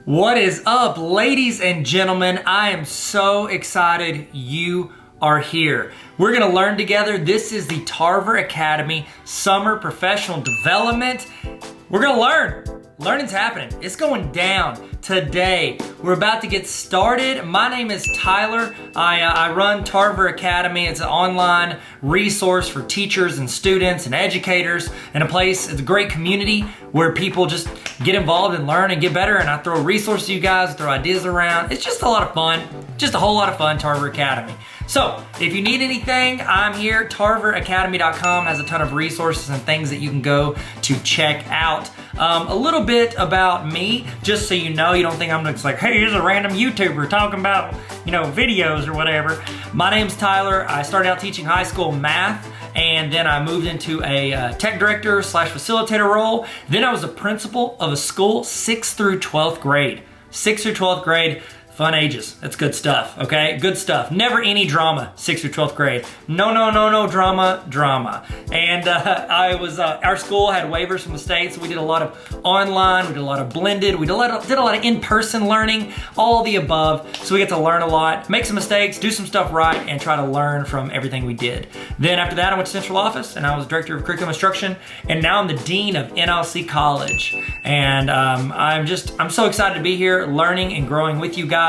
What is up, ladies and gentlemen? I am so excited you are here. We're gonna learn together. This is the Tarver Academy Summer Professional Development. We're gonna learn. Learning's happening. It's going down today. We're about to get started. My name is Tyler. I run Tarver Academy. It's an online resource for teachers and students and educators, and it's a great community where people just get involved and learn and get better. And I throw resources to you guys, throw ideas around. It's just a lot of fun. Just a whole lot of fun, Tarver Academy. So if you need anything, I'm here. TarverAcademy.com has a ton of resources and things that you can go to check out. A little bit about me, just so you know, you don't think I'm just like, hey, here's a random YouTuber talking about, videos or whatever. My name's Tyler. I started out teaching high school math, and then I moved into a tech director / facilitator role. Then I was a principal of a school 6th through 12th grade. 6th through 12th grade. Fun ages. That's good stuff, okay? Good stuff. Never any drama, 6th through 12th grade. No drama. And our school had waivers from the state, so we did a lot of online, we did a lot of blended, we did a lot of in-person learning, all the above. So we get to learn a lot, make some mistakes, do some stuff right, and try to learn from everything we did. Then after that, I went to central office, and I was director of curriculum instruction, and now I'm the dean of NLC College. And I'm so excited to be here, learning and growing with you guys.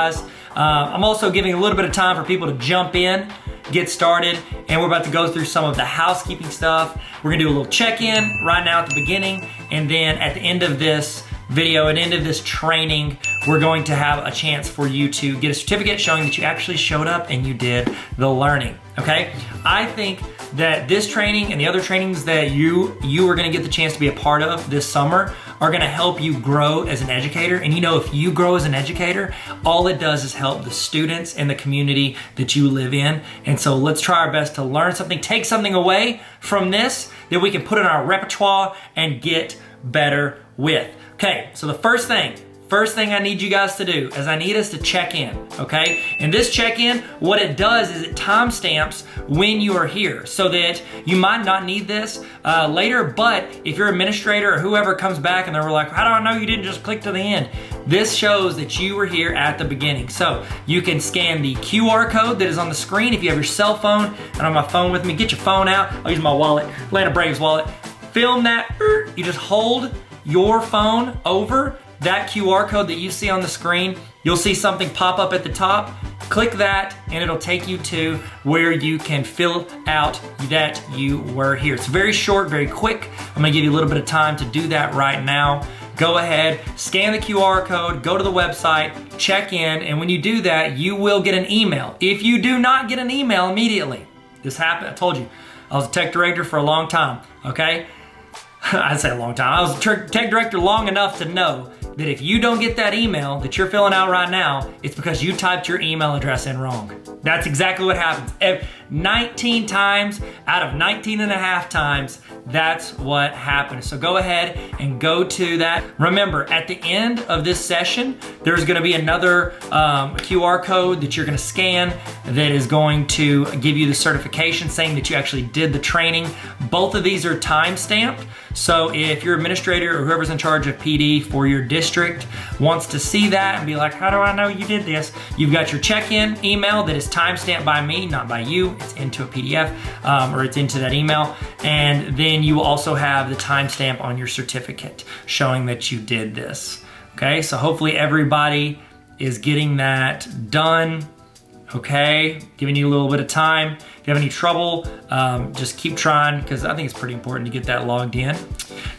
I'm also giving a little bit of time for people to jump in, get started, and we're about to go through some of the housekeeping stuff. We're gonna do a little check-in right now at the beginning, and then at the end of this video, at the end of this training, we're going to have a chance for you to get a certificate showing that you actually showed up and you did the learning, okay? I think that this training and the other trainings that you are gonna get the chance to be a part of this summer are gonna help you grow as an educator. And if you grow as an educator, all it does is help the students and the community that you live in. And so let's try our best to learn something, take something away from this that we can put in our repertoire and get better with. Okay, so the first thing I need you guys to do is I need us to check in, okay? And this check-in, what it does is it timestamps when you are here so that you might not need this later, but if your administrator or whoever comes back and they're like, how do I know you didn't just click to the end? This shows that you were here at the beginning. So you can scan the QR code that is on the screen if you have your cell phone. And on my phone with me, get your phone out. I'll use my wallet, Atlanta Braves wallet. Film that, you just hold your phone over that QR code that you see on the screen. You'll see something pop up at the top. Click that and it'll take you to where you can fill out that you were here. It's very short, very quick. I'm gonna give you a little bit of time to do that right now. Go ahead, scan the QR code, go to the website, check in, and when you do that, you will get an email. If you do not get an email immediately, this happened, I told you, I was a tech director for a long time, okay? I'd say a long time. I was a tech director long enough to know that if you don't get that email that you're filling out right now, it's because you typed your email address in wrong. That's exactly what happens. 19 times out of 19 and a half times, that's what happens. So go ahead and go to that. Remember, at the end of this session, there's gonna be another QR code that you're gonna scan that is going to give you the certification saying that you actually did the training. Both of these are time-stamped. So if your administrator or whoever's in charge of PD for your district wants to see that and be like, how do I know you did this? You've got your check-in email that is time-stamped by me, not by you. It's into a PDF or it's into that email. And then you will also have the timestamp on your certificate showing that you did this. Okay, so hopefully everybody is getting that done. Okay, giving you a little bit of time. If you have any trouble, just keep trying because I think it's pretty important to get that logged in.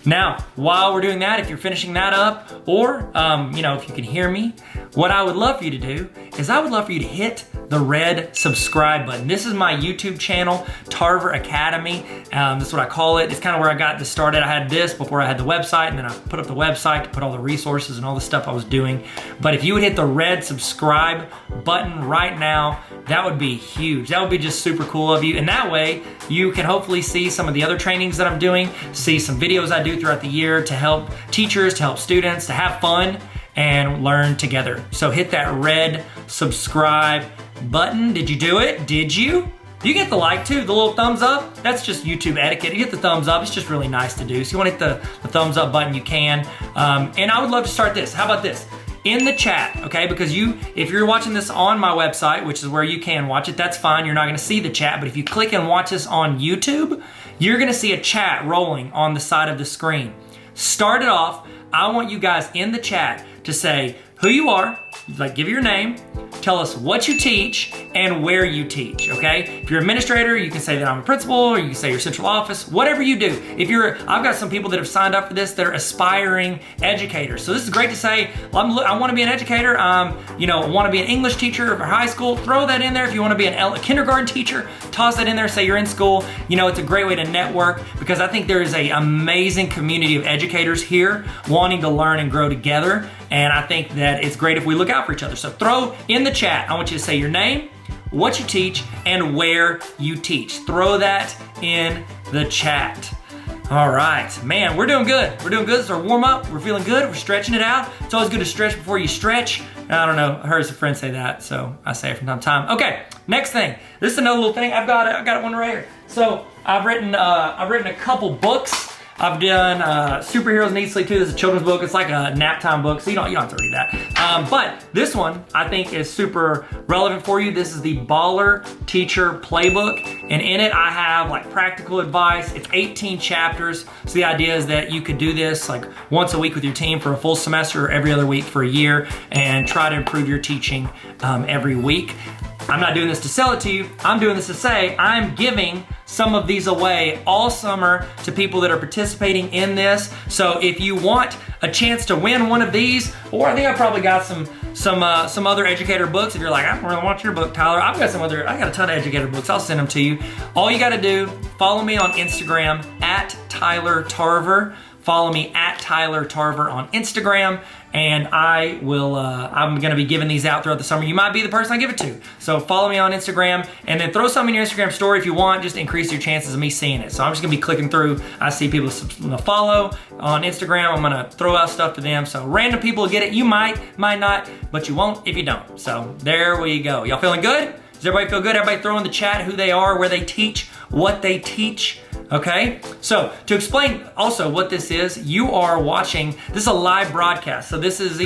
Now, while we're doing that, if you're finishing that up, or if you can hear me, what I would love for you to do is I would love for you to hit the red subscribe button. This is my YouTube channel, Tarver Academy. That's what I call it. It's kind of where I got this started. I had this before I had the website, and then I put up the website to put all the resources and all the stuff I was doing. But if you would hit the red subscribe button right now, that would be huge. That would be just super cool of you. And that way, you can hopefully see some of the other trainings that I'm doing, see some videos I do throughout the year to help teachers, to help students, to have fun and learn together. So hit that red subscribe button. Did you do it? Did you? You get the like too, the little thumbs up. That's just YouTube etiquette. You hit the thumbs up. It's just really nice to do. So you want to hit the thumbs up button, you can. And I would love to start this. How about this? in the chat, okay? Because if you're watching this on my website, which is where you can watch it, that's fine. You're not gonna see the chat, but if you click and watch this on YouTube, you're gonna see a chat rolling on the side of the screen. Start it off. I want you guys in the chat to say who you are, like give your name, tell us what you teach and where you teach, okay? If you're an administrator, you can say that I'm a principal, or you can say your central office, whatever you do. I've got some people that have signed up for this that are aspiring educators. So this is great to say, I wanna be an educator, I wanna be an English teacher for high school, throw that in there. If you wanna be a kindergarten teacher, toss that in there, say you're in school. It's a great way to network because I think there is an amazing community of educators here wanting to learn and grow together. And I think that it's great if we look out for each other. So throw in the chat, I want you to say your name, what you teach, and where you teach. Throw that in the chat. All right, man, we're doing good. We're doing good. It's our warm up. We're feeling good. We're stretching it out. It's always good to stretch before you stretch. I don't know, I heard some friends say that, so I say it from time to time. Okay, next thing. This is another little thing. I've got one right here. So I've written a couple books. I've done Superheroes Need Sleep Too. This is a children's book. It's like a nap time book, so you don't have to read that. But this one I think is super relevant for you. This is the Baller Teacher Playbook, and in it I have like practical advice. It's 18 chapters. So the idea is that you could do this like once a week with your team for a full semester or every other week for a year and try to improve your teaching every week. I'm not doing this to sell it to you. I'm doing this to say I'm giving some of these away all summer to people that are participating in this. So if you want a chance to win one of these, or I think I probably got some other educator books. If you're like, I don't really want your book, Tyler, I got a ton of educator books. I'll send them to you. All you got to do, follow me on Instagram at Tyler Tarver. Follow me at Tyler Tarver on Instagram, and I'm gonna be giving these out throughout the summer. You might be the person I give it to. So follow me on Instagram, and then throw something in your Instagram story if you want, just to increase your chances of me seeing it. So I'm just gonna be clicking through. I see people follow on Instagram. I'm gonna throw out stuff to them. So random people get it. You might not, but you won't if you don't. So there we go. Y'all feeling good? Does everybody feel good? Everybody throw in the chat who they are, where they teach, what they teach. Okay, so to explain also what this is, you are watching, this is a live broadcast. So this is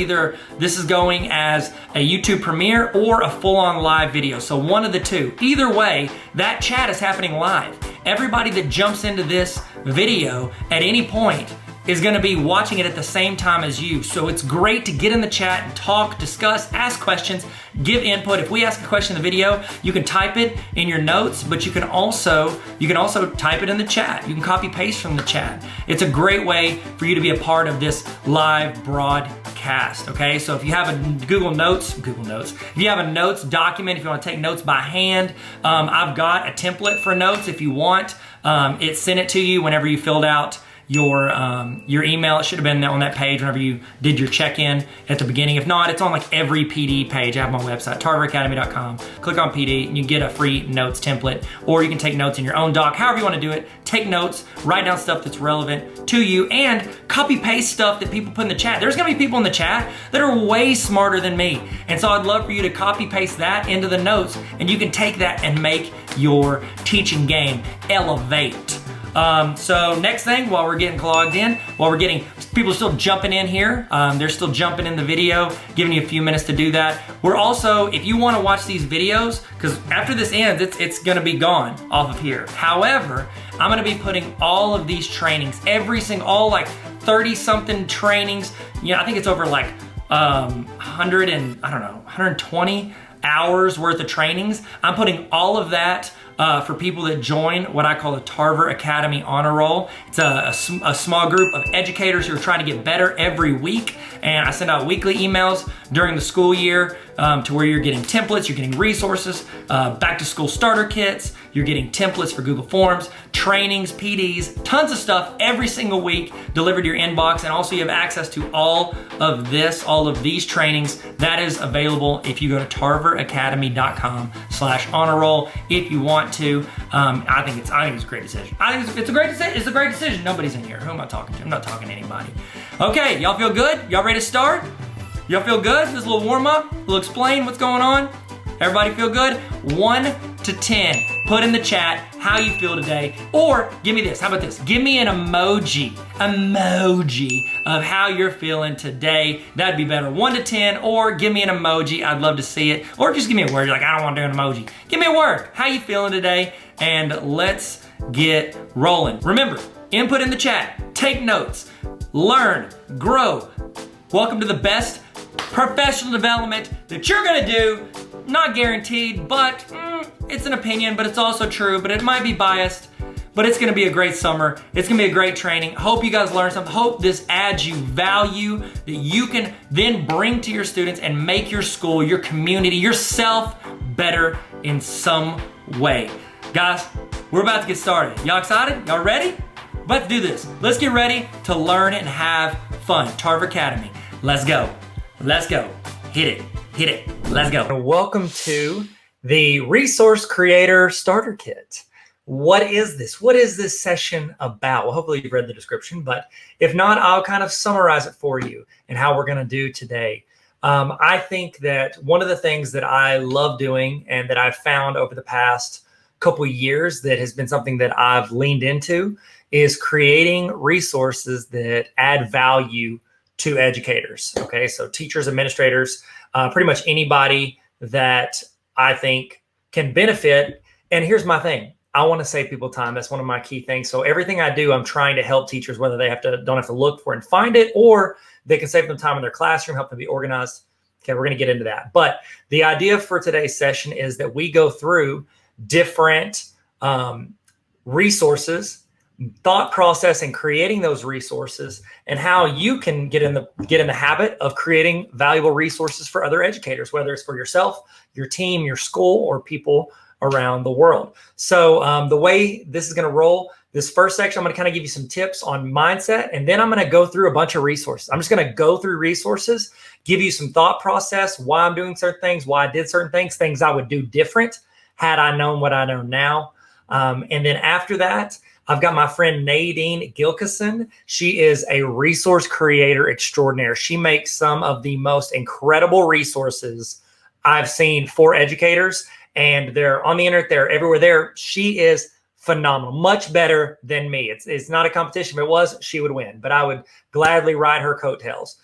going as a YouTube premiere or a full-on live video. So one of the two. Either way, that chat is happening live. Everybody that jumps into this video at any point is gonna be watching it at the same time as you. So it's great to get in the chat and talk, discuss, ask questions, give input. If we ask a question in the video, you can type it in your notes, but you can also type it in the chat. You can copy paste from the chat. It's a great way for you to be a part of this live broadcast, okay? So if you have a Google Notes, if you have a notes document, if you wanna take notes by hand, I've got a template for notes if you want. It sent it to you whenever you filled out your email. It should have been on that page whenever you did your check-in at the beginning. If not, it's on like every PD page. I have my website, tarveracademy.com. Click on PD and you get a free notes template, or you can take notes in your own doc. However you want to do it, take notes, write down stuff that's relevant to you, and copy paste stuff that people put in the chat. There's gonna be people in the chat that are way smarter than me. And so I'd love for you to copy paste that into the notes, and you can take that and make your teaching game elevate. So next thing, while we're getting logged in, people are still jumping in here. They're still jumping in the video, giving you a few minutes to do that. We're also, if you want to watch these videos, because after this ends, it's going to be gone off of here. However, I'm going to be putting all of these trainings, all like 30 something trainings. I think it's over like 120 hours worth of trainings. I'm putting all of that for people that join what I call the Tarver Academy Honor Roll. It's a small group of educators who are trying to get better every week, and I send out weekly emails during the school year to where you're getting templates, you're getting resources, back to school starter kits, you're getting templates for Google Forms, trainings, PDs, tons of stuff every single week delivered to your inbox, and also you have access to all of these trainings. That is available if you go to tarveracademy.com/honor roll if you want to. I think it's a great decision. I think it's a great decision. Nobody's in here. Who am I talking to? I'm not talking to anybody. Okay, y'all feel good? Y'all ready to start? Y'all feel good? This is a little warm up. We'll explain what's going on. Everybody feel good? 1 to 10. Put in the chat how you feel today. Or give me this, how about this? Give me an emoji of how you're feeling today. That'd be better, 1 to 10, or give me an emoji. I'd love to see it. Or just give me a word. You're like, I don't want to do an emoji. Give me a word. How you feeling today? And let's get rolling. Remember, input in the chat, take notes, learn, grow. Welcome to the best professional development that you're gonna do. Not guaranteed, but it's an opinion, but it's also true, but it might be biased, but it's gonna be a great summer. It's gonna be a great training. Hope you guys learn something. Hope this adds you value that you can then bring to your students and make your school, your community, yourself better in some way. Guys, we're about to get started. Y'all excited? Y'all ready? We're about to do this. Let's get ready to learn and have fun. Tarver Academy. Let's go. Let's go. Hit it. Hit it. Let's go. Welcome to the Resource Creator Starter Kit. What is this? What is this session about? Well, hopefully you've read the description, but if not, I'll kind of summarize it for you and how we're going to do today. I think that one of the things that I love doing and that I've found over the past couple of years that has been something that I've leaned into is creating resources that add value to educators. Okay, so teachers, administrators, pretty much anybody that I think can benefit. And here's my thing. I want to save people time. That's one of my key things. So everything I do, I'm trying to help teachers, whether they don't have to look for it and find it, or they can save them time in their classroom, help them be organized. Okay, we're going to get into that. But the idea for today's session is that we go through different resources, thought process, and creating those resources, and how you can get in the habit of creating valuable resources for other educators, whether it's for yourself, your team, your school, or people around the world. So the way this is going to roll, this first section, I'm going to kind of give you some tips on mindset, and then I'm going to go through a bunch of resources. I'm just going to go through resources, give you some thought process, why I'm doing certain things, why I did certain things I would do different had I known what I know now. And then after that, I've got my friend Nadine Gilkison. She is a resource creator extraordinaire. She makes some of the most incredible resources I've seen for educators, and they're on the internet, they're everywhere there. She is phenomenal, much better than me. It's not a competition. If it was, she would win, but I would gladly ride her coattails.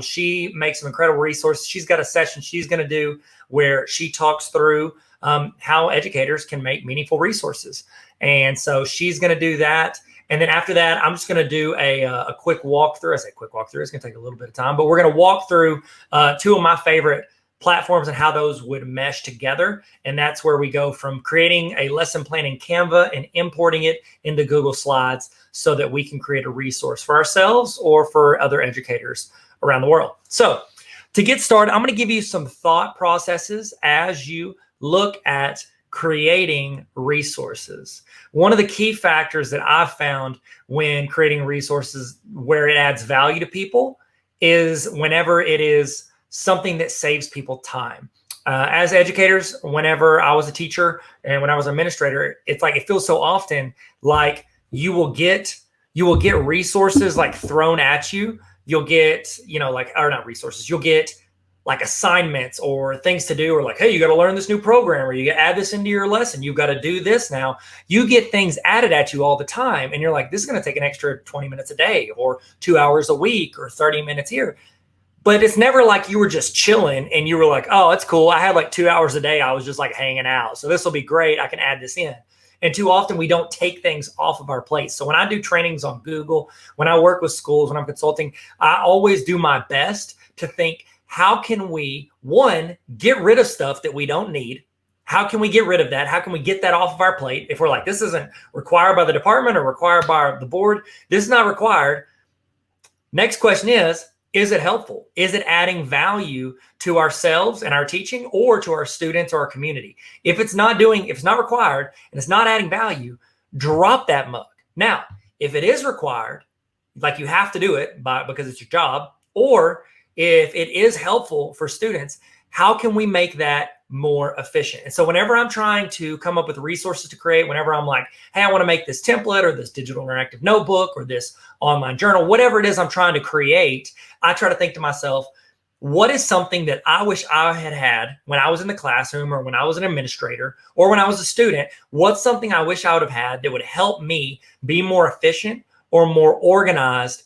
She makes some incredible resources. She's got a session she's going to do where she talks through how educators can make meaningful resources. And so she's going to do that. And then after that, I'm just going to do a quick walkthrough. I say quick walkthrough. It's going to take a little bit of time, but we're going to walk through two of my favorite platforms and how those would mesh together. And that's where we go from creating a lesson plan in Canva and importing it into Google Slides so that we can create a resource for ourselves or for other educators around the world. So to get started, I'm going to give you some thought processes as you look at creating resources. One of the key factors that I've found when creating resources where it adds value to people is whenever it is something that saves people time. As educators, whenever I was a teacher and when I was an administrator, it's like it feels so often like you will get resources like thrown at you. You'll get, or not resources, you'll get like assignments or things to do, or like, hey, you got to learn this new program, or you add this into your lesson. You've got to do this now. You get things added at you all the time. And you're like, this is going to take an extra 20 minutes a day or 2 hours a week or 30 minutes here. But it's never like you were just chilling and you were like, oh, that's cool. I had like 2 hours a day. I was just like hanging out. So this will be great. I can add this in. And too often we don't take things off of our plate. So when I do trainings on Google, when I work with schools, when I'm consulting, I always do my best to think, how can we, one, get rid of stuff that we don't need? How can we get rid of that? How can we get that off of our plate? If we're like, this isn't required by the department or required by the board, this is not required. Next question is it helpful? Is it adding value to ourselves and our teaching or to our students or our community? If it's not required and it's not adding value, drop that mug. Now, if it is required, like you have to do it because it's your job, or if it is helpful for students, how can we make that more efficient? And so whenever I'm trying to come up with resources to create, whenever I'm like, hey, I want to make this template or this digital interactive notebook or this online journal, whatever it is I'm trying to create, I try to think to myself, what is something that I wish I had had when I was in the classroom or when I was an administrator or when I was a student? What's something I wish I would have had that would help me be more efficient or more organized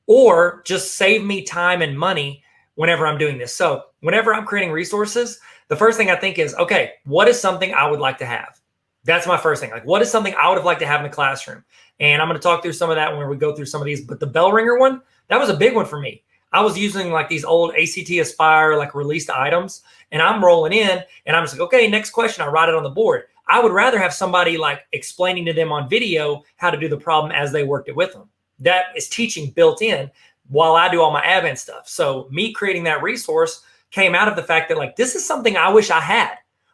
or just save me time and money whenever I'm doing this? So whenever I'm creating resources, the first thing I think is, okay, what is something I would like to have? That's my first thing. Like, what is something I would have liked to have in the classroom? And I'm going to talk through some of that when we go through some of these. But the bell ringer one, that was a big one for me. I was using like these old ACT Aspire like released items, and I'm rolling in and I'm just like, okay, next question. I write it on the board. I would rather have somebody like explaining to them on video how to do the problem as they worked it with them. That is teaching built in while I do all my admin stuff. So me creating that resource came out of the fact that like, this is something I wish I had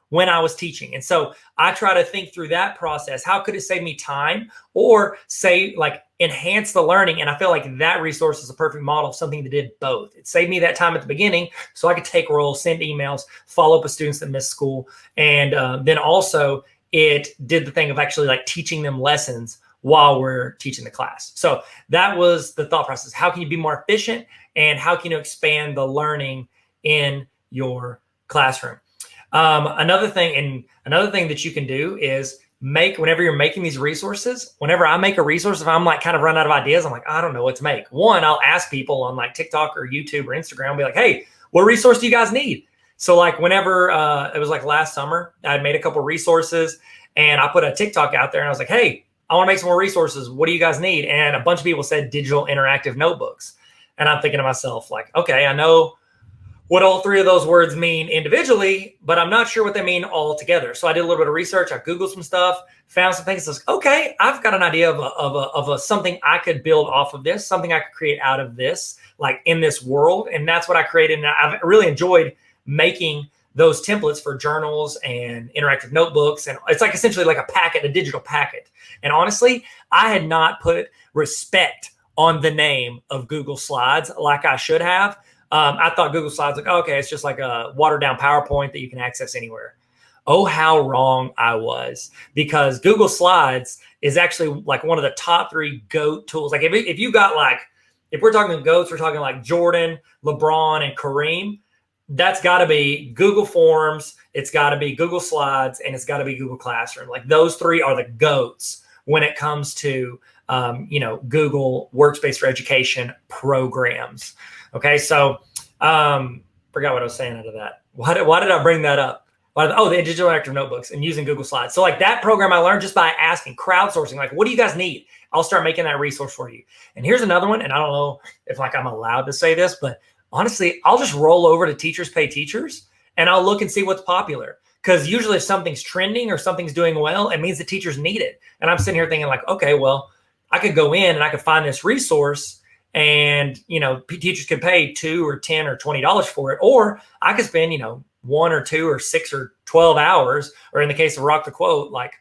when I was teaching. And so I try to think through that process. How could it save me time or say like enhance the learning? And I feel like that resource is a perfect model of something that did both. It saved me that time at the beginning so I could take roles, send emails, follow up with students that missed school. And then also it did the thing of actually like teaching them lessons while we're teaching the class. So that was the thought process. How can you be more efficient and how can you expand the learning in your classroom? Another thing that you can do is whenever you're making these resources, whenever I make a resource, if I'm like kind of run out of ideas, I'm like, I don't know what to make. One, I'll ask people on like TikTok or YouTube or Instagram, I'll be like, hey, what resource do you guys need? So like whenever it was like last summer, I made a couple of resources and I put a TikTok out there and I was like, hey, I want to make some more resources. What do you guys need? And a bunch of people said digital interactive notebooks. And I'm thinking to myself like, okay, I know what all three of those words mean individually, but I'm not sure what they mean all together. So I did a little bit of research. I Googled some stuff, found some things. I was like, okay, I've got an idea of a something I could build off of this, something I could create out of this, like in this world. And that's what I created. And I've really enjoyed making those templates for journals and interactive notebooks. And it's like essentially like a packet, a digital packet. And honestly, I had not put respect on the name of Google Slides like I should have. I thought Google Slides, like, oh, okay, it's just like a watered down PowerPoint that you can access anywhere. Oh, how wrong I was, because Google Slides is actually like one of the top 3 GOAT tools. Like if you got like, if we're talking GOATs, we're talking like Jordan, LeBron, and Kareem. That's got to be Google Forms. It's got to be Google Slides, and it's got to be Google Classroom. Like those 3 are the GOATs when it comes to, Google Workspace for Education programs. Okay, so forgot what I was saying out of that. Why did I bring that up? The digital interactive notebooks and using Google Slides. So like that program I learned just by asking, crowdsourcing, like, what do you guys need? I'll start making that resource for you. And here's another one, and I don't know if like I'm allowed to say this, but honestly, I'll just roll over to Teachers Pay Teachers and I'll look and see what's popular. Because usually if something's trending or something's doing well, it means the teachers need it. And I'm sitting here thinking like, okay, well, I could go in and I could find this resource and, teachers could pay $2 or $10 or $20 for it. Or I could spend, 1 or 2 or 6 or 12 hours, or in the case of Rock the Quote, like,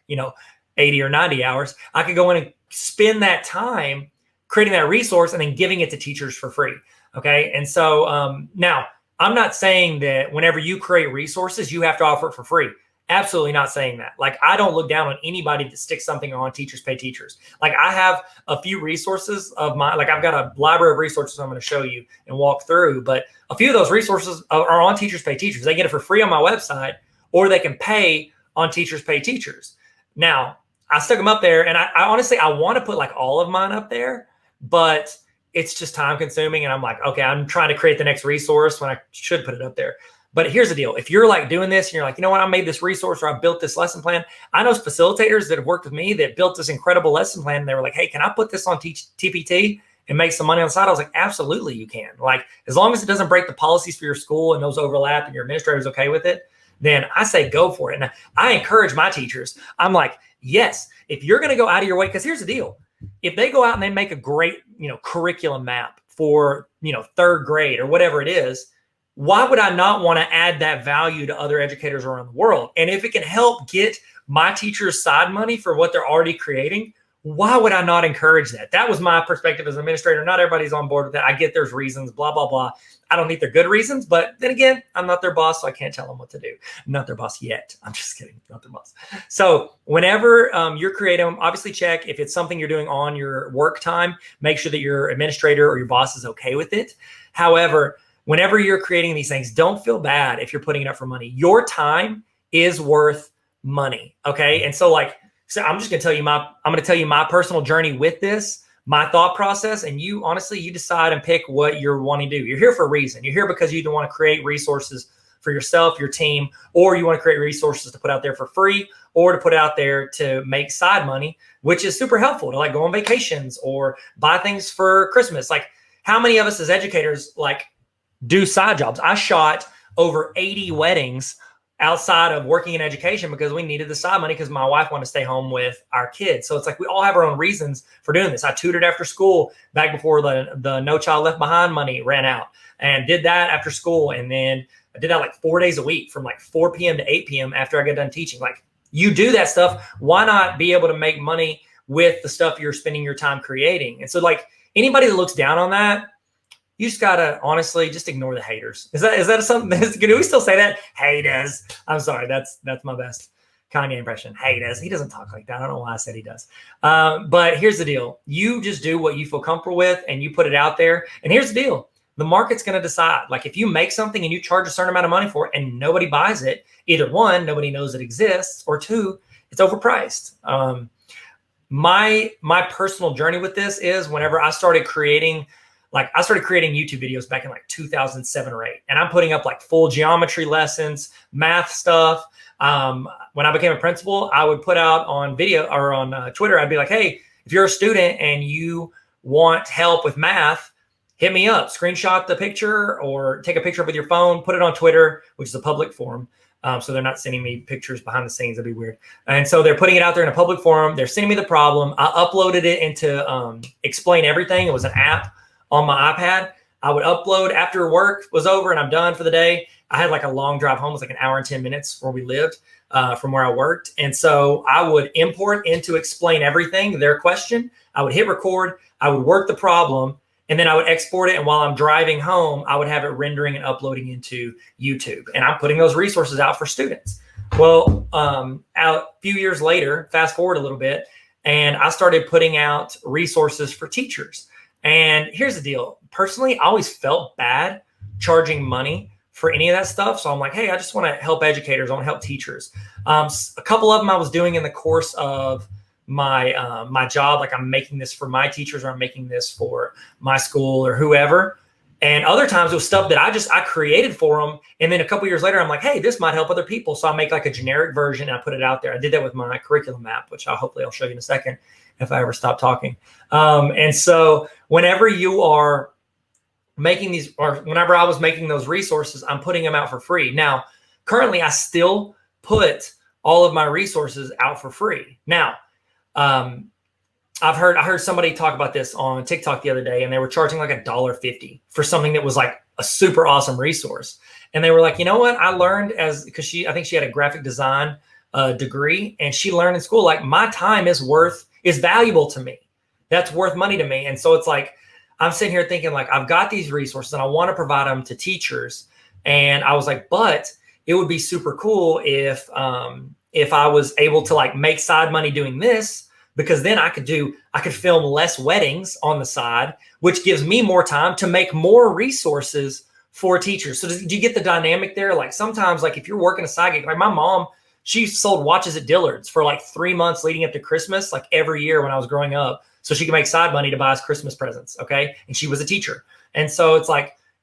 80 or 90 hours. I could go in and spend that time creating that resource and then giving it to teachers for free. Okay. And so now I'm not saying that whenever you create resources, you have to offer it for free. Absolutely not saying that. Like, I don't look down on anybody that sticks something on Teachers Pay Teachers. Like, I have a few resources of mine. Like, I've got a library of resources I'm going to show you and walk through. But a few of those resources are on Teachers Pay Teachers. They get it for free on my website, or they can pay on Teachers Pay Teachers. Now, I stuck them up there, and I honestly, I want to put like all of mine up there, but it's just time consuming. And I'm like, okay, I'm trying to create the next resource when I should put it up there. But here's the deal. If you're like doing this and you're like, you know what, I made this resource or I built this lesson plan. I know facilitators that have worked with me that built this incredible lesson plan. And they were like, hey, can I put this on TPT and make some money on the side? I was like, absolutely, you can. Like, as long as it doesn't break the policies for your school and those overlap and your administrator is okay with it, then I say go for it. And I encourage my teachers. I'm like, yes, if you're going to go out of your way, because here's the deal. If they go out and they make a great, curriculum map for, 3rd grade or whatever it is, why would I not want to add that value to other educators around the world? And if it can help get my teachers side money for what they're already creating, why would I not encourage that? That was my perspective as an administrator. Not everybody's on board with that. I get there's reasons, blah, blah, blah. I don't think they're good reasons, but then again, I'm not their boss, so I can't tell them what to do. I'm not their boss yet. I'm just kidding. Not their boss. So whenever you're creating, obviously check if it's something you're doing on your work time, make sure that your administrator or your boss is okay with it. However, whenever you're creating these things, don't feel bad if you're putting it up for money. Your time is worth money. Okay. And so so I'm just going to tell you I'm going to tell you my personal journey with this, my thought process. And you honestly, you decide and pick what you're wanting to do. You're here for a reason. You're here because you either want to create resources for yourself, your team, or you want to create resources to put out there for free or to put out there to make side money, which is super helpful to go on vacations or buy things for Christmas. Like, how many of us as educators do side jobs? I shot over 80 weddings outside of working in education because we needed the side money because my wife wanted to stay home with our kids. So it's we all have our own reasons for doing this. I tutored after school back before the No Child Left Behind money ran out, and did that after school. And then I did that 4 days a week from 4 p.m. to 8 p.m. after I got done teaching. You do that stuff. Why not be able to make money with the stuff you're spending your time creating? And so anybody that looks down on that, you just gotta honestly just ignore the haters. Is that something? Do we still say that? Haters. I'm sorry. That's my best Kanye impression. Haters. He doesn't talk like that. I don't know why I said he does. But here's the deal. You just do what you feel comfortable with and you put it out there. And here's the deal. The market's going to decide. If you make something and you charge a certain amount of money for it and nobody buys it, either one, nobody knows it exists, or two, it's overpriced. My personal journey with this is whenever I started creating YouTube videos back in 2007 or 8, and I'm putting up full geometry lessons, math stuff. When I became a principal, I would put out on video or on Twitter, I'd be like, hey, if you're a student and you want help with math, hit me up, screenshot the picture or take a picture with your phone, put it on Twitter, which is a public forum. So they're not sending me pictures behind the scenes. That'd be weird. And so they're putting it out there in a public forum. They're sending me the problem. I uploaded it into Explain Everything. It was an app on my iPad. I would upload after work was over and I'm done for the day. I had a long drive home. It was an hour and 10 minutes where we lived from where I worked. And so I would import into Explain Everything their question. I would hit record. I would work the problem. And then I would export it. And while I'm driving home, I would have it rendering and uploading into YouTube. And I'm putting those resources out for students. Well, a few years later, fast forward a little bit, and I started putting out resources for teachers. And here's the deal. Personally, I always felt bad charging money for any of that stuff. So I'm like, hey, I just want to help educators. I want to help teachers. A couple of them I was doing in the course of my job, I'm making this for my teachers or I'm making this for my school or whoever. And other times it was stuff that I created for them. And then a couple years later, I'm like, hey, this might help other people. So I make a generic version and I put it out there. I did that with my curriculum app, which hopefully I'll show you in a second if I ever stop talking. And so whenever you are making these, or whenever I was making those resources, I'm putting them out for free. Now, currently I still put all of my resources out for free. Now, I heard somebody talk about this on TikTok the other day, and they were charging $1.50 for something that was a super awesome resource. And they were like, you know what? I learned because I think she had a graphic design degree, and she learned in school, my time is valuable to me. That's worth money to me. And so it's I'm sitting here thinking I've got these resources and I want to provide them to teachers. And I was like, but it would be super cool if I was able to make side money doing this, because then I could film less weddings on the side, which gives me more time to make more resources for teachers. So do you get the dynamic there? Sometimes if you're working a side gig, my mom, she sold watches at Dillard's for 3 months leading up to Christmas, every year when I was growing up, so she could make side money to buy us Christmas presents. Okay. And she was a teacher. And so it's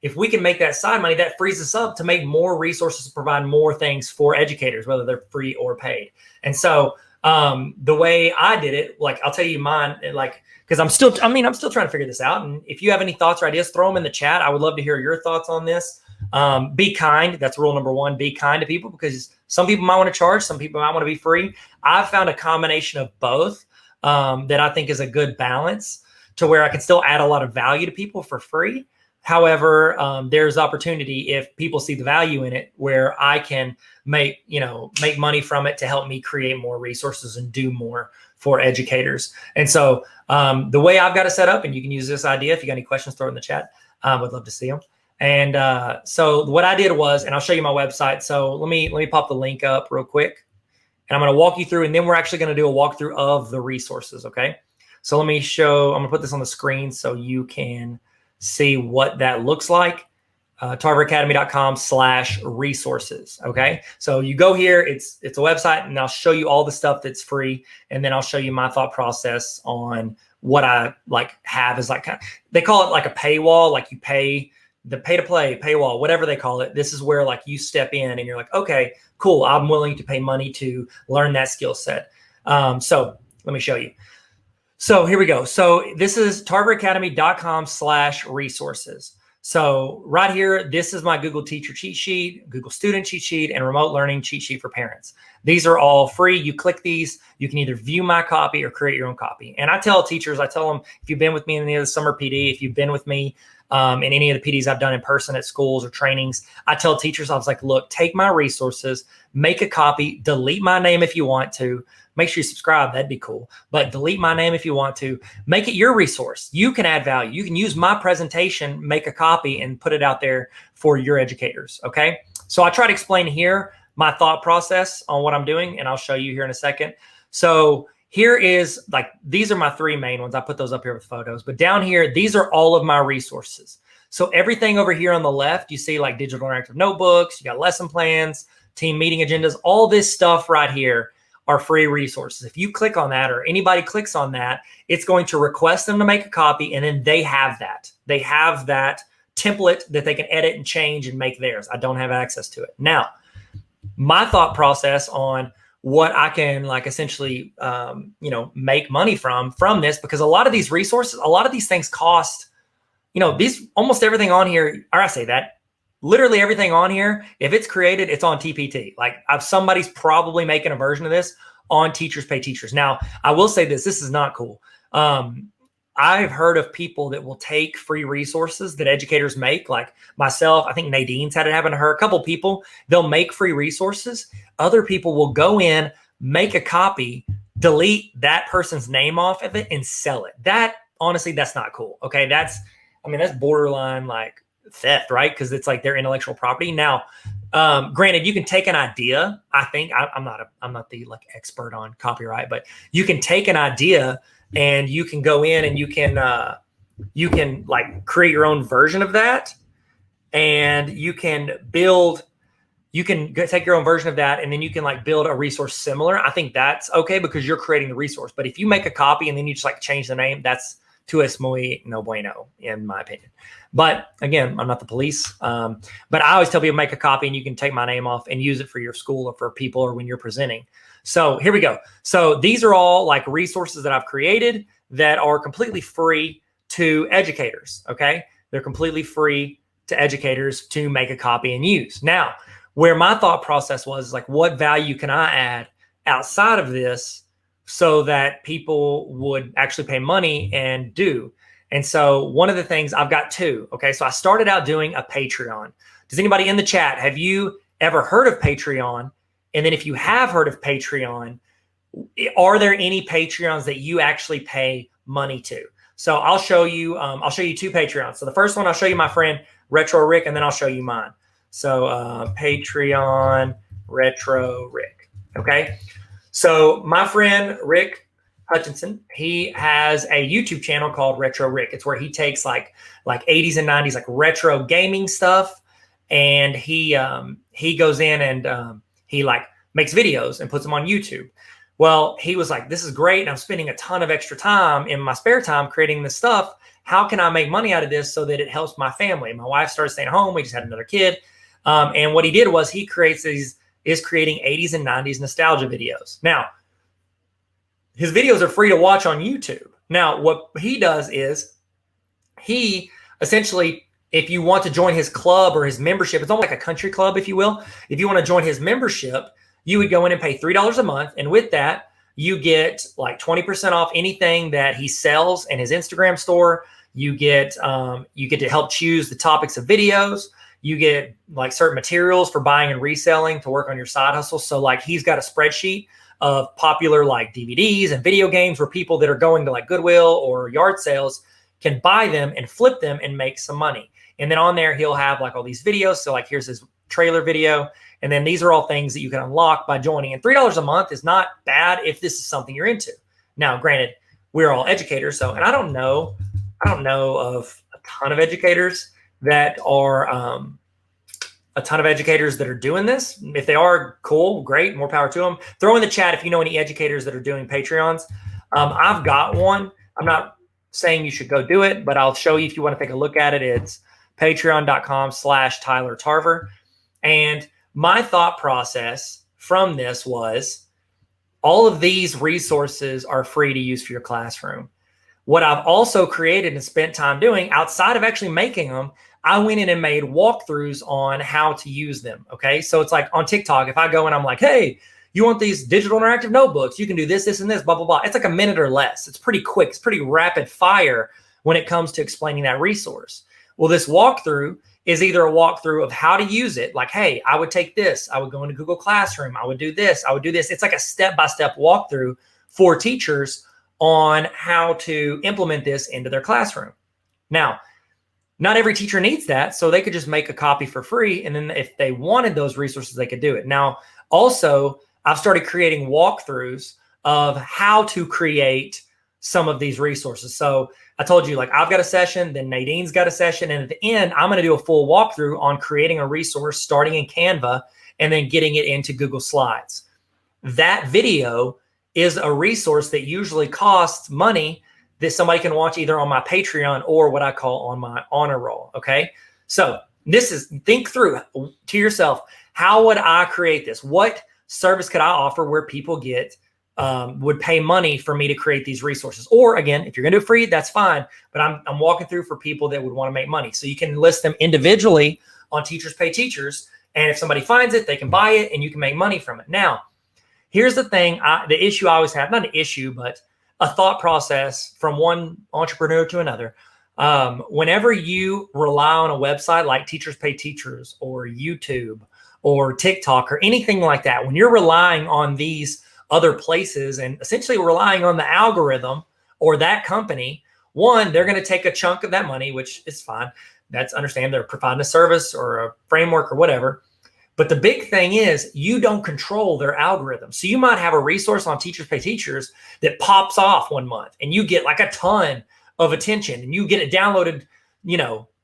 if we can make that side money, that frees us up to make more resources to provide more things for educators, whether they're free or paid. And so the way I did it, I'll tell you mine, because I'm still trying to figure this out. And if you have any thoughts or ideas, throw them in the chat. I would love to hear your thoughts on this. Be kind. That's rule number one. Be kind to people, because some people might want to charge, some people might want to be free. I've found a combination of both that I think is a good balance to where I can still add a lot of value to people for free. However, there's opportunity if people see the value in it, where I can make money from it to help me create more resources and do more for educators. And so the way I've got it set up, and you can use this idea if you got any questions, throw it in the chat. I would love to see them. And so what I did was, and I'll show you my website. So let me pop the link up real quick, and I'm going to walk you through, and then we're actually going to do a walkthrough of the resources. Okay. So I'm going to put this on the screen so you can see what that looks like. tarveracademy.com/resources. Okay. So you go here, it's a website, and I'll show you all the stuff that's free. And then I'll show you my thought process on what I like have is like, they call it like a paywall, like you pay the pay to play paywall, whatever they call it. This is where like you step in and you're like, okay, cool. I'm willing to pay money to learn that skill set. So let me show you. So here we go. So this is tarveracademy.com/resources. So right here, this is my Google Teacher cheat sheet, Google Student cheat sheet, and Remote Learning cheat sheet for parents. These are all free. You click these, you can either view my copy or create your own copy. And I tell teachers, I tell them, if you've been with me in any of the summer PD, if you've been with me in any of the PDs I've done in person at schools or trainings, I tell teachers, I was like, look, take my resources, make a copy, delete my name if you want to. Make sure you subscribe. That'd be cool. But delete my name if you want to. Make it your resource. You can add value. You can use my presentation, make a copy, and put it out there for your educators. Okay. So I try to explain here my thought process on what I'm doing, and I'll show you here in a second. So here is like, these are my three main ones. I put those up here with photos. But down here, these are all of my resources. So everything over here on the left, you see like digital interactive notebooks, you got lesson plans, team meeting agendas, all this stuff right here are free resources. If you click on that or anybody clicks on that, it's going to request them to make a copy, and then they have that. They have that template that they can edit and change and make theirs. I don't have access to it. Now, my thought process on what I can like essentially, make money from this, because a lot of these resources, a lot of these things cost, these almost everything on here, or I say that, literally everything on here, if it's created, it's on TPT. Like somebody's probably making a version of this on Teachers Pay Teachers. Now, I will say this is not cool. I've heard of people that will take free resources that educators make, like myself. I think Nadine's had it happen to her. A couple people, they'll make free resources. Other people will go in, make a copy, delete that person's name off of it, and sell it. That, honestly, that's not cool. Okay. That's borderline like theft, right? Because it's like their intellectual property. Now, granted, you can take an idea. I think I'm not the like expert on copyright, but you can take an idea and you can go in and you can like create your own version of that, and you can take your own version of that, and then you can like build a resource similar. I think that's okay because you're creating the resource. But if you make a copy and then you just like change the name, that's tu es muy no bueno, in my opinion. But again, I'm not the police. But I always tell people, make a copy and you can take my name off and use it for your school or for people or when you're presenting. So here we go. So these are all like resources that I've created that are completely free to educators. Okay. They're completely free to educators to make a copy and use. Now, where my thought process was like, what value can I add outside of this so that people would actually pay money and do? And so one of the things, I've got two. Okay. So I started out doing a Patreon. Does anybody in the chat, have you ever heard of Patreon? And then if you have heard of Patreon, are there any Patreons that you actually pay money to? So I'll show you two Patreons. So the first one, I'll show you my friend Retro Rick, and then I'll show you mine. So Patreon Retro Rick. Okay. So my friend Rick Hutchinson, he has a YouTube channel called Retro Rick. It's where he takes like 80s and 90s like retro gaming stuff, and he goes in and he like makes videos and puts them on YouTube. Well, he was like, this is great, and I'm spending a ton of extra time in my spare time creating this stuff. How can I make money out of this so that it helps my family? My wife started staying home. We just had another kid. And what he did was he is creating 80s and 90s nostalgia videos. Now, his videos are free to watch on YouTube. Now, what he does is he essentially, if you want to join his club or his membership, it's almost like a country club, if you will. If you want to join his membership, you would go in and pay $3 a month. And with that, you get like 20% off anything that he sells in his Instagram store. You get to help choose the topics of videos. You get like certain materials for buying and reselling to work on your side hustle. So like he's got a spreadsheet of popular like DVDs and video games where people that are going to like Goodwill or yard sales can buy them and flip them and make some money. And then on there, he'll have like all these videos. So like here's his trailer video. And then these are all things that you can unlock by joining. And $3 a month is not bad if this is something you're into. Now, granted, we're all educators. So, and I don't know of a ton of educators that are a ton of educators that are doing this. If they are, cool, great, more power to them. Throw in the chat if you know any educators that are doing Patreons. I've got one. I'm not saying you should go do it, but I'll show you if you want to take a look at it. It's patreon.com/Tyler Tarver. And my thought process from this was all of these resources are free to use for your classroom. What I've also created and spent time doing outside of actually making them, I went in and made walkthroughs on how to use them. Okay. So it's like on TikTok, if I go and I'm like, hey, you want these digital interactive notebooks? You can do this, this, and this, blah, blah, blah. It's like a minute or less. It's pretty quick. It's pretty rapid fire when it comes to explaining that resource. Well, this walkthrough is either a walkthrough of how to use it. Like, hey, I would take this. I would go into Google Classroom. I would do this. I would do this. It's like a step-by-step walkthrough for teachers on how to implement this into their classroom. Now, not every teacher needs that, so they could just make a copy for free. And then if they wanted those resources, they could do it. Now, also, I've started creating walkthroughs of how to create some of these resources. So I told you, like, I've got a session, then Nadine's got a session. And at the end, I'm going to do a full walkthrough on creating a resource starting in Canva and then getting it into Google Slides. That video is a resource that usually costs money that somebody can watch either on my Patreon or what I call on my honor roll. Okay. So this is, think through to yourself, how would I create this? What service could I offer where people would pay money for me to create these resources? Or again, if you're going to do free, that's fine. But I'm walking through for people that would want to make money. So you can list them individually on Teachers Pay Teachers. And if somebody finds it, they can buy it and you can make money from it. Now, here's the thing, the issue I always have, not an issue, but a thought process from one entrepreneur to another. Whenever you rely on a website like Teachers Pay Teachers or YouTube or TikTok or anything like that, when you're relying on these other places and essentially relying on the algorithm or that company, one, they're going to take a chunk of that money, which is fine. That's understand they're providing a service or a framework or whatever. But the big thing is you don't control their algorithm. So you might have a resource on Teachers Pay Teachers that pops off one month and you get like a ton of attention and you get it downloaded,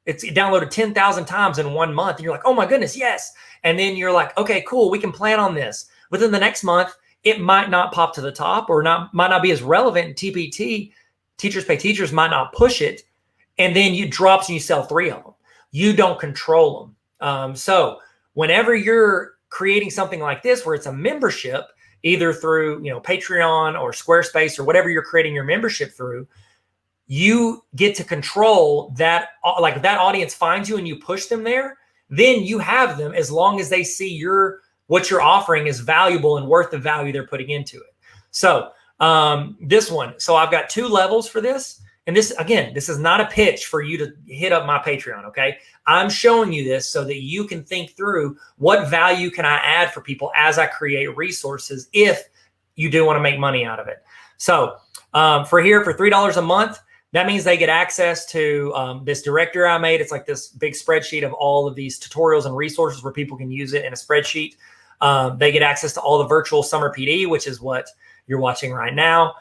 it's downloaded 10,000 times in 1 month. And you're like, oh my goodness, yes. And then you're like, okay, cool, we can plan on this. Within the next month, it might not pop to the top or might not be as relevant in TPT. Teachers Pay Teachers might not push it. And then you drops and you sell 3 of them. You don't control them. So whenever you're creating something like this, where it's a membership, either through, Patreon or Squarespace or whatever you're creating your membership through, you get to control that. Like if that audience finds you and you push them there, then you have them as long as they see what you're offering is valuable and worth the value they're putting into it. So this one, so I've got 2 levels for this. And this, again, this is not a pitch for you to hit up my Patreon, okay? I'm showing you this so that you can think through what value can I add for people as I create resources if you do want to make money out of it. So for $3 a month, that means they get access to this directory I made. It's like this big spreadsheet of all of these tutorials and resources where people can use it in a spreadsheet. They get access to all the virtual summer PD, which is what you're watching right now.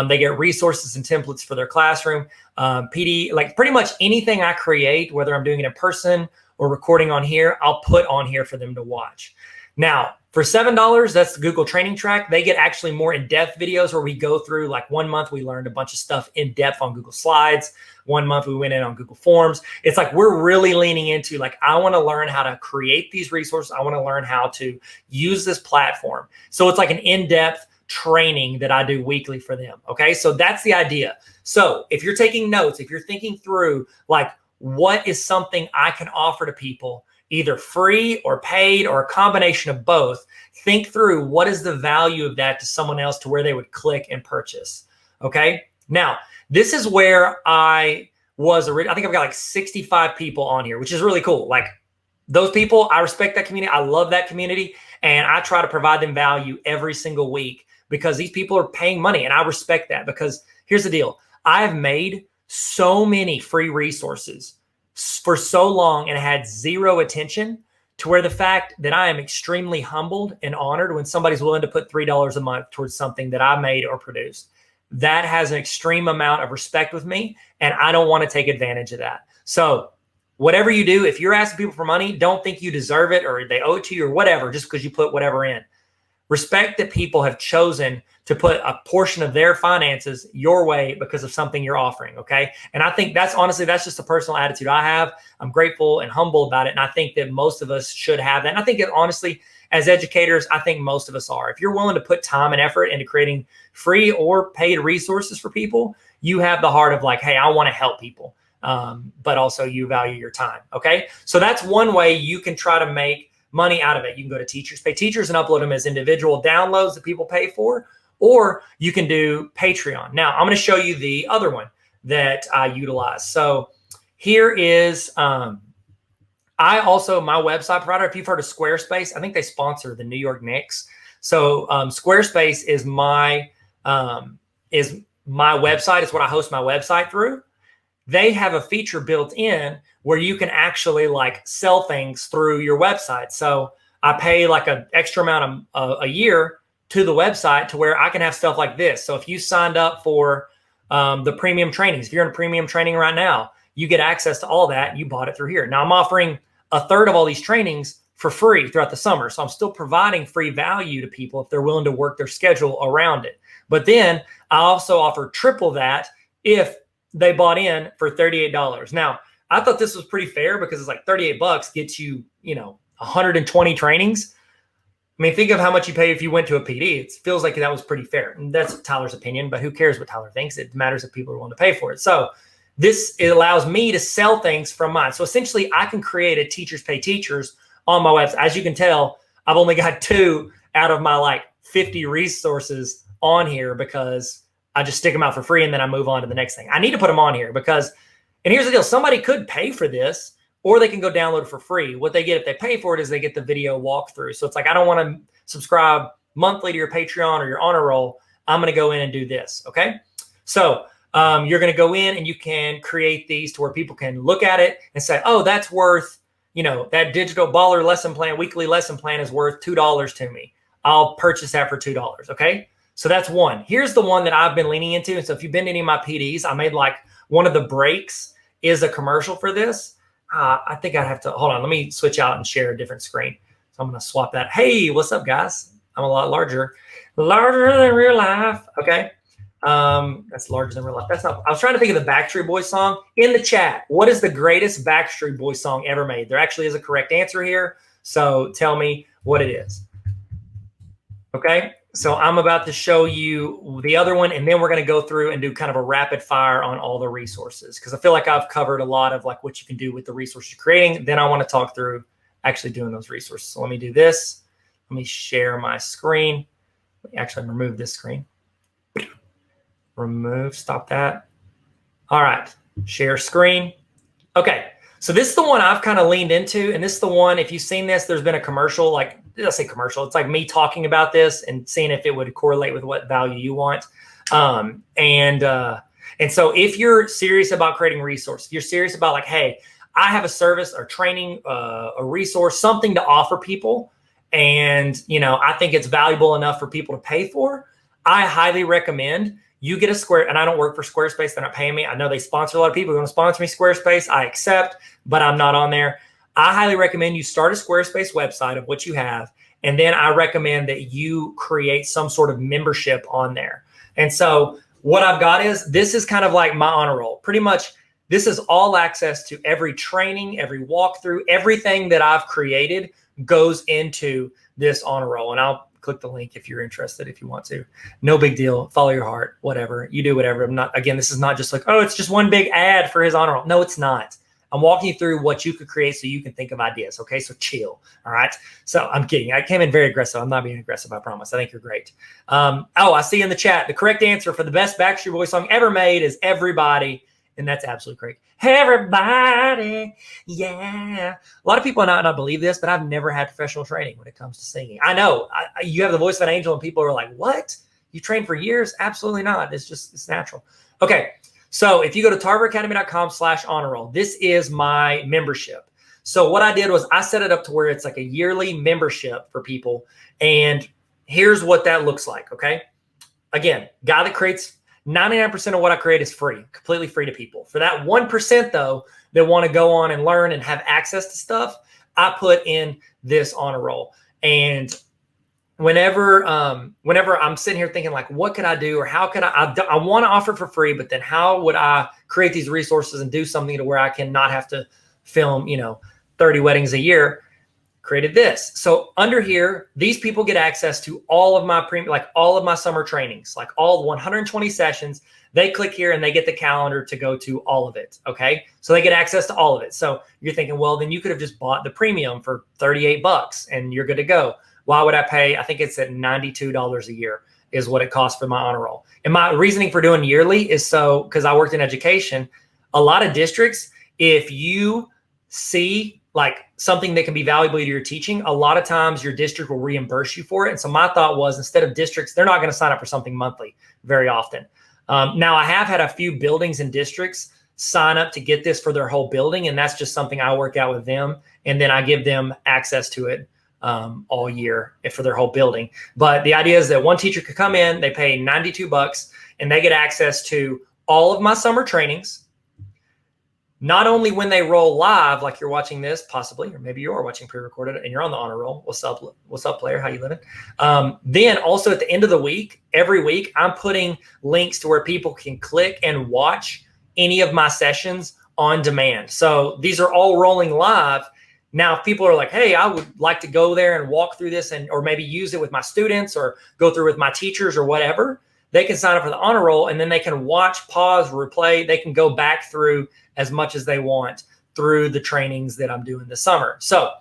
They get resources and templates for their classroom. PD, like pretty much anything I create, whether I'm doing it in person or recording on here, I'll put on here for them to watch. Now, for $7, that's the Google Training Track. They get actually more in-depth videos where we go through, like 1 month, we learned a bunch of stuff in depth on Google Slides. 1 month, we went in on Google Forms. It's like we're really leaning into, like, I want to learn how to create these resources. I want to learn how to use this platform. So it's like an in-depth training that I do weekly for them. Okay. So that's the idea. So if you're taking notes, if you're thinking through, like, what is something I can offer to people, either free or paid or a combination of both, think through what is the value of that to someone else to where they would click and purchase. Okay. Now, this is where I think I've got like 65 people on here, which is really cool. Like, those people, I respect that community. I love that community. And I try to provide them value every single week because these people are paying money. And I respect that because here's the deal. I have made so many free resources for so long and had zero attention, to where the fact that I am extremely humbled and honored when somebody's willing to put $3 a month towards something that I made or produced. That has an extreme amount of respect with me, and I don't want to take advantage of that. So whatever you do, if you're asking people for money, don't think you deserve it or they owe it to you or whatever, just because you put whatever in. Respect that people have chosen to put a portion of their finances your way because of something you're offering, okay? And I think that's honestly, that's just a personal attitude I have. I'm grateful and humble about it. And I think that most of us should have that. And I think that honestly, as educators, I think most of us are. If you're willing to put time and effort into creating free or paid resources for people, you have the heart of like, hey, I want to help people. But also you value your time, okay? So that's one way you can try to make money out of it. You can go to Teachers Pay Teachers and upload them as individual downloads that people pay for, or you can do Patreon. Now, I'm going to show you the other one that I utilize. So here is, my website provider, if you've heard of Squarespace, I think they sponsor the New York Knicks. So Squarespace is my website. It's what I host my website through. They have a feature built in where you can actually like sell things through your website. So I pay like an extra amount a year to the website to where I can have stuff like this. So if you signed up for the premium trainings, if you're in premium training right now, you get access to all that. You bought it through here. Now I'm offering a third of all these trainings for free throughout the summer. So I'm still providing free value to people if they're willing to work their schedule around it. But then I also offer triple that if they bought in for $38. Now, I thought this was pretty fair because it's like $38 gets you, 120 trainings. I mean, think of how much you pay if you went to a PD. It feels like that was pretty fair. And that's Tyler's opinion, but who cares what Tyler thinks? It matters if people are willing to pay for it. So it allows me to sell things from mine. So essentially, I can create a Teachers Pay Teachers on my website. As you can tell, I've only got 2 out of my like 50 resources on here because I just stick them out for free and then I move on to the next thing. I need to put them on here because, and here's the deal, somebody could pay for this or they can go download it for free. What they get if they pay for it is they get the video walkthrough. So it's like, I don't want to subscribe monthly to your Patreon or your honor roll. I'm going to go in and do this. Okay. So you're going to go in and you can create these to where people can look at it and say, oh, that's worth, that digital baller lesson plan, weekly lesson plan is worth $2 to me. I'll purchase that for $2. Okay. So that's one. Here's the one that I've been leaning into. And so if you've been to any of my PDs, I made like one of the breaks is a commercial for this. I think I'd have to, hold on, let me switch out and share a different screen. So I'm going to swap that. Hey, what's up, guys? I'm a lot larger than real life. Okay. That's larger than real life. That's not, I was trying to think of the Backstreet Boys song in the chat. What is the greatest Backstreet Boys song ever made? There actually is a correct answer here. So tell me what it is. Okay. So I'm about to show you the other one, and then we're going to go through and do kind of a rapid fire on all the resources because I feel like I've covered a lot of like what you can do with the resources you're creating. Then I want to talk through actually doing those resources. So let me do this. Let me share my screen. Let me actually remove this screen. Remove, stop that. All right, share screen. Okay, so this is the one I've kind of leaned into, and this is the one, if you've seen this, there's been a commercial, like, let's say commercial. It's like me talking about this and seeing if it would correlate with what value you want. And so if you're serious about creating resources, if you're serious about like, hey, I have a service or training, a resource, something to offer people, and I think it's valuable enough for people to pay for, I highly recommend you get a Square, and I don't work for Squarespace. They're not paying me. I know they sponsor a lot of people who want to sponsor me Squarespace. I accept, but I'm not on there. I highly recommend you start a Squarespace website of what you have. And then I recommend that you create some sort of membership on there. And so what I've got is, this is kind of like my honor roll. Pretty much this is all access to every training, every walkthrough, everything that I've created goes into this honor roll. And I'll click the link if you're interested, if you want to. No big deal. Follow your heart, whatever. You do whatever. I'm not, again, this is not just like, oh, it's just one big ad for his honor roll. No, it's not. I'm walking you through what you could create so you can think of ideas. Okay, so chill. All right. So I'm kidding. I came in very aggressive. I'm not being aggressive, I promise. I think you're great. I see in the chat, the correct answer for the best Backstreet Boys song ever made is Everybody. And that's absolutely great. Everybody, yeah. A lot of people might not believe this, but I've never had professional training when it comes to singing. I know you have the voice of an angel and people are like, what? You trained for years? Absolutely not. It's natural. Okay. So if you go to tarveracademy.com/honor roll, this is my membership. So what I did was I set it up to where it's like a yearly membership for people. And here's what that looks like. Okay. Again, guy that creates 99% of what I create is free, completely free to people. For that 1% though, that want to go on and learn and have access to stuff, I put in this honor roll. And whenever I'm sitting here thinking like, what could I do, or how could I want to offer it for free, but then how would I create these resources and do something to where I can not have to film, 30 weddings a year? Created this. So under here, these people get access to all of my all of my summer trainings, like all 120 sessions. They click here and they get the calendar to go to all of it. Okay. So they get access to all of it. So you're thinking, well, then you could have just bought the premium for $38 and you're good to go. Why would I pay? I think it's at $92 a year is what it costs for my honor roll. And my reasoning for doing yearly is because I worked in education. A lot of districts, if you see like something that can be valuable to your teaching, a lot of times your district will reimburse you for it. And so my thought was, instead of districts, they're not going to sign up for something monthly very often. Now I have had a few buildings and districts sign up to get this for their whole building. And that's just something I work out with them. And then I give them access to it all year for their whole building. But the idea is that one teacher could come in, they pay $92 and they get access to all of my summer trainings. Not only when they roll live, like you're watching this possibly, or maybe you are watching pre-recorded and you're on the honor roll. What's up, player? How you living? Then also at the end of the week, every week, I'm putting links to where people can click and watch any of my sessions on demand. So these are all rolling live. Now, if people are like, hey, I would like to go there and walk through this or maybe use it with my students or go through with my teachers or whatever, they can sign up for the honor roll and then they can watch, pause, replay. They can go back through as much as they want through the trainings that I'm doing this summer. So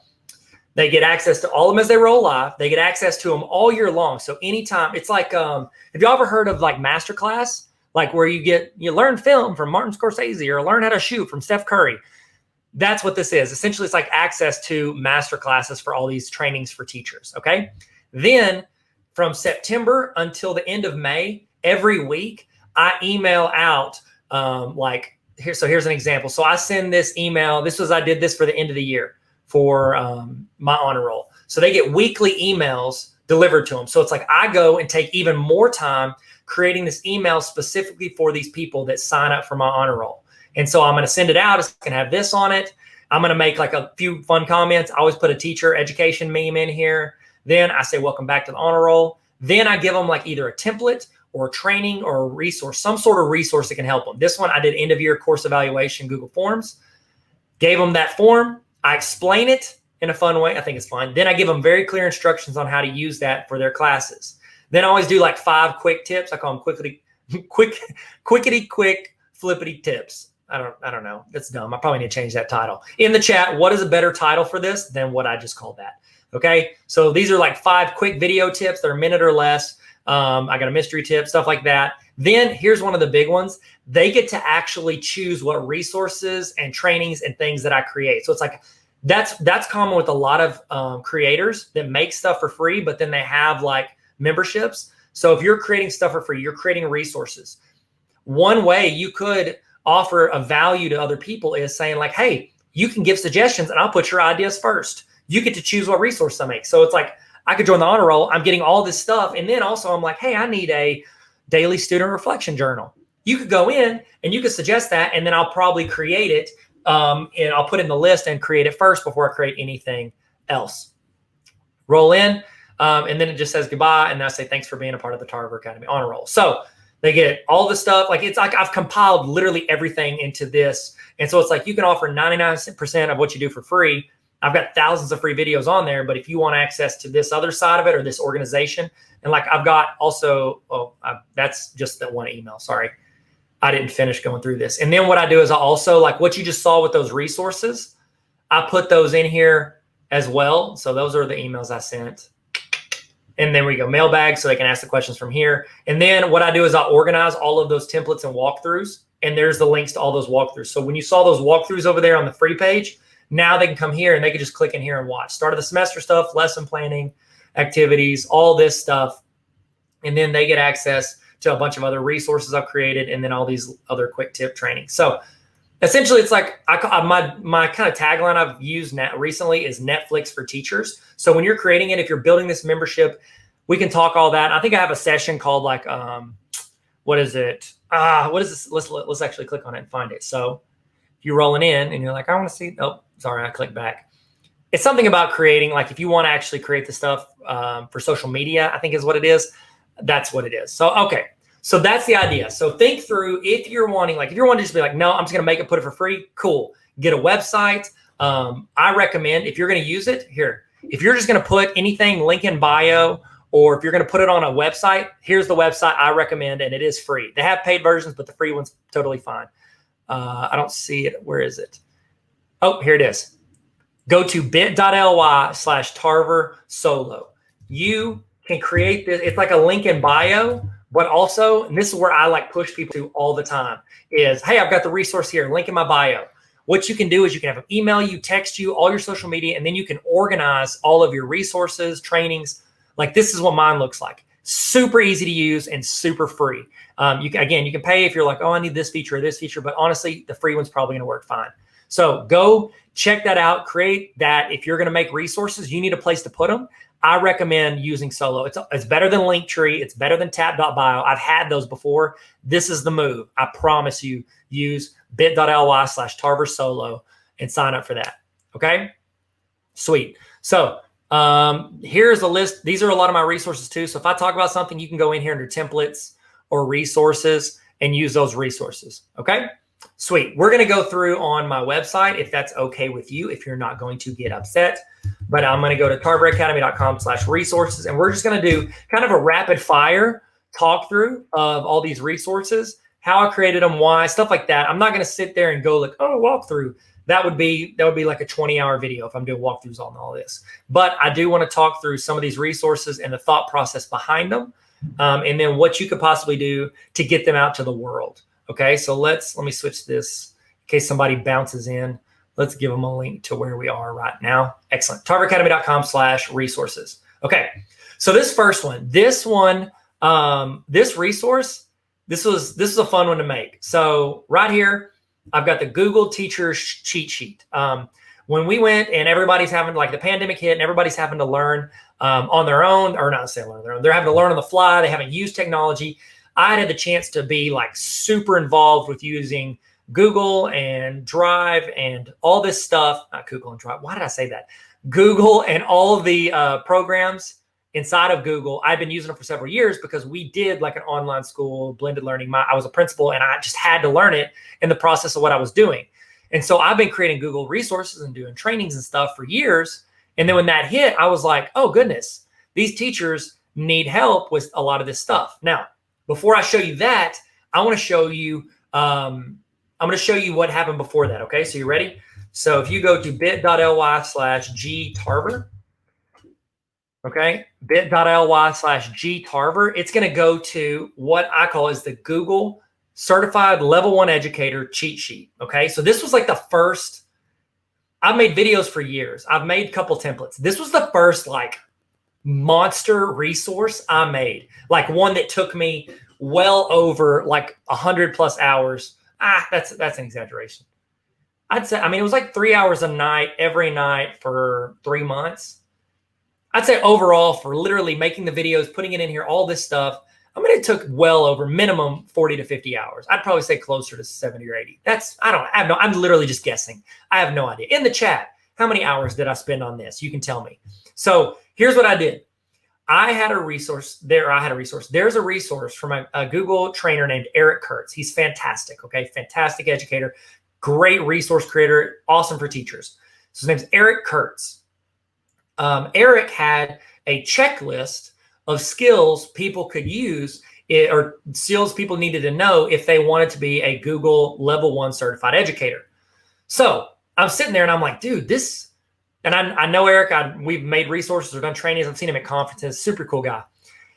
they get access to all of them as they roll live. They get access to them all year long. So anytime, it's like, have you ever heard of like masterclass? Like where you learn film from Martin Scorsese or learn how to shoot from Steph Curry. That's what this is. Essentially, it's like access to master classes for all these trainings for teachers. Okay. Then from September until the end of May, every week, I email out So here's an example. So I send this email. I did this for the end of the year for my honor roll. So they get weekly emails delivered to them. So it's like I go and take even more time creating this email specifically for these people that sign up for my honor roll. And so I'm going to send it out. It's going to have this on it. I'm going to make like a few fun comments. I always put a teacher education meme in here. Then I say, welcome back to the honor roll. Then I give them like either a template or a training or a resource, some sort of resource that can help them. This one I did end of year course evaluation, Google Forms, gave them that form. I explain it in a fun way. I think it's fun. Then I give them very clear instructions on how to use that for their classes. Then I always do like 5 quick tips. I call them quickity quick flippity tips. I don't know. It's dumb. I probably need to change that title. In the chat, what is a better title for this than what I just called that? Okay. So these are like 5 quick video tips. They're a minute or less. I got a mystery tip, stuff like that. Then here's one of the big ones. They get to actually choose what resources and trainings and things that I create. So it's like, that's common with a lot of creators that make stuff for free, but then they have like memberships. So if you're creating stuff for free, you're creating resources. One way you could offer a value to other people is saying like, hey, you can give suggestions and I'll put your ideas first. You get to choose what resource I make. So it's like, I could join the honor roll. I'm getting all this stuff. And then also I'm like, hey, I need a daily student reflection journal. You could go in and you could suggest that. And then I'll probably create it. And I'll put in the list and create it first before I create anything else. Roll in. And then it just says goodbye. And I say, thanks for being a part of the Tarver Academy honor roll. So they get all the stuff. Like it's like I've compiled literally everything into this. And so it's like you can offer 99% of what you do for free. I've got thousands of free videos on there. But if you want access to this other side of it or this organization, and like I've got also, that's just that one email. Sorry, I didn't finish going through this. And then what I do is I also, like what you just saw with those resources, I put those in here as well. So those are the emails I sent. And then we go mailbag so they can ask the questions from here. And then what I do is I organize all of those templates and walkthroughs. And there's the links to all those walkthroughs. So when you saw those walkthroughs over there on the free page, now they can come here and they can just click in here and watch. Start of the semester stuff, lesson planning, activities, all this stuff. And then they get access to a bunch of other resources I've created and then all these other quick tip trainings. So essentially, it's like my kind of tagline I've used recently is Netflix for teachers. So when you're creating it, if you're building this membership, we can talk all that. I think I have a session called like, what is it? What is this? Let's actually click on it and find it. So if you're rolling in and you're like, I want to see, oh, sorry, I clicked back. It's something about creating, like if you want to actually create the stuff for social media, I think is what it is. That's what it is. So, okay. So that's the idea. So think through if you're wanting, like if you're wanting to just be like, no, I'm just going to make it, put it for free. Cool. Get a website. I recommend if you're going to use it here, if you're just going to put anything link in bio, or if you're going to put it on a website, here's the website I recommend, and it is free. They have paid versions, but the free one's totally fine. I don't see it. Where is it? Oh, here it is. Go to bit.ly/Tarver Solo. You can create this. It's like a link in bio, but also, and this is where I like push people to all the time, is, hey, I've got the resource here, link in my bio. What you can do is you can have them email you, text you, all your social media, and then you can organize all of your resources, trainings. Like this is what mine looks like. Super easy to use and super free. You can pay if you're like, oh, I need this feature or this feature, but honestly, the free one's probably going to work fine. So go check that out, create that. If you're going to make resources, you need a place to put them. I recommend using Solo. It's better than Linktree. It's better than Tap.bio. I've had those before. This is the move. I promise you, use bit.ly/Tarver Solo and sign up for that. Okay? Sweet. So here's a list. These are a lot of my resources too. So if I talk about something, you can go in here under templates or resources and use those resources. Okay? Sweet. We're going to go through on my website if that's okay with you, if you're not going to get upset. But I'm going to go to tarveracademy.com/resources, and we're just going to do kind of a rapid fire talk through of all these resources, how I created them, why, stuff like that. I'm not going to sit there and go like, oh, walkthrough. That would be like a 20-hour video if I'm doing walkthroughs on all this. But I do want to talk through some of these resources and the thought process behind them, and then what you could possibly do to get them out to the world. Okay, so let me switch this in case somebody bounces in. Let's give them a link to where we are right now. Excellent. tarveracademy.com/resources. Okay, so this first one, this resource, this is a fun one to make. So right here, I've got the Google Teacher cheat sheet. When we went and everybody's having, like the pandemic hit and everybody's having to learn on their own, or not saying learn on their own, they're having to learn on the fly. They haven't used technology. I had the chance to be like super involved with using Google and Drive and all this stuff. Not Google and Drive. Why did I say that? Google and all of the programs inside of Google. I've been using them for several years because we did like an online school, blended learning. I was a principal and I just had to learn it in the process of what I was doing. And so I've been creating Google resources and doing trainings and stuff for years. And then when that hit, I was like, oh goodness, these teachers need help with a lot of this stuff. Now, before I show you that, I want to show you, I'm going to show you what happened before that. Okay, so you ready? So if you go to bit.ly/gtarver, okay, bit.ly/gtarver, it's going to go to what I call is the Google Certified Level 1 Educator cheat sheet. Okay, so this was like the first, I've made videos for years. I've made a couple templates. This was the first like monster resource I made, like one that took me well over like 100+ hours. That's an exaggeration. I'd say, I mean, it was like 3 hours a night, every night for 3 months. I'd say overall for literally making the videos, putting it in here, all this stuff, I mean, it took well over minimum 40 to 50 hours. I'd probably say closer to 70 or 80. I'm literally just guessing. I have no idea. In the chat, how many hours did I spend on this? You can tell me. So here's what I did. I had a resource. There's a resource from a Google trainer named Eric Kurtz. He's fantastic, okay? Fantastic educator, great resource creator, awesome for teachers. So his name's Eric Kurtz. Eric had a checklist of skills people could use or skills people needed to know if they wanted to be a Google Level 1 certified educator. So I'm sitting there and I'm like, dude, this, and I know Eric, we've made resources, we've done trainings, I've seen him at conferences, super cool guy.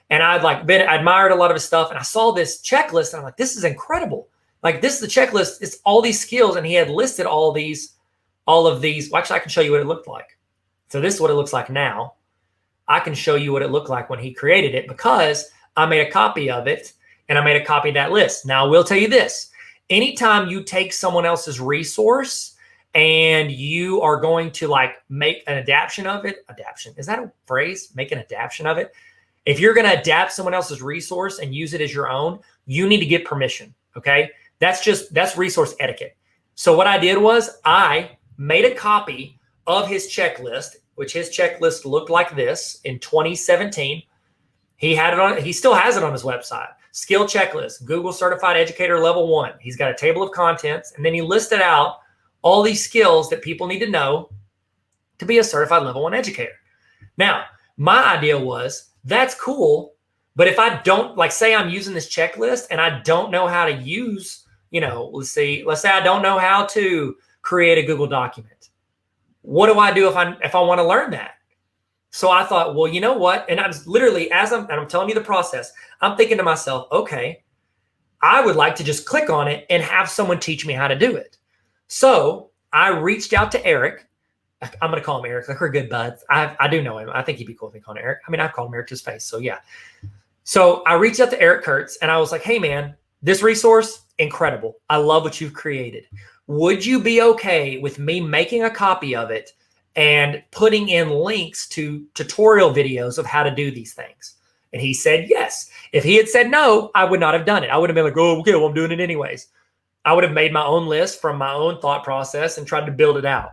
And I'd like admired a lot of his stuff. And I saw this checklist and I'm like, this is incredible. Like this is the checklist. It's all these skills. And he had listed all of these. Well, actually I can show you what it looked like. So this is what it looks like now. I can show you what it looked like when he created it because I made a copy of it and I made a copy of that list. Now I will tell you this, anytime you take someone else's resource and you are going to like make an adaptation of it, is that a phrase? Make an adaptation of it. If you're going to adapt someone else's resource and use it as your own, you need to get permission. Okay. That's resource etiquette. So what I did was I made a copy of his checklist, which his checklist looked like this in 2017. He had it on, he still has it on his website. Skill checklist, Google Certified Educator Level 1. He's got a table of contents, and then he listed out all these skills that people need to know to be a certified level 1 educator. Now, my idea was that's cool, but if I don't, like, say I'm using this checklist and I don't know how to use, let's say I don't know how to create a Google document. What do I do if I want to learn that? So I thought, well, you know what? And I was literally, I'm telling you the process, I'm thinking to myself, okay, I would like to just click on it and have someone teach me how to do it. So I reached out to Eric. I'm going to call him Eric. Like, we're good buds. I do know him. I think he'd be cool if we call him Eric. I mean, I've called him Eric to his face. So yeah. So I reached out to Eric Kurtz and I was like, hey man, this resource, incredible. I love what you've created. Would you be okay with me making a copy of it and putting in links to tutorial videos of how to do these things? And he said yes. If he had said no, I would not have done it. I would have been like, oh, okay, well, I'm doing it anyways. I would have made my own list from my own thought process and tried to build it out.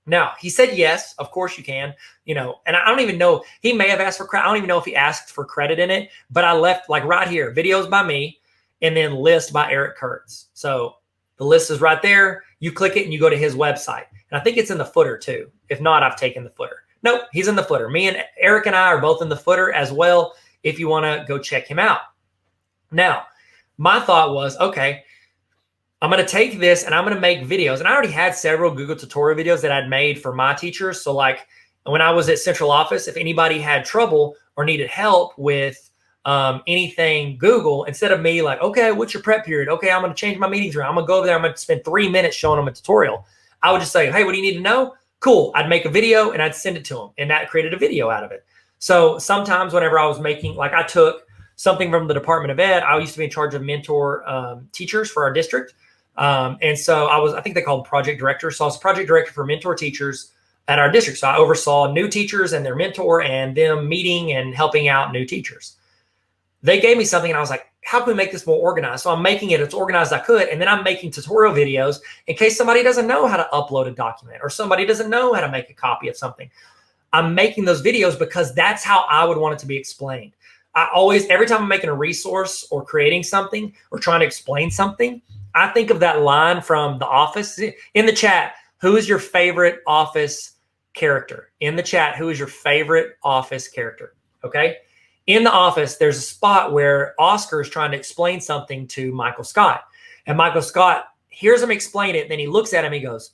Now, he said yes, of course you can, and I don't even know, he may have asked for credit. I don't even know if he asked for credit in it, but I left, like, right here, videos by me, and then list by Eric Kurtz. So the list is right there. You click it and you go to his website. And I think it's in the footer too. If not, I've taken the footer. Nope, he's in the footer. Me and Eric and I are both in the footer as well if you want to go check him out. Now, my thought was, okay, I'm going to take this and I'm going to make videos. And I already had several Google tutorial videos that I'd made for my teachers. So like when I was at central office, if anybody had trouble or needed help with anything Google, instead of me like, okay, what's your prep period? Okay, I'm going to change my meetings around. I'm going to go over there. I'm going to spend 3 minutes showing them a tutorial. I would just say, hey, what do you need to know? Cool. I'd make a video and I'd send it to them. And that created a video out of it. So sometimes whenever I was making, like I took something from the Department of Ed, I used to be in charge of mentor teachers for our district. And so I think they called project director. So I was project director for mentor teachers at our district. So I oversaw new teachers and their mentor and them meeting and helping out new teachers. They gave me something and I was like, how can we make this more organized? So I'm making it as organized as I could. And then I'm making tutorial videos in case somebody doesn't know how to upload a document or somebody doesn't know how to make a copy of something. I'm making those videos because that's how I would want it to be explained. I always, every time I'm making a resource or creating something or trying to explain something, I think of that line from The Office. In the chat, who is your favorite Office character? In the chat, who is your favorite Office character? Okay. In The Office, there's a spot where Oscar is trying to explain something to Michael Scott. And Michael Scott hears him explain it. Then he looks at him. He goes,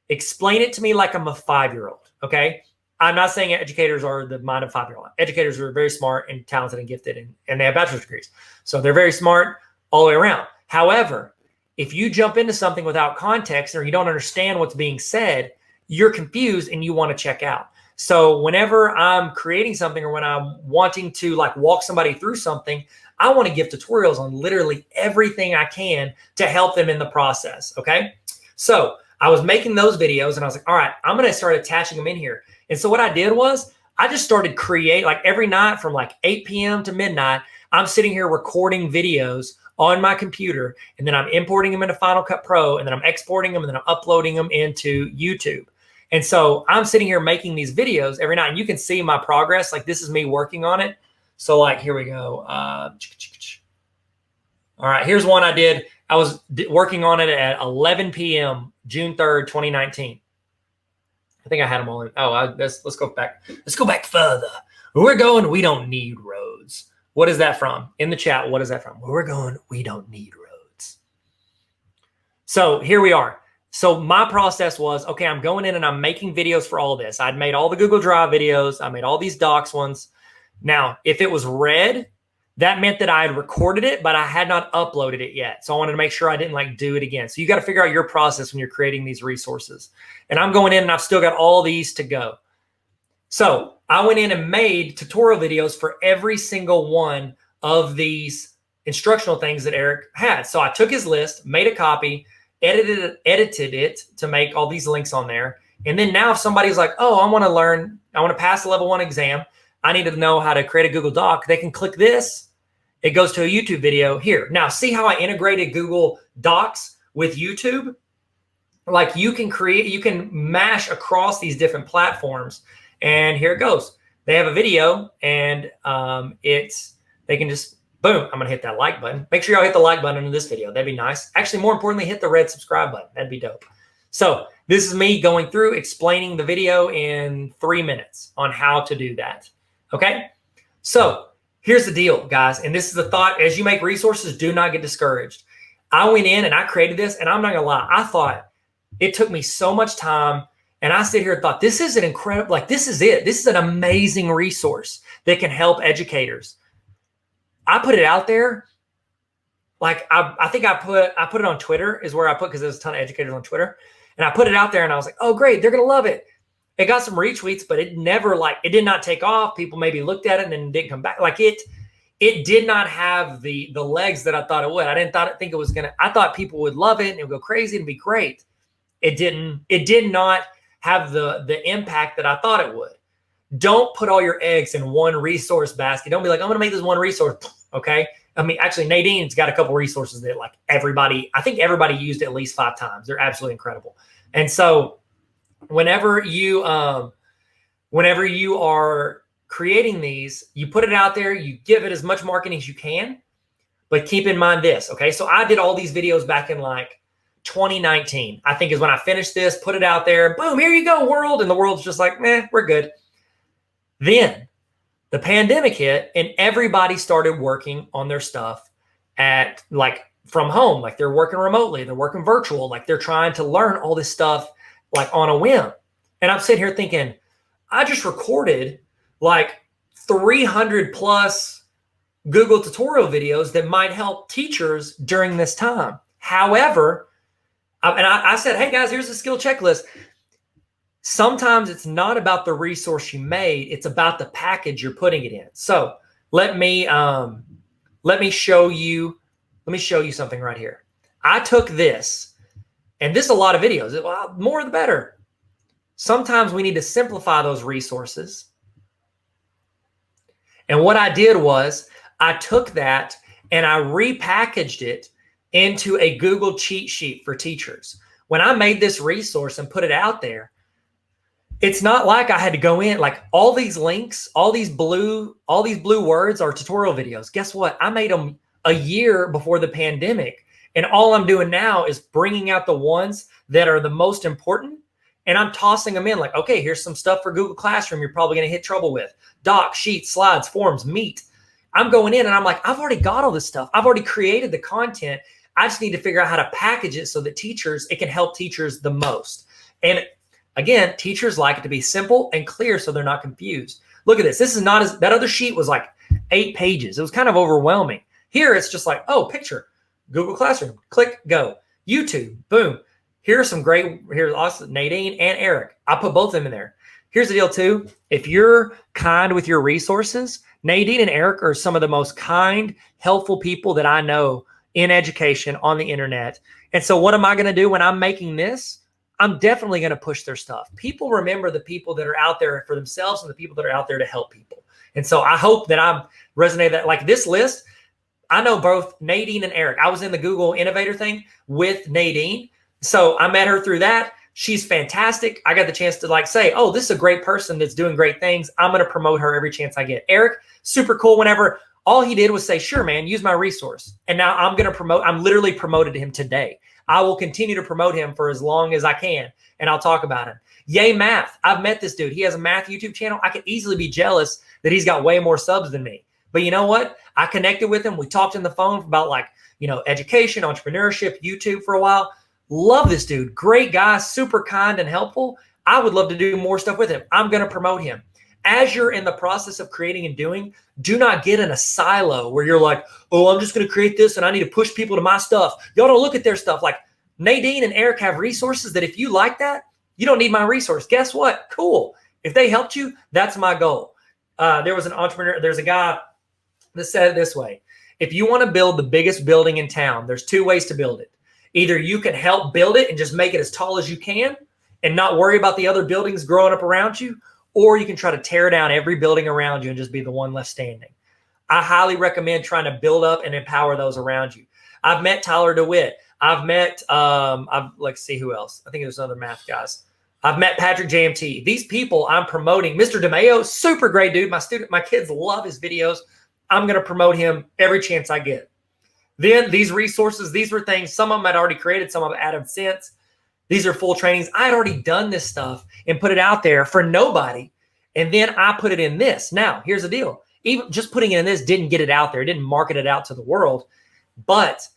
explain it to me like I'm a 5-year-old. Okay. I'm not saying educators are the mind of a 5-year-old. Educators are very smart and talented and gifted, and they have bachelor's degrees. So they're very smart all the way around. However, if you jump into something without context or you don't understand what's being said, you're confused and you want to check out. So whenever I'm creating something or when I'm wanting to like walk somebody through something, I want to give tutorials on literally everything I can to help them in the process. Okay. So I was making those videos and I was like, all right, I'm going to start attaching them in here. And so what I did was I just started create like every night from like 8 p.m. to midnight, I'm sitting here recording videos on my computer, and then I'm importing them into Final Cut Pro, and then I'm exporting them, and then I'm uploading them into YouTube. And so I'm sitting here making these videos every night, and you can see my progress. Like this is me working on it. So like, here we go. All right, here's one I did. I was working on it at 11 p.m., June 3rd, 2019. I think I had them all in. Oh, let's go back. Let's go back further. Where we're going, we don't need roads. What is that from? In the chat, what is that from? Where we're going, we don't need roads. So here we are. So my process was, okay, I'm going in and I'm making videos for all this. I'd made all the Google Drive videos. I made all these docs ones. Now, if it was red, that meant that I had recorded it, but I had not uploaded it yet. So I wanted to make sure I didn't like do it again. So you got to figure out your process when you're creating these resources. And I'm going in and I've still got all these to go. So I went in and made tutorial videos for every single one of these instructional things that Eric had. So I took his list, made a copy, edited it to make all these links on there. And then now if somebody's like, oh, I want to learn, I want to pass the level 1 exam, I need to know how to create a Google Doc, they can click this. It goes to a YouTube video here. Now, see how I integrated Google Docs with YouTube? like you can mash across these different platforms. And here it goes. They have a video, and they can just, boom, I'm going to hit that like button. Make sure y'all hit the like button in this video. That'd be nice. Actually, more importantly, hit the red subscribe button. That'd be dope. So this is me going through explaining the video in 3 minutes on how to do that. Okay. So here's the deal, guys. And this is the thought: as you make resources, do not get discouraged. I went in and I created this, and I'm not going to lie. I thought it took me so much time. And I sit here and thought, this is an incredible, like, this is it. This is an amazing resource that can help educators. I put it out there. Like, I think I put it on Twitter is where I put, because there's a ton of educators on Twitter. And I put it out there and I was like, oh, great, they're going to love it. It got some retweets, but it never, like, it did not take off. People maybe looked at it and then didn't come back. Like, it did not have the legs that I thought it would. I didn't think it was going to, I thought people would love it and it would go crazy and be great. It did not have the impact that I thought it would. Don't put all your eggs in one resource basket. Don't be like, I'm going to make this one resource. Okay. I mean, actually, Nadine's got a couple resources that, like, I think everybody used at least 5 times. They're absolutely incredible. And so whenever you are creating these, you put it out there, you give it as much marketing as you can, but keep in mind this. Okay. So I did all these videos back in like 2019, I think, is when I finished this, put it out there, boom, here you go, world. And the world's just like, meh, we're good. Then the pandemic hit and everybody started working on their stuff at, like, from home. Like, they're working remotely, they're working virtual, like they're trying to learn all this stuff like on a whim. And I'm sitting here thinking, I just recorded like 300 plus Google tutorial videos that might help teachers during this time. However, I said, hey guys, here's the skill checklist. Sometimes it's not about the resource you made. It's about the package you're putting it in. So let me show you something right here. I took this, and this is a lot of videos. Well, more the better. Sometimes we need to simplify those resources. And what I did was I took that and I repackaged it into a Google cheat sheet for teachers. When I made this resource and put it out there, it's not like I had to go in, like, all these links, all these blue words are tutorial videos. Guess what? I made them a year before the pandemic. And all I'm doing now is bringing out the ones that are the most important. And I'm tossing them in like, okay, here's some stuff for Google Classroom you're probably going to hit trouble with. Docs, sheets, slides, forms, meet. I'm going in and I'm like, I've already got all this stuff. I've already created the content. I just need to figure out how to package it so that it can help teachers the most. And again, teachers like it to be simple and clear so they're not confused. Look at this. This is not that other sheet was like 8 pages. It was kind of overwhelming. Here, it's just like, oh, picture, Google Classroom, click, go. YouTube, boom. Here's also Nadine and Eric. I put both of them in there. Here's the deal too. If you're kind with your resources, Nadine and Eric are some of the most kind, helpful people that I know in education on the internet. And so what am I going to do when I'm making this? I'm definitely going to push their stuff. People remember the people that are out there for themselves and the people that are out there to help people. And so I hope that I'm resonating that. Like, this list, I know both Nadine and Eric. I was in the Google Innovator thing with Nadine. So I met her through that. She's fantastic. I got the chance to, like, say, oh, this is a great person that's doing great things. I'm going to promote her every chance I get. Eric, super cool. Whenever all he did was say, sure, man, use my resource. And now I'm literally promoted him today. I will continue to promote him for as long as I can, and I'll talk about him. Yay Math. I've met this dude. He has a math YouTube channel. I could easily be jealous that he's got way more subs than me. But you know what? I connected with him. We talked on the phone about, like, education, entrepreneurship, YouTube for a while. Love this dude. Great guy, super kind and helpful. I would love to do more stuff with him. I'm going to promote him. As you're in the process of creating and doing, do not get in a silo where you're like, oh, I'm just going to create this and I need to push people to my stuff. Y'all don't look at their stuff. Like, Nadine and Eric have resources that if you like that, you don't need my resource. Guess what? Cool. If they helped you, that's my goal. There was an entrepreneur. There's a guy that said it this way. If you want to build the biggest building in town, there's 2 ways to build it. Either you can help build it and just make it as tall as you can and not worry about the other buildings growing up around you, or you can try to tear down every building around you and just be the one left standing. I highly recommend trying to build up and empower those around you. I've met Tyler DeWitt. I've met, let's see who else. I think there's other math guys. I've met Patrick JMT. These people I'm promoting. Mr. DeMayo, super great dude. My kids love his videos. I'm going to promote him every chance I get. Then these resources, these were things, some of them I'd already created, some of them added since. These are full trainings. I had already done this stuff and put it out there for nobody. And then I put it in this. Now, here's the deal. Even just putting it in this didn't get it out there. It didn't market it out to the world. But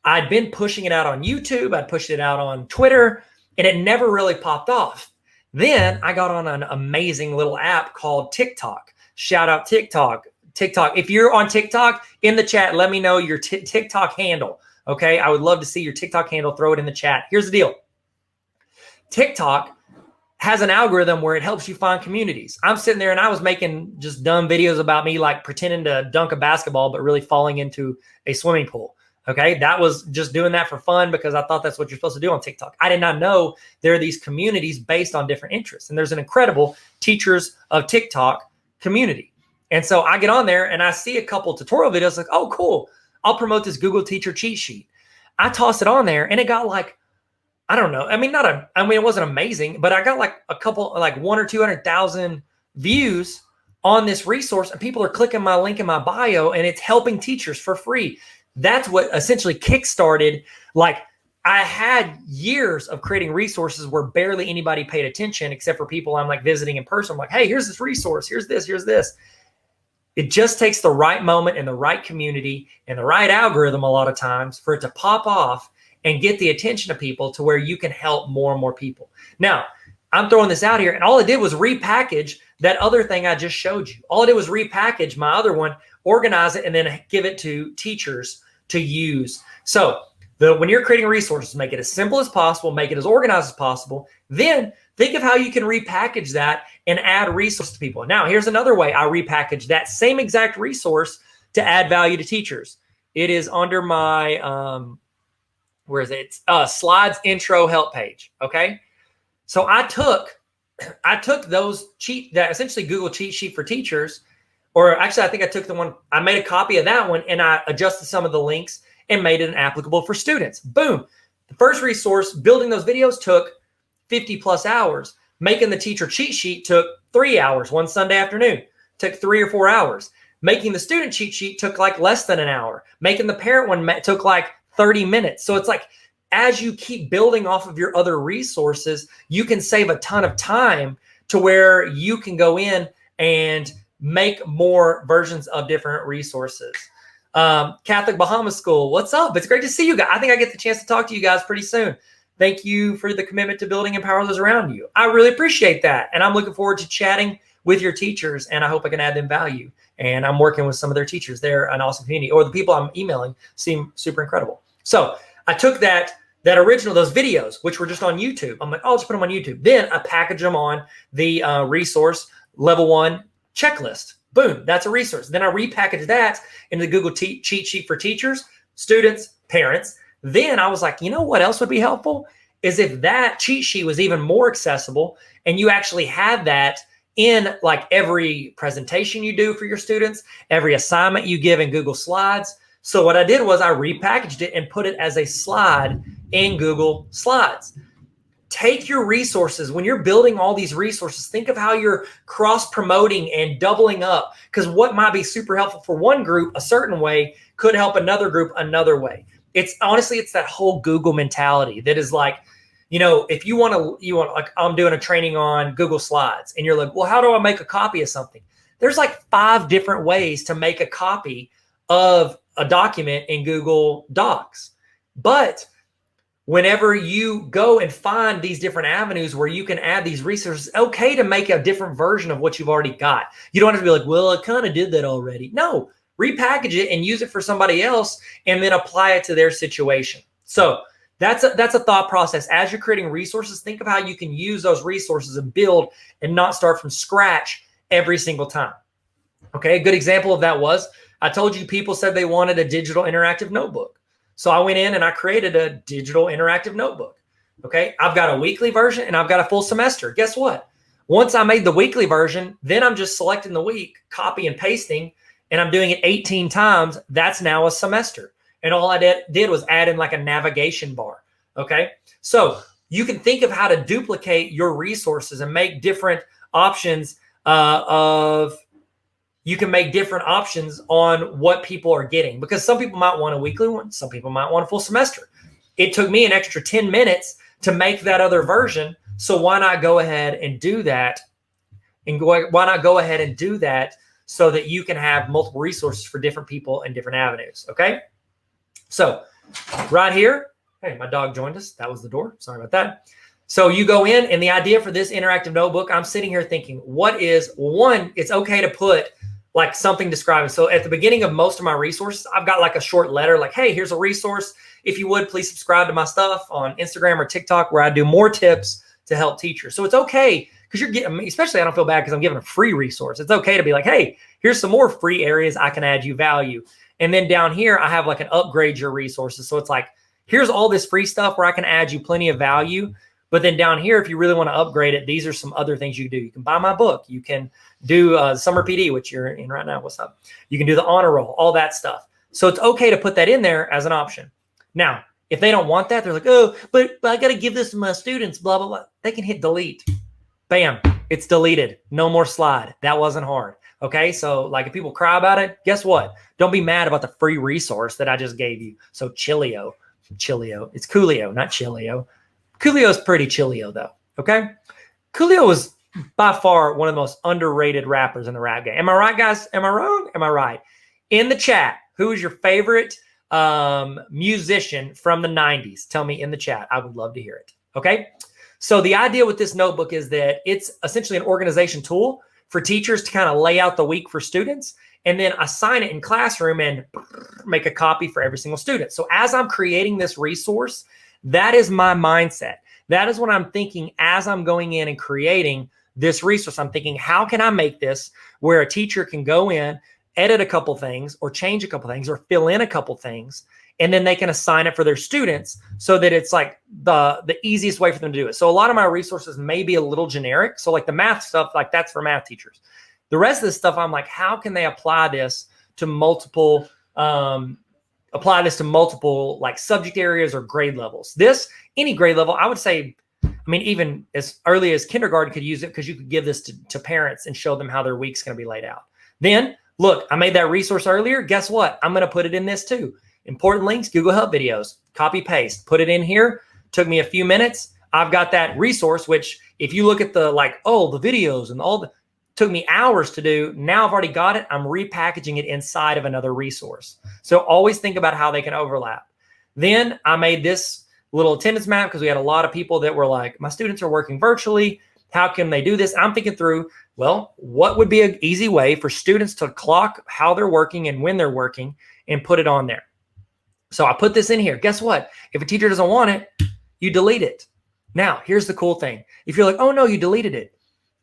I'd been pushing it out on YouTube. I'd pushed it out on Twitter, and it never really popped off. Then I got on an amazing little app called TikTok. Shout out TikTok. If you're on TikTok, in the chat, let me know your TikTok handle. Okay, I would love to see your TikTok handle. Throw it in the chat. Here's the deal. TikTok has an algorithm where it helps you find communities. I'm sitting there and I was making just dumb videos about me like pretending to dunk a basketball, but really falling into a swimming pool. Okay, that was just doing that for fun because I thought that's what you're supposed to do on TikTok. I did not know there are these communities based on different interests. And there's an incredible Teachers of TikTok community. And so I get on there and I see a couple tutorial videos like, oh, cool. I'll promote this Google Teacher cheat sheet. I toss it on there and it got like, I don't know. I mean, it wasn't amazing, but I got like a couple, like 100 or 200,000 views on this resource, and people are clicking my link in my bio, and it's helping teachers for free. That's what essentially kickstarted. Like, I had years of creating resources where barely anybody paid attention except for people I'm like visiting in person. I'm like, hey, here's this resource. Here's this. Here's this. It just takes the right moment and the right community and the right algorithm a lot of times for it to pop off and get the attention of people to where you can help more and more people. Now, I'm throwing this out here, and all it did was repackage that other thing I just showed you. All it did was repackage my other one, organize it, and then give it to teachers to use. So when you're creating resources, make it as simple as possible, make it as organized as possible. Then think of how you can repackage that and add resources to people. Now, here's another way I repackage that same exact resource to add value to teachers. It is under my, where is it? It's slides intro help page. Okay. So I took those that essentially Google cheat sheet for teachers, or actually I think I took the one, I made a copy of that one and I adjusted some of the links and made it applicable for students. Boom. The first resource, building those videos, took 50 plus hours. Making the teacher cheat sheet took 3 hours, one Sunday afternoon. Took 3 or 4 hours. Making the student cheat sheet took like less than an hour. Making the parent one took like 30 minutes. So it's like, as you keep building off of your other resources, you can save a ton of time to where you can go in and make more versions of different resources. Catholic Bahamas School, what's up? It's great to see you guys. I think I get the chance to talk to you guys pretty soon. Thank you for the commitment to building and empower those around you. I really appreciate that. And I'm looking forward to chatting with your teachers, and I hope I can add them value. And I'm working with some of their teachers. They're an awesome community, or the people I'm emailing seem super incredible. So I took that original, those videos, which were just on YouTube. I'm like, oh, I'll just put them on YouTube. Then I package them on the resource level 1 checklist. Boom, that's a resource. Then I repackage that into the Google cheat sheet for teachers, students, parents. Then I was like, you know what else would be helpful? Is if that cheat sheet was even more accessible and you actually had that in like every presentation you do for your students, every assignment you give in Google Slides. So what I did was I repackaged it and put it as a slide in Google Slides. Take your resources. When you're building all these resources, think of how you're cross-promoting and doubling up, because what might be super helpful for one group a certain way could help another group another way. It's honestly, it's that whole Google mentality that is like, you know, if you want like, I'm doing a training on Google Slides and you're like, well, how do I make a copy of something? There's like 5 different ways to make a copy of a document in Google Docs. But whenever you go and find these different avenues where you can add these resources, okay to make a different version of what you've already got. You don't have to be like, well, I kind of did that already. No, repackage it and use it for somebody else and then apply it to their situation. So that's a thought process. As you're creating resources, think of how you can use those resources and build and not start from scratch every single time. Okay, a good example of that was, I told you people said they wanted a digital interactive notebook. So I went in and I created a digital interactive notebook. Okay, I've got a weekly version and I've got a full semester. Guess what? Once I made the weekly version, then I'm just selecting the week, copy and pasting, and I'm doing it 18 times. That's now a semester. And all I did was add in like a navigation bar. Okay. So you can think of how to duplicate your resources and make different options you can make different options on what people are getting, because some people might want a weekly one. Some people might want a full semester. It took me an extra 10 minutes to make that other version. So why not go ahead and do that? And why not go ahead and do that so that you can have multiple resources for different people and different avenues. Okay. So right here, hey, my dog joined us. That was the door. Sorry about that. So you go in, and the idea for this interactive notebook, I'm sitting here thinking, what is one? It's okay to put like something describing. So at the beginning of most of my resources, I've got like a short letter, like, hey, here's a resource. If you would, please subscribe to my stuff on Instagram or TikTok, where I do more tips to help teachers. So it's okay, because you're getting, especially I don't feel bad because I'm giving a free resource. It's okay to be like, hey, here's some more free areas I can add you value. And then down here, I have like an upgrade your resources. So it's like, here's all this free stuff where I can add you plenty of value. But then down here, if you really want to upgrade it, these are some other things you can do. You can buy my book. You can do summer PD, which you're in right now. What's up? You can do the honor roll, all that stuff. So it's okay to put that in there as an option. Now, if they don't want that, they're like, oh, but I got to give this to my students, blah, blah, blah. They can hit delete. Bam, it's deleted. No more slide. That wasn't hard. Okay, so like if people cry about it, guess what? Don't be mad about the free resource that I just gave you. So Chilio, it's Coolio, not Chilio. Coolio's pretty Chilio though, okay? Coolio was by far one of the most underrated rappers in the rap game. Am I right, guys? Am I wrong? Am I right? In the chat, who is your favorite musician from the 90s? Tell me in the chat. I would love to hear it, okay? So the idea with this notebook is that it's essentially an organization tool for teachers to kind of lay out the week for students and then assign it in classroom and make a copy for every single student. So as I'm creating this resource, that is my mindset. That is what I'm thinking as I'm going in and creating this resource. I'm thinking, how can I make this where a teacher can go in, edit a couple things or change a couple things or fill in a couple things, and then they can assign it for their students so that it's like the easiest way for them to do it. So a lot of my resources may be a little generic. So like the math stuff, like that's for math teachers. The rest of this stuff, I'm like, how can they apply this to multiple like subject areas or grade levels? Any grade level, I would say, I mean, even as early as kindergarten could use it, because you could give this to parents and show them how their week's going to be laid out. Then look, I made that resource earlier. Guess what? I'm going to put it in this too. Important links, Google Help videos, copy, paste, put it in here. Took me a few minutes. I've got that resource, which if you look at the the videos and took me hours to do. Now I've already got it. I'm repackaging it inside of another resource. So always think about how they can overlap. Then I made this little attendance map because we had a lot of people that were like, my students are working virtually. How can they do this? I'm thinking through, well, what would be an easy way for students to clock how they're working and when they're working and put it on there. So I put this in here. Guess what? If a teacher doesn't want it, you delete it. Now, here's the cool thing. If you're like, oh no, you deleted it.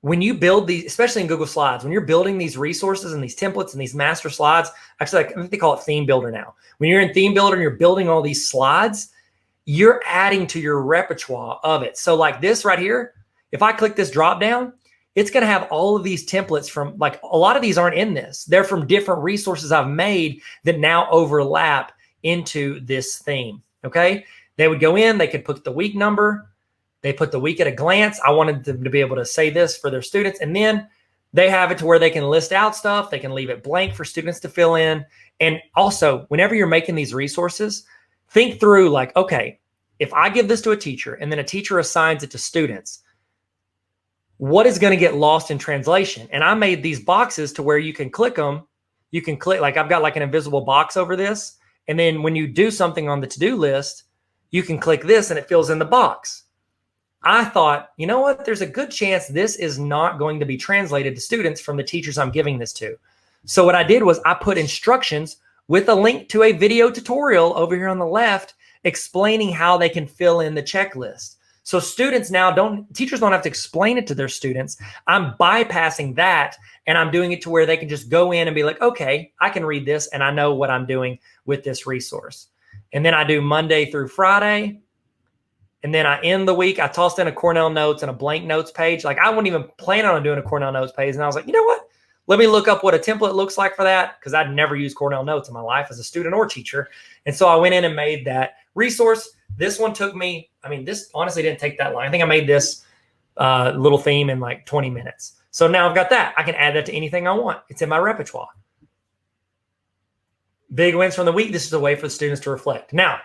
When you build these, especially in Google Slides, when you're building these resources and these templates and these master slides, actually, I think they call it Theme Builder now. When you're in Theme Builder and you're building all these slides, you're adding to your repertoire of it. So like this right here, if I click this drop down, it's going to have all of these templates from, like, a lot of these aren't in this. They're from different resources I've made that now overlap into this theme. Okay. They would go in, they could put the week number. They put the week at a glance. I wanted them to be able to say this for their students. And then they have it to where they can list out stuff. They can leave it blank for students to fill in. And also, whenever you're making these resources, think through like, okay, if I give this to a teacher and then a teacher assigns it to students, what is going to get lost in translation? And I made these boxes to where you can click them. You can click, like I've got like an invisible box over this. And then when you do something on the to-do list, you can click this and it fills in the box. I thought, you know what? There's a good chance this is not going to be translated to students from the teachers I'm giving this to. So what I did was I put instructions with a link to a video tutorial over here on the left explaining how they can fill in the checklist. So students now teachers don't have to explain it to their students. I'm bypassing that and I'm doing it to where they can just go in and be like, okay, I can read this and I know what I'm doing with this resource. And then I do Monday through Friday. And then I end the week, I tossed in a Cornell Notes and a blank notes page. Like I wasn't even planning on doing a Cornell Notes page. And I was like, you know what? let me look up what a template looks like for that, because I'd never used Cornell Notes in my life as a student or teacher. And so I went in and made that resource. This one took me, I mean, this honestly didn't take that long. I think I made this little theme in like 20 minutes. So now I've got that. I can add that to anything I want. It's in my repertoire. Big wins from the week. This is a way for the students to reflect. Now,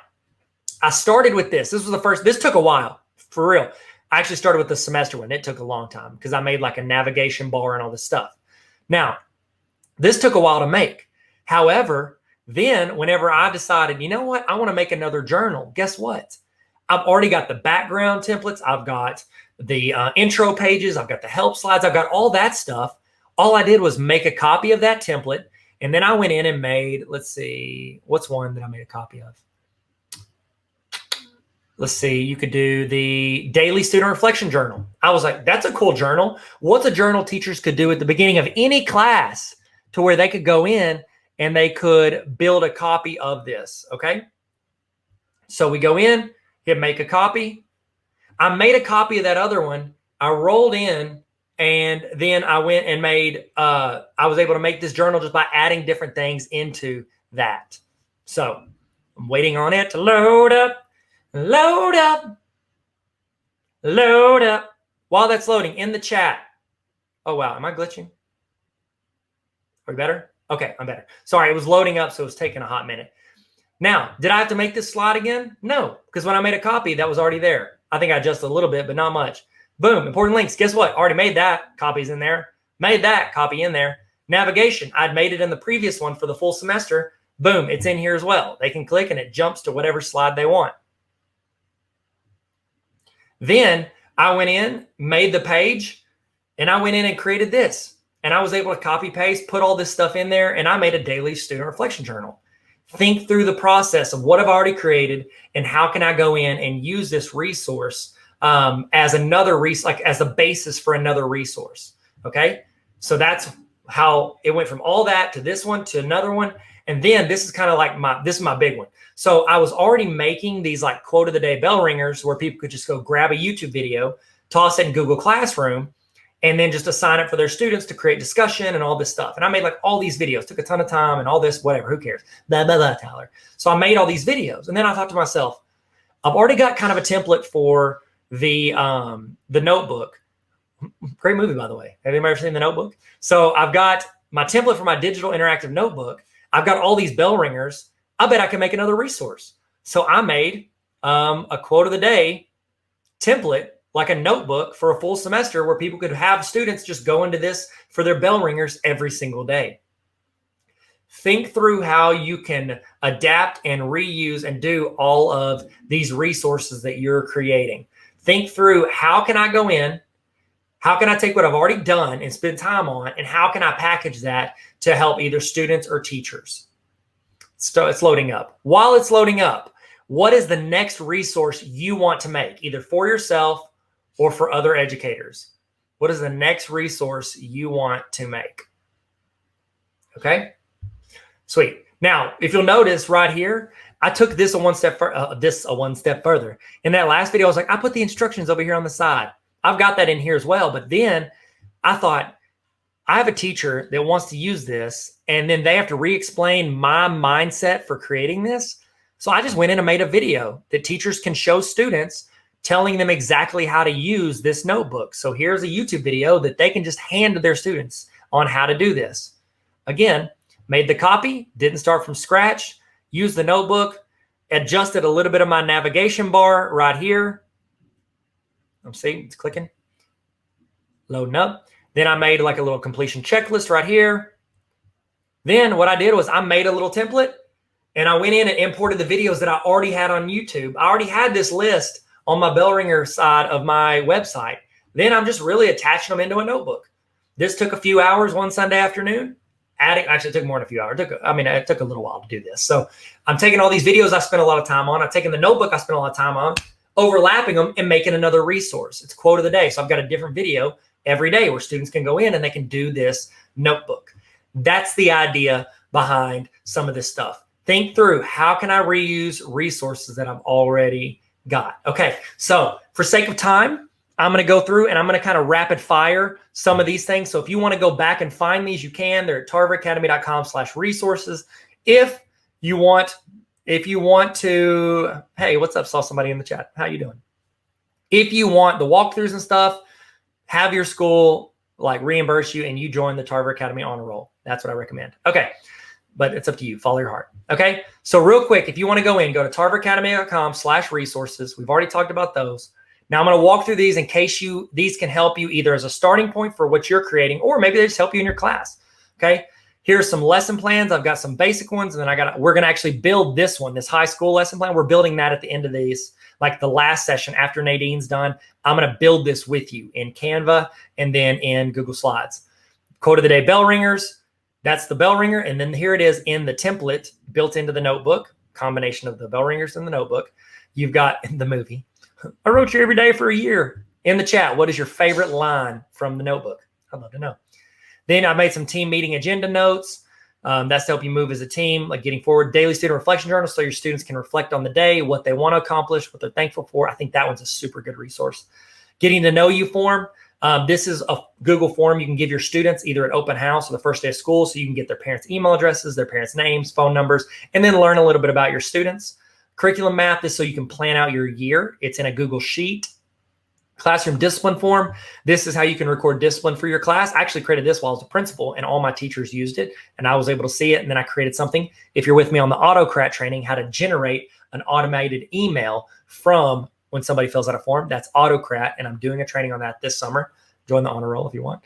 I started with this. This was the first. This took a while, for real. I actually started with the semester one. It took a long time because I made like a navigation bar and all this stuff. Now, this took a while to make. However, then whenever I decided, you know what, I want to make another journal, guess what? I've already got the background templates. I've got the intro pages. I've got the help slides. I've got all that stuff. All I did was make a copy of that template. And then I went in and made, let's see, what's one that I made a copy of? Let's see, you could do the daily student reflection journal. I was like, that's a cool journal. What's a journal teachers could do at the beginning of any class to where they could go in and they could build a copy of this, okay? So we go in, hit make a copy. I made a copy of that other one. I rolled in, and then I went and made, I was able to make this journal just by adding different things into that. So I'm waiting on it to load up. Load up. Load up. While that's loading, in the chat. Oh, wow. Am I glitching? Are we better? Okay, I'm better. Sorry, it was loading up, so it was taking a hot minute. Now, did I have to make this slide again? No, because when I made a copy, that was already there. I think I adjusted a little bit, but not much. Boom, important links. Guess what? Already made that. Copy's in there. Made that. Copy in there. Navigation. I'd made it in the previous one for the full semester. Boom, it's in here as well. They can click and it jumps to whatever slide they want. Then I went in, made the page, and I went in and created this. And I was able to copy paste, put all this stuff in there, and I made a daily student reflection journal. Think through the process of what I've already created and how can I go in and use this resource as another like as a basis for another resource. Okay, so that's how it went from all that to this one to another one. And then this is kind of like this is my big one. So I was already making these like quote of the day bell ringers where people could just go grab a YouTube video, toss it in Google Classroom, and then just assign it for their students to create discussion and all this stuff. And I made like all these videos, took a ton of time and all this, whatever, who cares? Blah, blah, blah, Tyler. So I made all these videos. And then I thought to myself, I've already got kind of a template for the Notebook. Great movie, by the way. Have anybody ever seen The Notebook? So I've got my template for my digital interactive notebook. I've got all these bell ringers. I bet I can make another resource. So I made a quote of the day template, like a notebook for a full semester where people could have students just go into this for their bell ringers every single day. Think through how you can adapt and reuse and do all of these resources that you're creating. Think through, how can I go in? How can I take what I've already done and spend time on? And how can I package that to help either students or teachers? So it's loading up. While it's loading up, what is the next resource you want to make, either for yourself or for other educators? What is the next resource you want to make? Okay, sweet. Now, if you'll notice right here, I took this one step further. In that last video, I was like, I put the instructions over here on the side. I've got that in here as well. But then I thought, I have a teacher that wants to use this, and then they have to re-explain my mindset for creating this. So I just went in and made a video that teachers can show students, telling them exactly how to use this notebook. So here's a YouTube video that they can just hand to their students on how to do this. Again, made the copy, didn't start from scratch, used the notebook, adjusted a little bit of my navigation bar right here. See, it's clicking, loading up. Then I made like a little completion checklist right here. Then what I did was I made a little template and I went in and imported the videos that I already had on YouTube. I already had this list on my bell ringer side of my website. Then I'm just really attaching them into a notebook. This took a few hours one Sunday afternoon. Actually, it took more than a few hours. It took a little while to do this. So I'm taking all these videos I spent a lot of time on. I've taken the notebook I spent a lot of time on, overlapping them and making another resource. It's quote of the day. So I've got a different video every day where students can go in and they can do this notebook. That's the idea behind some of this stuff. Think through, how can I reuse resources that I've already got? Okay, so for sake of time, I'm going to go through and I'm going to kind of rapid fire some of these things. So if you want to go back and find these, you can. They're at tarveracademy.com/resources. If you want to, hey, what's up? Saw somebody in the chat. How you doing? If you want the walkthroughs and stuff, have your school like reimburse you and you join the Tarver Academy Honor Roll. That's what I recommend. Okay. But it's up to you. Follow your heart. Okay. So real quick, if you want to go to tarveracademy.com/resources. We've already talked about those. Now I'm going to walk through these in case these can help you either as a starting point for what you're creating, or maybe they just help you in your class. Okay. Here's some lesson plans. I've got some basic ones, and then we're going to actually build this one, this high school lesson plan. We're building that at the end of these, like the last session after Nadine's done. I'm going to build this with you in Canva and then in Google Slides. Quote of the day, bell ringers. That's the bell ringer. And then here it is in the template built into the notebook, combination of the bell ringers and the notebook. You've got the movie. I wrote you every day for a year. In the chat, what is your favorite line from the notebook? I'd love to know. Then I made some team meeting agenda notes. That's to help you move as a team, like getting forward. Daily student reflection journal, so your students can reflect on the day, what they want to accomplish, what they're thankful for. I think that one's a super good resource. Getting to know you form. This is a Google form you can give your students either at open house or the first day of school, so you can get their parents' email addresses, their parents' names, phone numbers, and then learn a little bit about your students. Curriculum map, this is so you can plan out your year. It's in a Google Sheet. Classroom discipline form. This is how you can record discipline for your class. I actually created this while I was a principal, and all my teachers used it, and I was able to see it. And then I created something, if you're with me on the Autocrat training, how to generate an automated email from when somebody fills out a form. That's Autocrat, and I'm doing a training on that this summer. Join the honor roll if you want.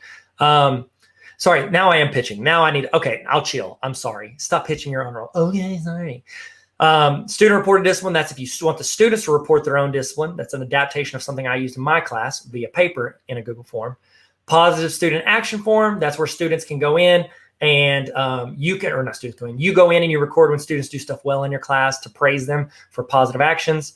Sorry, now I am pitching. Now I need, okay, I'll chill. I'm sorry. Stop pitching your honor roll. Okay, sorry. Student reported discipline. That's if you want the students to report their own discipline. That's an adaptation of something I used in my class via paper in a Google form. Positive student action form. That's where students can go in and you can, or not students go in, you go in and you record when students do stuff well in your class to praise them for positive actions.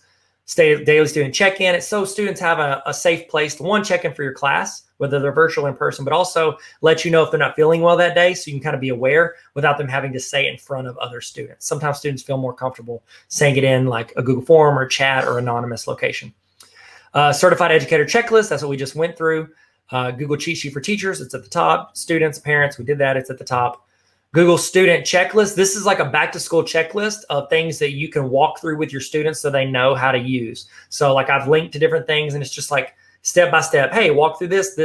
Daily student check-in. It's so students have a safe place to, one, check in for your class, whether they're virtual or in person, but also let you know if they're not feeling well that day, so you can kind of be aware without them having to say it in front of other students. Sometimes students feel more comfortable saying it in like a Google form or chat or anonymous location. Certified educator checklist. That's what we just went through. Google cheat sheet for teachers. It's at the top. Students, parents, we did that. It's at the top. Google student checklist. This is like a back to school checklist of things that you can walk through with your students so they know how to use. So like I've linked to different things, and it's just like step by step. Hey, walk through this.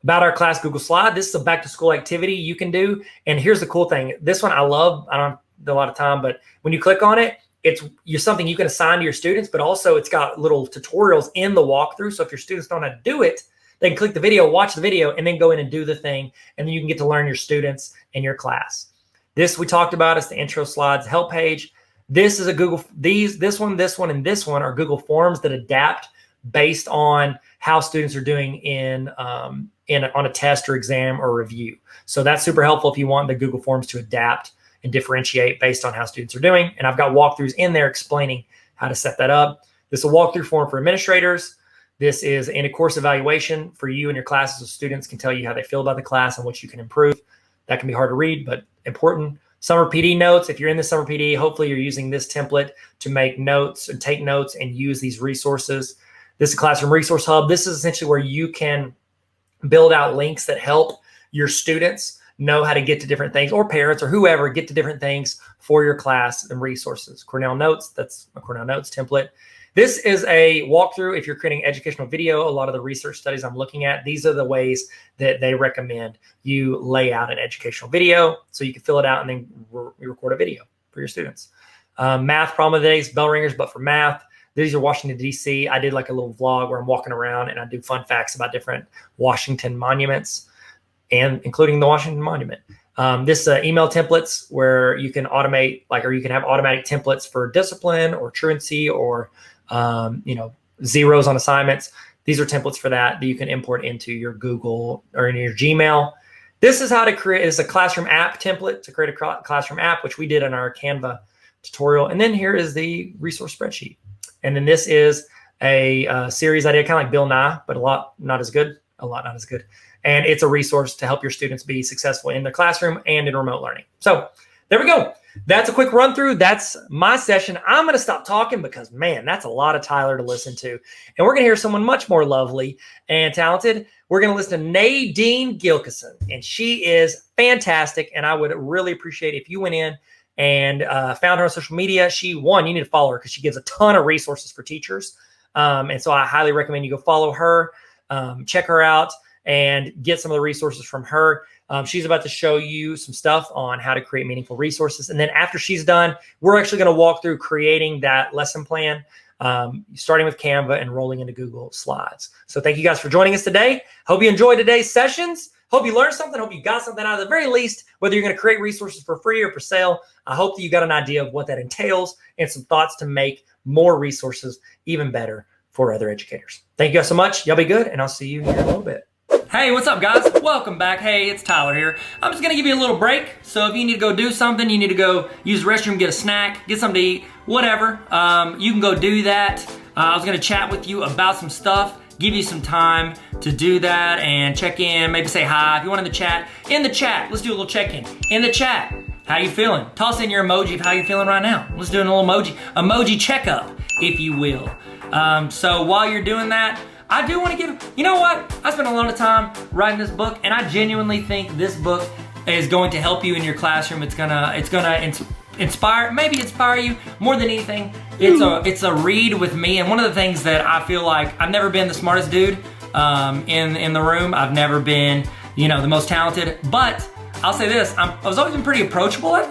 About our class Google slide. This is a back to school activity you can do. And here's the cool thing. This one I love. I don't do a lot of time, but when you click on it, it's something you can assign to your students, but also it's got little tutorials in the walkthrough. So if your students don't know how to do it, they can click the video, watch the video, and then go in and do the thing. And then you can get to learn your students and your class. This we talked about is the intro slides help page. This is a Google, this one, and this one are Google Forms that adapt based on how students are doing on a test or exam or review. So that's super helpful if you want the Google Forms to adapt and differentiate based on how students are doing. And I've got walkthroughs in there explaining how to set that up. This is a walkthrough form for administrators. This is in a course evaluation for you and your classes, so students can tell you how they feel about the class and what you can improve. That can be hard to read, but important. Summer PD notes. If you're in the summer PD, hopefully you're using this template to make notes and take notes and use these resources. This is a classroom resource hub. This is essentially where you can build out links that help your students know how to get to different things, or parents or whoever get to different things for your class and resources. Cornell Notes, that's a Cornell Notes template. This is a walkthrough if you're creating educational video. A lot of the research studies I'm looking at, these are the ways that they recommend you lay out an educational video so you can fill it out and then record a video for your students. Math problem of the day is bell ringers, but for math. These are Washington, D.C. I did like a little vlog where I'm walking around and I do fun facts about different Washington monuments, and including the Washington Monument. This email templates where you can automate, or you can have automatic templates for discipline or truancy or zeros on assignments. These are templates for that you can import into your Google or in your Gmail. This is how to create, it's a classroom app template to create a classroom app, which we did in our Canva tutorial. And then here is the resource spreadsheet. And then this is a series I did, kind of like Bill Nye, but a lot not as good. And it's a resource to help your students be successful in the classroom and in remote learning. So there we go. that's a quick run through. That's my session. I'm going to stop talking because, man, that's a lot of Tyler to listen to. And we're going to hear someone much more lovely and talented. We're going to listen to Nadine Gilkison, and she is fantastic. And I would really appreciate if you went in and found her on social media. You need to follow her because she gives a ton of resources for teachers. And so I highly recommend you go follow her, check her out, and get some of the resources from her. She's about to show you some stuff on how to create meaningful resources. And then after she's done, we're actually going to walk through creating that lesson plan, starting with Canva and rolling into Google Slides. So thank you guys for joining us today. Hope you enjoyed today's sessions. Hope you learned something. Hope you got something out of the very least, whether you're going to create resources for free or for sale. I hope that you got an idea of what that entails and some thoughts to make more resources even better for other educators. Thank you guys so much. Y'all be good, and I'll see you here in a little bit. Hey, what's up, guys? Welcome back. Hey, it's Tyler here. I'm just going to give you a little break. So if you need to go do something, you need to go use the restroom, get a snack, get something to eat, whatever, you can go do that. I was going to chat with you about some stuff, give you some time to do that and check in, maybe say hi. If you want in the chat, let's do a little check-in. In the chat, how you feeling? Toss in your emoji of how you're feeling right now. Let's do a little emoji checkup, if you will. So while you're doing that, I do want to give, you know what? I spent a lot of time writing this book, and I genuinely think this book is going to help you in your classroom. It's gonna inspire you more than anything. It's a read with me, and one of the things that I feel like I've never been the smartest dude in the room. I've never been, the most talented, but I'll say this: I was always been pretty approachable. I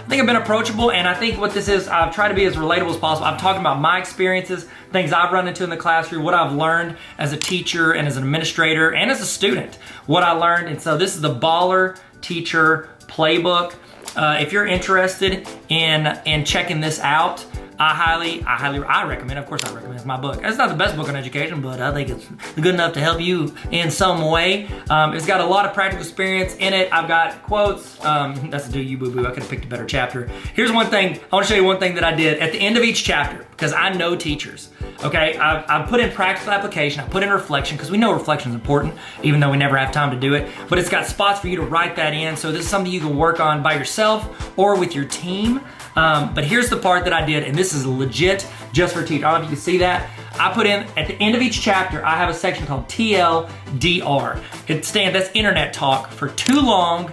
think I've been approachable, and I think what this is, I've tried to be as relatable as possible. I'm talking about my experiences, things I've run into in the classroom, what I've learned as a teacher and as an administrator and as a student, what I learned. And so this is the Baller Teacher Playbook. If you're interested in checking this out, I recommend, of course I recommend, it's my book. It's not the best book on education, but I think it's good enough to help you in some way. It's got a lot of practical experience in it. I've got quotes. That's a do you boo-boo. I could have picked a better chapter. Here's one thing. I want to show you one thing that I did at the end of each chapter, because I know teachers. Okay, I put in practical application, I put in reflection, because we know reflection is important, even though we never have time to do it. But it's got spots for you to write that in, so this is something you can work on by yourself or with your team. But here's the part that I did, and this is legit just for teachers. I don't know if you can see that. I put in, at the end of each chapter, I have a section called TLDR. That's internet talk for too long,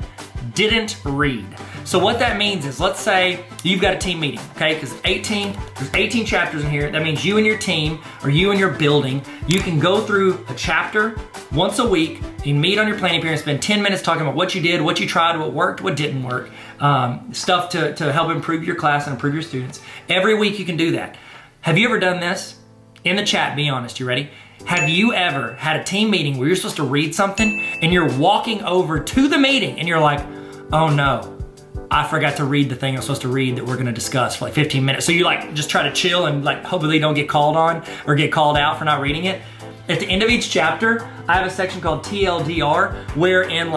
didn't read. So what that means is, let's say you've got a team meeting, okay? Because there's 18 chapters in here. That means you and your team, or you and your building, you can go through a chapter once a week. You meet on your planning period and spend 10 minutes talking about what you did, what you tried, what worked, what didn't work, stuff to help improve your class and improve your students. Every week you can do that. Have you ever done this? In the chat, be honest, you ready? Have you ever had a team meeting where you're supposed to read something and you're walking over to the meeting and you're like, oh no, I forgot to read the thing I'm supposed to read that we're gonna discuss for like 15 minutes. So you just try to chill and hopefully don't get called on or get called out for not reading it. At the end of each chapter, I have a section called TLDR where in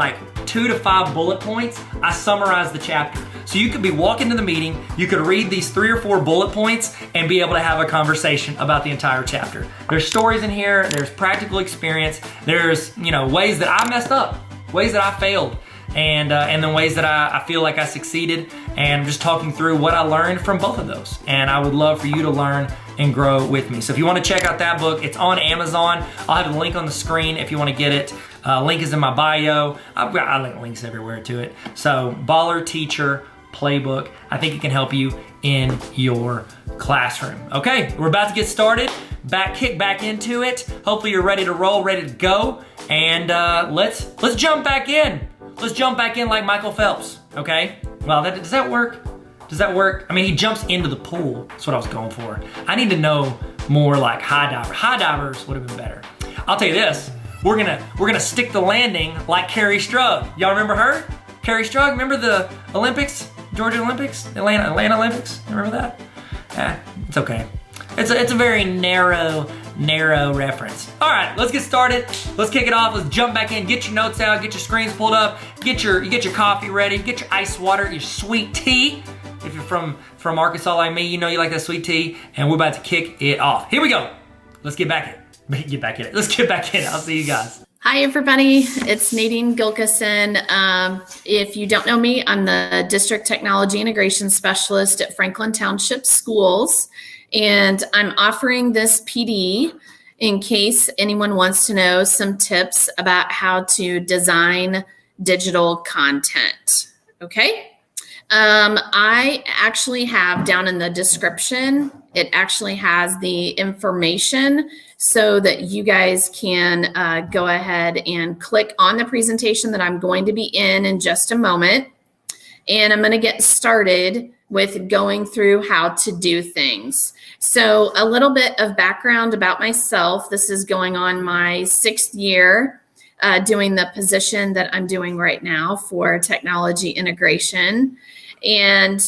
2 to 5 bullet points, I summarize the chapter. So you could be walking to the meeting, you could read these 3 or 4 bullet points and be able to have a conversation about the entire chapter. There's stories in here, there's practical experience, there's ways that I messed up, ways that I failed, and then ways that I feel like I succeeded, and I'm just talking through what I learned from both of those. And I would love for you to learn and grow with me. So if you want to check out that book, it's on Amazon. I'll have the link on the screen if you want to get it. Link is in my bio. I link links everywhere to it. So Baller Teacher Playbook. I think it can help you in your classroom. Okay, we're about to get started. Kick back into it. Hopefully you're ready to roll, ready to go. And let's jump back in. Let's jump back in like Michael Phelps, okay? Well, does that work? Does that work? I mean, he jumps into the pool. That's what I was going for. I need to know more like high diver. High divers would have been better. I'll tell you this, we're gonna stick the landing like Carrie Strug. Y'all remember her? Carrie Strug, remember the Olympics? Georgia Olympics? Atlanta Olympics? Remember that? It's okay. It's a very narrow reference. All right, let's get started. Let's kick it off. Let's jump back in. Get your notes out. Get your screens pulled up. Get your coffee ready. Get your ice water, your sweet tea. If you're from Arkansas like me, you know you like that sweet tea. And we're about to kick it off. Here we go. Let's get back in it. Let's get back in it. I'll see you guys. Hi, everybody. It's Nadine Gilkison. If you don't know me, I'm the District Technology Integration Specialist at Franklin Township Schools, and I'm offering this PD in case anyone wants to know some tips about how to design digital content. Okay? I actually have down in the description, it actually has the information so that you guys can go ahead and click on the presentation that I'm going to be in just a moment. And I'm going to get started with going through how to do things. So a little bit of background about myself. This is going on my 6th year doing the position that I'm doing right now for technology integration. And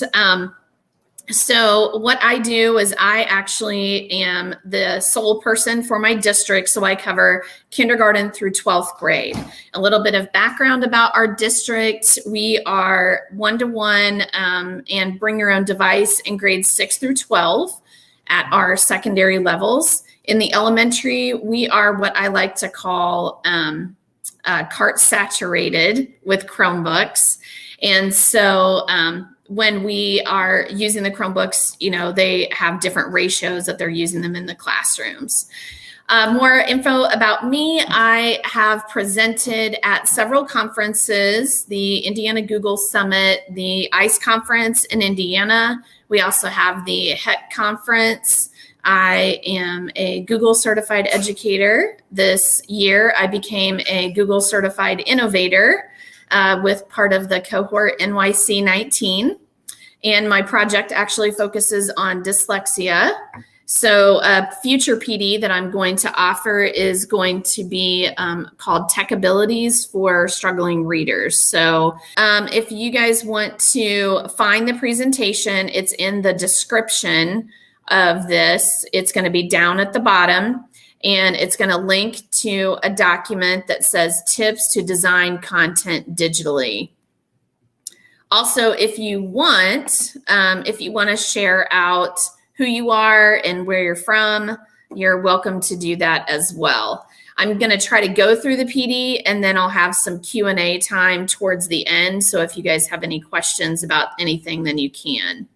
so what I do is I actually am the sole person for my district. So I cover kindergarten through 12th grade. A little bit of background about our district. We are one-to-one and bring your own device in grades 6 through 12 at our secondary levels. In the elementary, we are what I like to call cart saturated with Chromebooks. And so when we are using the Chromebooks, you know, they have different ratios that they're using them in the classrooms. More info about me. I have presented at several conferences, the Indiana Google Summit, the ICE conference in Indiana. We also have the HEC conference. I am a Google certified educator. This year, I became a Google certified innovator with part of the cohort NYC 19. And my project actually focuses on dyslexia. So a future PD that I'm going to offer is going to be called Tech Abilities for Struggling Readers. So if you guys want to find the presentation, it's in the description of this. It's going to be down at the bottom. And it's going to link to a document that says tips to design content digitally. Also, if you want to share out who you are and where you're from, you're welcome to do that as well. I'm going to try to go through the PD and then I'll have some Q&A time towards the end. So if you guys have any questions about anything, then you can.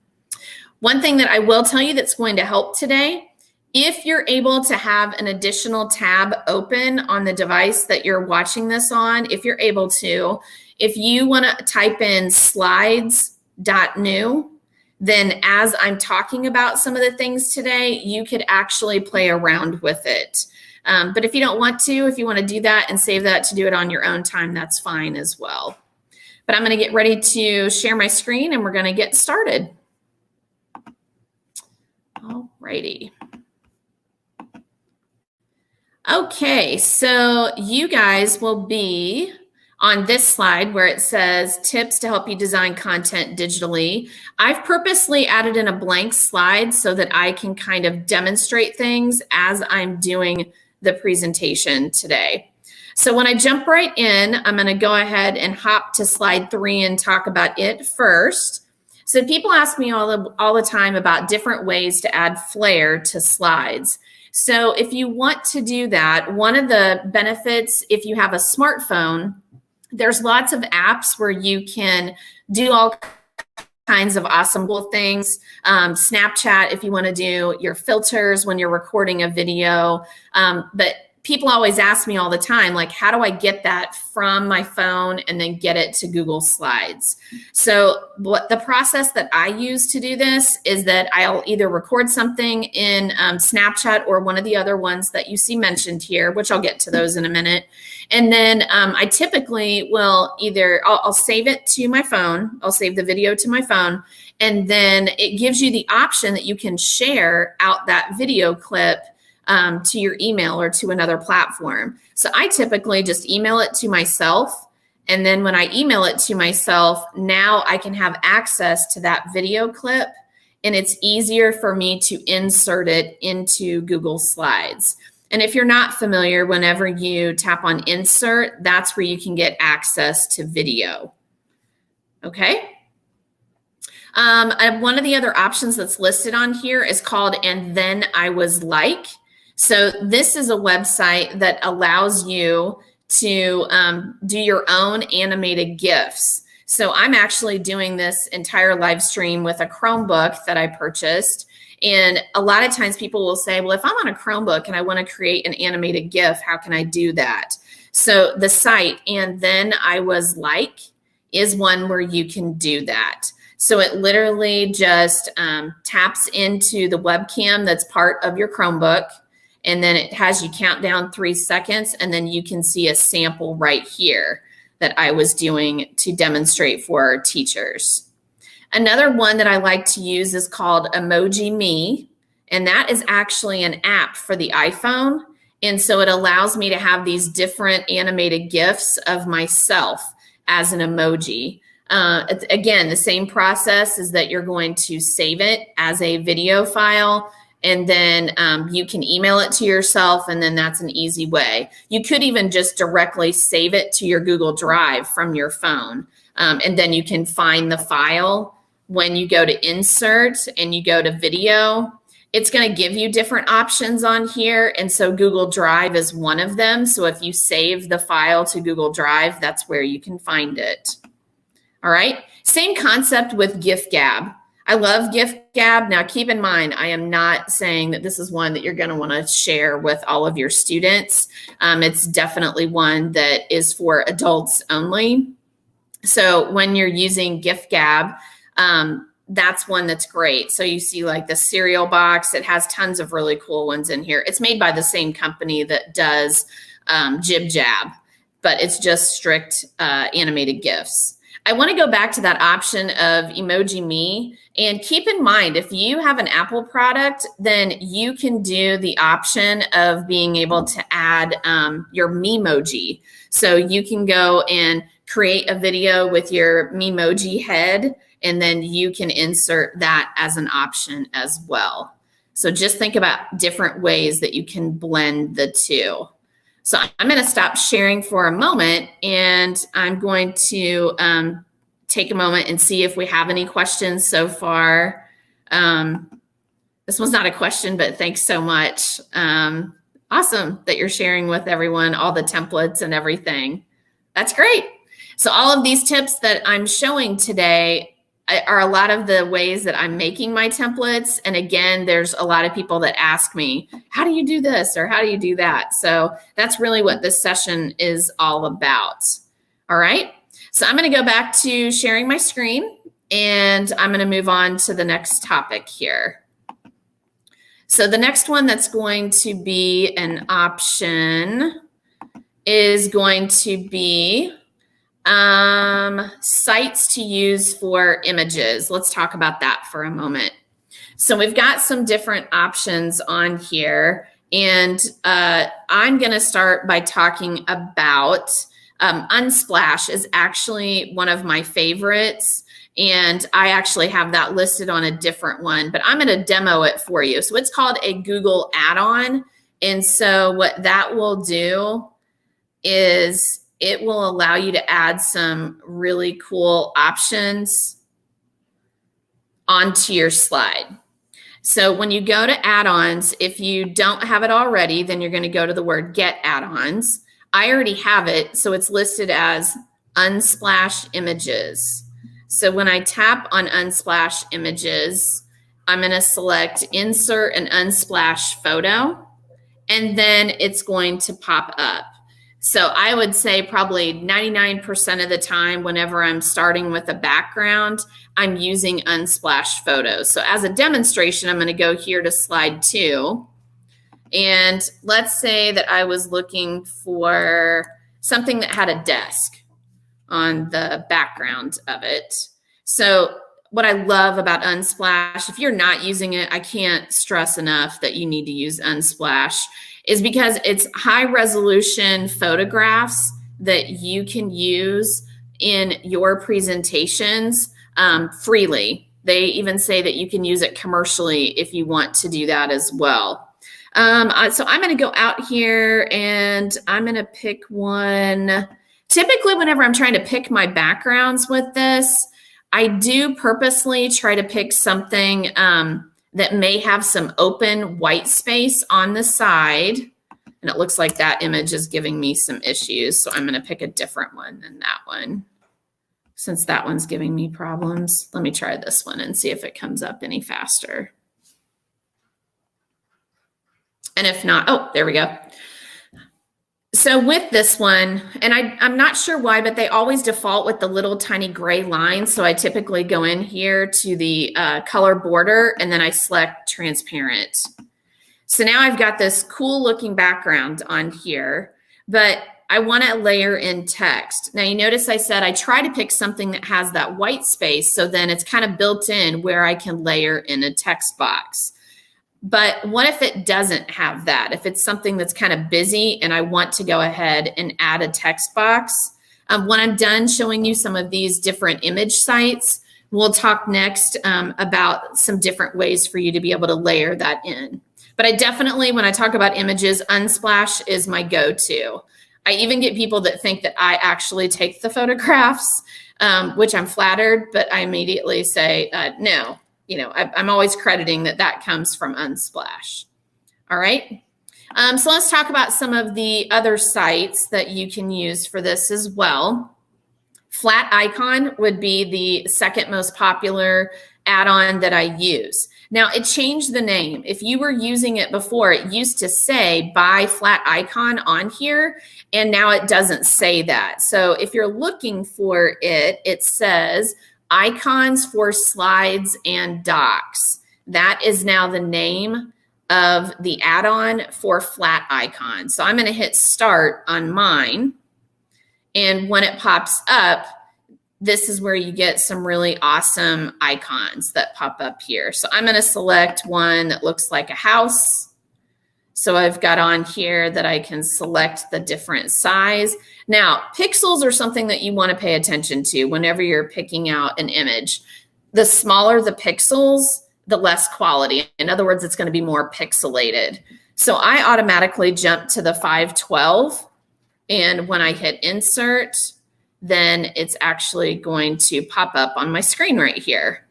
One thing that I will tell you that's going to help today, if you're able to have an additional tab open on the device that you're watching this on, if you're able to, if you want to type in slides.new, then as I'm talking about some of the things today, you could actually play around with it. But if you don't want to, if you want to do that and save that to do it on your own time, that's fine as well. But I'm going to get ready to share my screen and we're going to get started. All righty. Okay, so you guys will be on this slide where it says tips to help you design content digitally. I've purposely added in a blank slide so that I can kind of demonstrate things as I'm doing the presentation today. So when I jump right in, I'm going to go ahead and hop to slide 3 and talk about it first. So people ask me all the time about different ways to add flair to slides. So if you want to do that, one of the benefits, if you have a smartphone, there's lots of apps where you can do all kinds of awesome cool things. Snapchat, if you want to do your filters when you're recording a video. But people always ask me all the time, like, how do I get that from my phone and then get it to Google Slides? So what the process that I use to do this is that I'll either record something in Snapchat or one of the other ones that you see mentioned here, which I'll get to those in a minute. And then I typically will I'll save it to my phone. I'll save the video to my phone. And then it gives you the option that you can share out that video clip to your email or to another platform. So I typically just email it to myself. And then when I email it to myself, now I can have access to that video clip and it's easier for me to insert it into Google Slides. And if you're not familiar, whenever you tap on insert, that's where you can get access to video. Okay. One of the other options that's listed on here is called And Then I Was Like. So this is a website that allows you to do your own animated GIFs. So I'm actually doing this entire live stream with a Chromebook that I purchased. And a lot of times people will say, well, if I'm on a Chromebook and I want to create an animated GIF, how can I do that? So the site, and then I was like, is one where you can do that. So it literally just taps into the webcam that's part of your Chromebook. And then it has you count down 3 seconds, and then you can see a sample right here that I was doing to demonstrate for our teachers. Another one that I like to use is called Emoji Me, and that is actually an app for the iPhone. And so it allows me to have these different animated GIFs of myself as an emoji. Again, the same process is that you're going to save it as a video file, and then you can email it to yourself, and then that's an easy way. You could even just directly save it to your Google Drive from your phone, and then you can find the file when you go to Insert and you go to Video. It's going to give you different options on here, and so Google Drive is one of them. So if you save the file to Google Drive, that's where you can find it. All right, same concept with GIFGab. I love GIFGab. Now, keep in mind, I am not saying that this is one that you're going to want to share with all of your students. It's definitely one that is for adults only. So when you're using GIFGab, that's one that's great. So you see like the cereal box. It has tons of really cool ones in here. It's made by the same company that does JibJab, but it's just strict animated GIFs. I want to go back to that option of Emoji Me, and keep in mind, if you have an Apple product, then you can do the option of being able to add your Memoji. So you can go and create a video with your Memoji head, and then you can insert that as an option as well. So just think about different ways that you can blend the two. So I'm going to stop sharing for a moment, and I'm going to take a moment and see if we have any questions so far. This was not a question, but thanks so much. Awesome that you're sharing with everyone all the templates and everything. That's great. So all of these tips that I'm showing today are a lot of the ways that I'm making my templates. And again, there's a lot of people that ask me, how do you do this? Or how do you do that? So that's really what this session is all about. All right. So I'm going to go back to sharing my screen, and I'm going to move on to the next topic here. So the next one that's going to be an option is going to be sites to use for images. Let's talk about that for a moment. So we've got some different options on here, and I'm going to start by talking about Unsplash is actually one of my favorites, and I actually have that listed on a different one, but I'm going to demo it for you. So it's called a Google add-on, and so what that will do is it will allow you to add some really cool options onto your slide. So when you go to add-ons, if you don't have it already, then you're going to go to the word Get Add-ons. I already have it, so it's listed as Unsplash Images. So when I tap on Unsplash Images, I'm going to select Insert an Unsplash Photo, and then it's going to pop up. So I would say probably 99% of the time, whenever I'm starting with a background, I'm using Unsplash Photos. So as a demonstration, I'm going to go here to slide 2. And let's say that I was looking for something that had a desk on the background of it. So what I love about Unsplash, if you're not using it, I can't stress enough that you need to use Unsplash, is because it's high resolution photographs that you can use in your presentations freely. They even say that you can use it commercially if you want to do that as well. So I'm going to go out here and I'm going to pick one. Typically, whenever I'm trying to pick my backgrounds with this, I do purposely try to pick something that may have some open white space on the side. And it looks like that image is giving me some issues. So I'm going to pick a different one than that one. Since that one's giving me problems, let me try this one and see if it comes up any faster. And if not, oh, there we go. So with this one, and I'm not sure why, but they always default with the little tiny gray line. So I typically go in here to the color border and then I select transparent. So now I've got this cool looking background on here, but I want to layer in text. Now you notice I said I try to pick something that has that white space, so then it's kind of built in where I can layer in a text box. But what if it doesn't have that? If it's something that's kind of busy and I want to go ahead and add a text box, when I'm done showing you some of these different image sites, we'll talk next about some different ways for you to be able to layer that in. But I definitely, when I talk about images, Unsplash is my go-to. I even get people that think that I actually take the photographs, which I'm flattered, but I immediately say, no. You know, I'm always crediting that comes from Unsplash. All right. So let's talk about some of the other sites that you can use for this as well. Flat Icon would be the second most popular add-on that I use. Now it changed the name. If you were using it before, it used to say buy Flat Icon on here, and now it doesn't say that. So if you're looking for it, it says Icons for Slides and Docs. That is now the name of the add-on for Flat Icon. So I'm going to hit start on mine. And when it pops up, this is where you get some really awesome icons that pop up here. So I'm going to select one that looks like a house. So I've got on here that I can select the different size. Now, pixels are something that you want to pay attention to whenever you're picking out an image. The smaller the pixels, the less quality. In other words, it's going to be more pixelated. So I automatically jump to the 512. And when I hit insert, then it's actually going to pop up on my screen right here.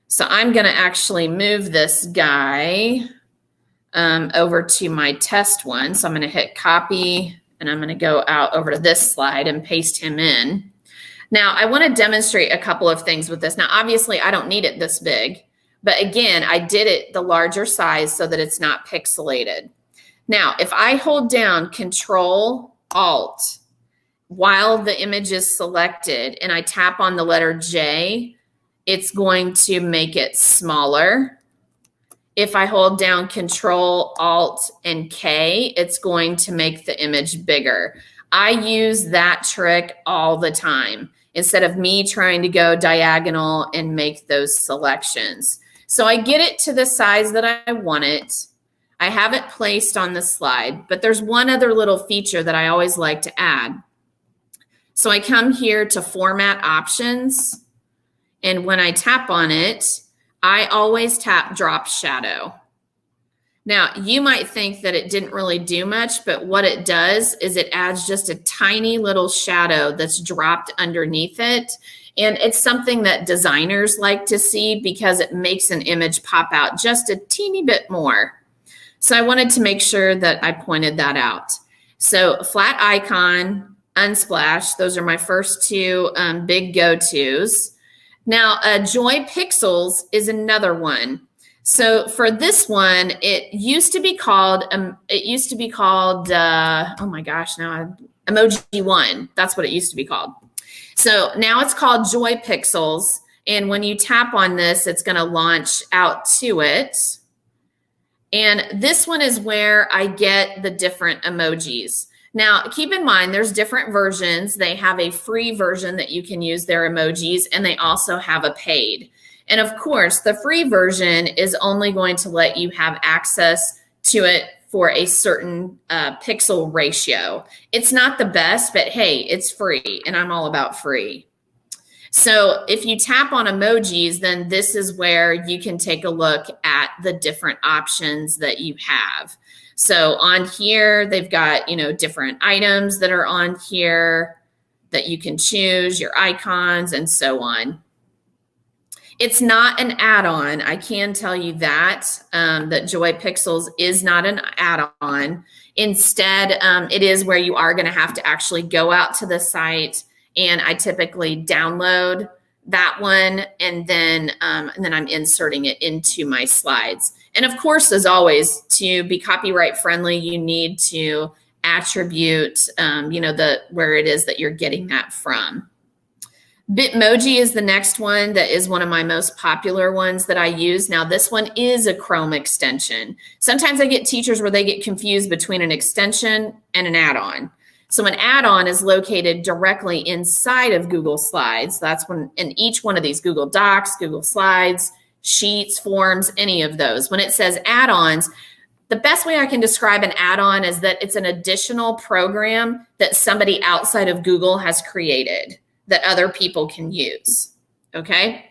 So I'm going to actually move this guy over to my test one. So I'm going to hit copy and I'm going to go out over to this slide and paste him in. Now I want to demonstrate a couple of things with this. Now, obviously I don't need it this big, but again, I did it the larger size so that it's not pixelated. Now, if I hold down Control Alt while the image is selected and I tap on the letter J, it's going to make it smaller. If I hold down Control, Alt, and K, it's going to make the image bigger. I use that trick all the time instead of me trying to go diagonal and make those selections. So I get it to the size that I want it. I have it placed on the slide, but there's one other little feature that I always like to add. So I come here to Format Options, and when I tap on it, I always tap Drop Shadow. Now, you might think that it didn't really do much, but what it does is it adds just a tiny little shadow that's dropped underneath it. And it's something that designers like to see because it makes an image pop out just a teeny bit more. So I wanted to make sure that I pointed that out. So Flat Icon, Unsplash, those are my first two big go-tos. Now, Joy Pixels is another one. So for this one, it used to be called, oh my gosh, now Emoji One. That's what it used to be called. So now it's called Joy Pixels. And when you tap on this, it's going to launch out to it. And this one is where I get the different emojis. Now, keep in mind, there's different versions. They have a free version that you can use their emojis, and they also have a paid. And of course, the free version is only going to let you have access to it for a certain pixel ratio. It's not the best, but hey, it's free, and I'm all about free. So if you tap on emojis, then this is where you can take a look at the different options that you have. So on here, they've got, different items that are on here that you can choose, your icons, and so on. It's not an add-on. I can tell you that, that Joy Pixels is not an add-on. Instead, it is where you are going to have to actually go out to the site, and I typically download that one, and then I'm inserting it into my slides. And of course, as always, to be copyright friendly, you need to attribute, where it is that you're getting that from. Bitmoji is the next one that is one of my most popular ones that I use. Now, this one is a Chrome extension. Sometimes I get teachers where they get confused between an extension and an add-on. So an add-on is located directly inside of Google Slides. That's when in each one of these, Google Docs, Google Slides, Sheets, Forms, any of those. When it says add-ons, the best way I can describe an add-on is that it's an additional program that somebody outside of Google has created that other people can use, okay?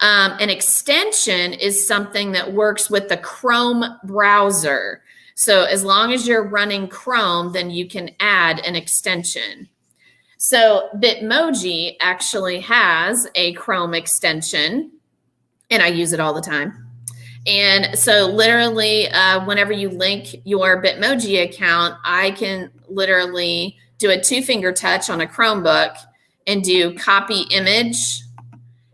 An extension is something that works with the Chrome browser. So as long as you're running Chrome, then you can add an extension. So Bitmoji actually has a Chrome extension, and I use it all the time. And so literally, whenever you link your Bitmoji account, I can literally do a 2-finger touch on a Chromebook and do copy image,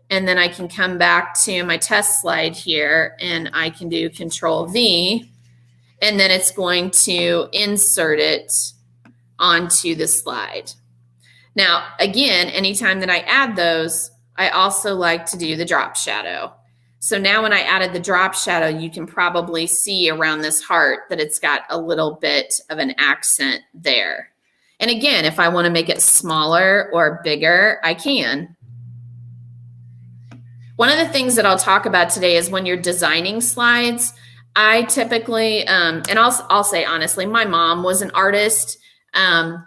and then I can come back to my test slide here, and I can do Control V, and then it's going to insert it onto the slide. Now, again, anytime that I add those, I also like to do the drop shadow. So now when I added the drop shadow, you can probably see around this heart that it's got a little bit of an accent there. And again, if I want to make it smaller or bigger, I can. One of the things that I'll talk about today is when you're designing slides, I typically, and I'll say honestly, my mom was an artist, and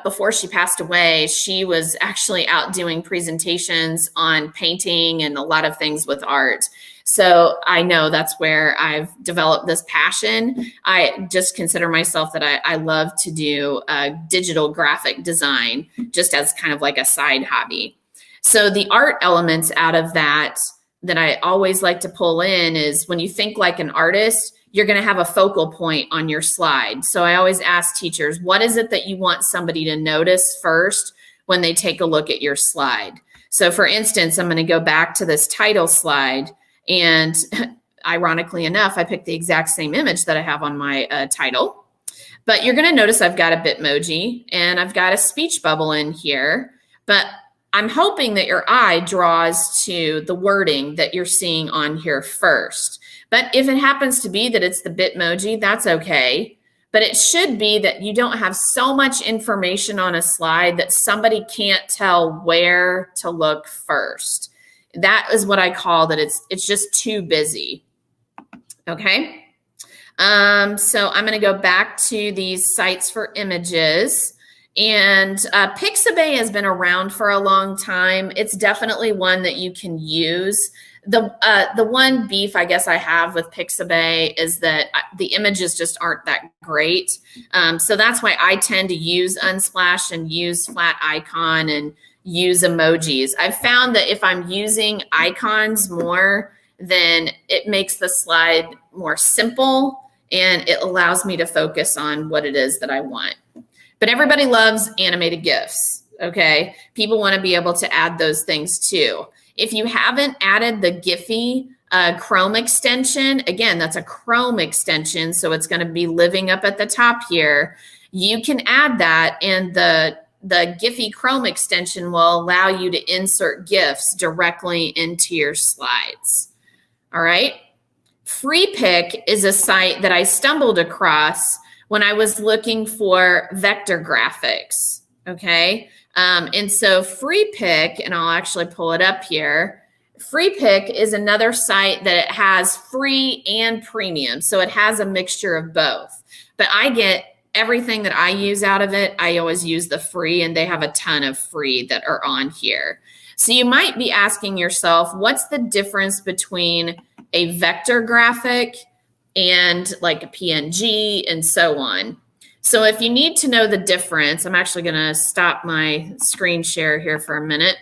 before she passed away, she was actually out doing presentations on painting and a lot of things with art. So I know that's where I've developed this passion. I just consider myself that I love to do digital graphic design just as kind of like a side hobby. So the art elements out of that I always like to pull in is when you think like an artist, you're going to have a focal point on your slide. So I always ask teachers, what is it that you want somebody to notice first when they take a look at your slide? So for instance, I'm going to go back to this title slide. And ironically enough, I picked the exact same image that I have on my title. But you're going to notice I've got a Bitmoji and I've got a speech bubble in here. But I'm hoping that your eye draws to the wording that you're seeing on here first. But if it happens to be that it's the Bitmoji, that's okay. But it should be that you don't have so much information on a slide that somebody can't tell where to look first. That is what I call that it's just too busy. Okay. So I'm going to go back to these sites for images. And Pixabay has been around for a long time. It's definitely one that you can use. The one beef I guess I have with Pixabay is that the images just aren't that great. So that's why I tend to use Unsplash and use Flat Icon and use emojis. I've found that if I'm using icons more, then it makes the slide more simple and it allows me to focus on what it is that I want. But everybody loves animated GIFs, okay? People want to be able to add those things too. If you haven't added the Giphy Chrome extension, again, that's a Chrome extension, so it's going to be living up at the top here. You can add that, and the Giphy Chrome extension will allow you to insert GIFs directly into your slides. All right. FreePic is a site that I stumbled across when I was looking for vector graphics. Okay. And so FreePic, and I'll actually pull it up here. FreePic is another site that it has free and premium. So it has a mixture of both. But I get everything that I use out of it. I always use the free, and they have a ton of free that are on here. So you might be asking yourself, what's the difference between a vector graphic and like a PNG and so on? So if you need to know the difference, I'm actually going to stop my screen share here for a minute.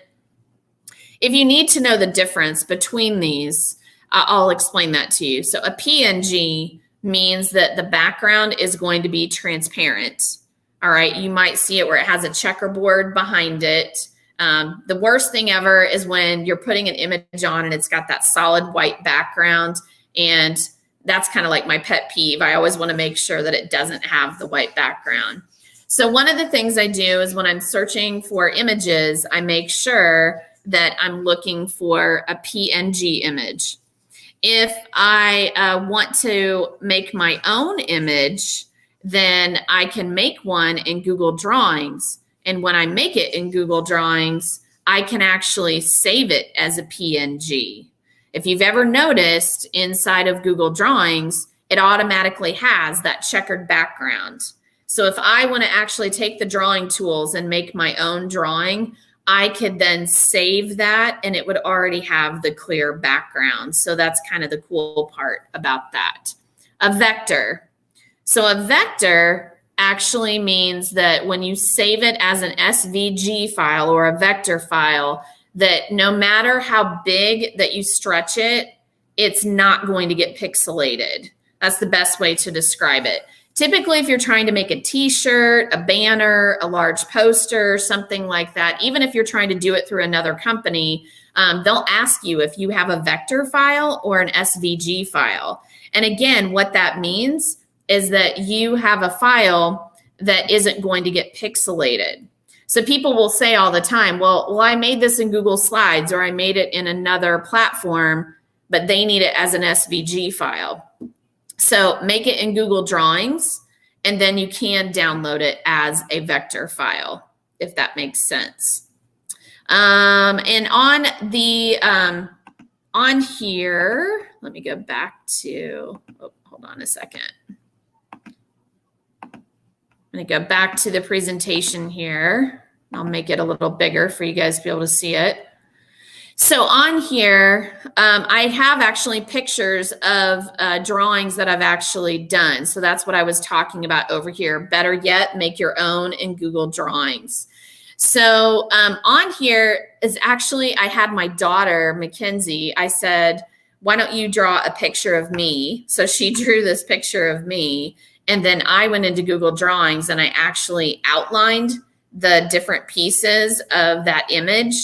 If you need to know the difference between these, I'll explain that to you. So a PNG means that the background is going to be transparent. All right, you might see it where it has a checkerboard behind it. The worst thing ever is when you're putting an image on and it's got that solid white background, and that's kind of like my pet peeve. I always want to make sure that it doesn't have the white background. So one of the things I do is when I'm searching for images, I make sure that I'm looking for a PNG image. If I want to make my own image, then I can make one in Google Drawings. And when I make it in Google Drawings, I can actually save it as a PNG. If you've ever noticed inside of Google Drawings, it automatically has that checkered background. So if I want to actually take the drawing tools and make my own drawing, I could then save that and it would already have the clear background. So that's kind of the cool part about that. A vector. So a vector actually means that when you save it as an SVG file or a vector file, that no matter how big that you stretch it, it's not going to get pixelated. That's the best way to describe it. Typically, if you're trying to make a t-shirt, a banner, a large poster, something like that, even if you're trying to do it through another company, they'll ask you if you have a vector file or an SVG file. And again, what that means is that you have a file that isn't going to get pixelated. So people will say all the time, well, I made this in Google Slides or I made it in another platform, but they need it as an SVG file. So make it in Google Drawings, and then you can download it as a vector file, if that makes sense. And on the on here, let me go back to, oh, hold on a second. I'm going to go back to the presentation here. I'll make it a little bigger for you guys to be able to see it. So on here, I have actually pictures of drawings that I've actually done. So that's what I was talking about over here. Better yet, make your own in Google Drawings. So on here is actually, I had my daughter, Mackenzie, I said, why don't you draw a picture of me? So she drew this picture of me. And then I went into Google Drawings and I actually outlined the different pieces of that image.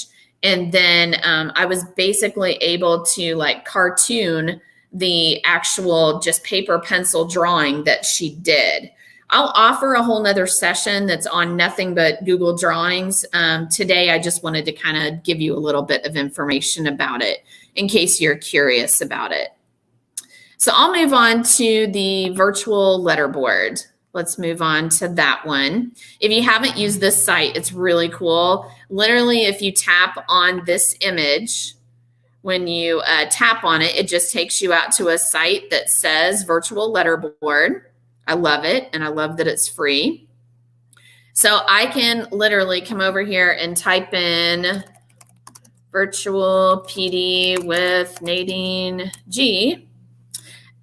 And then I was basically able to like cartoon the actual just paper pencil drawing that she did. I'll offer a whole nother session that's on nothing but Google Drawings. Today, I just wanted to kind of give you a little bit of information about it in case you're curious about it. So I'll move on to the virtual letterboard. Let's move on to that one. If you haven't used this site, it's really cool. Literally, if you tap on this image, when you tap on it, it just takes you out to a site that says virtual letterboard. I love it, and I love that it's free. So I can literally come over here and type in virtual PD with Nadine G.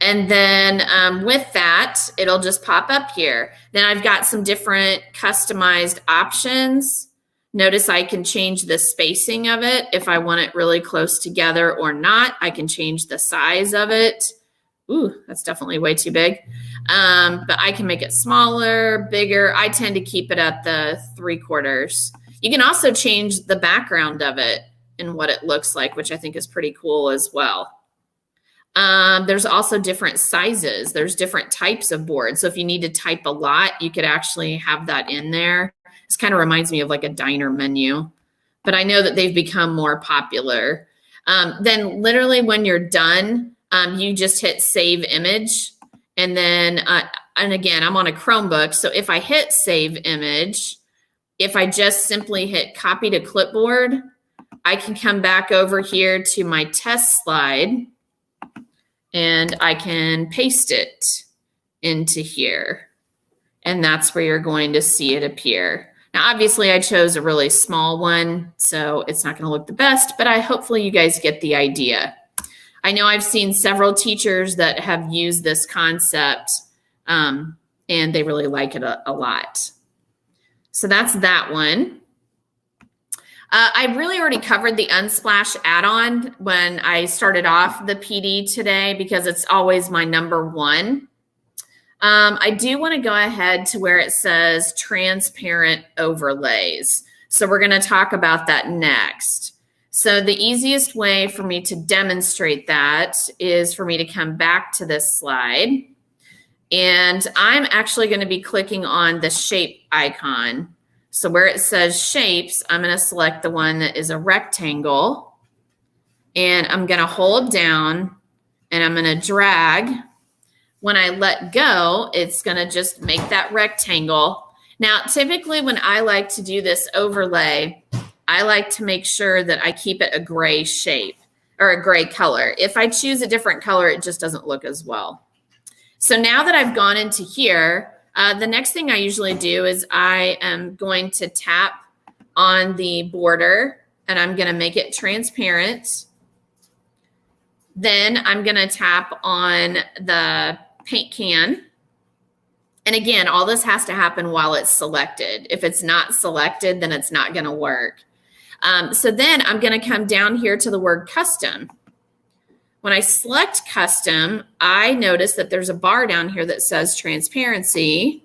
And then with that, it'll just pop up here. Then I've got some different customized options. Notice I can change the spacing of it if I want it really close together or not. I can change the size of it. Ooh, that's definitely way too big. But I can make it smaller, bigger. I tend to keep it at the 3/4. You can also change the background of it and what it looks like, which I think is pretty cool as well. There's also different sizes. There's different types of boards. So if you need to type a lot, you could actually have that in there. This kind of reminds me of like a diner menu, but I know that they've become more popular. Then literally when you're done, you just hit save image. And then, and again, I'm on a Chromebook. So if I hit save image, if I just simply hit copy to clipboard, I can come back over here to my test slide and I can paste it into here. And that's where you're going to see it appear. Now, obviously I chose a really small one, so it's not gonna look the best, but hopefully you guys get the idea. I know I've seen several teachers that have used this concept and they really like it a lot. So that's that one. I really already covered the Unsplash add-on when I started off the PD today because it's always my number one. I do want to go ahead to where it says transparent overlays. So we're going to talk about that next. So the easiest way for me to demonstrate that is for me to come back to this slide. And I'm actually going to be clicking on the shape icon. So where it says shapes, I'm going to select the one that is a rectangle. And I'm going to hold down and I'm going to drag. When I let go, it's going to just make that rectangle. Now, typically when I like to do this overlay, I like to make sure that I keep it a gray shape or a gray color. If I choose a different color, it just doesn't look as well. So now that I've gone into here, the next thing I usually do is I am going to tap on the border and I'm going to make it transparent. Then I'm going to tap on the paint can. And again, all this has to happen while it's selected. If it's not selected, then it's not going to work. So then I'm going to come down here to the word custom. When I select custom, I notice that there's a bar down here that says transparency,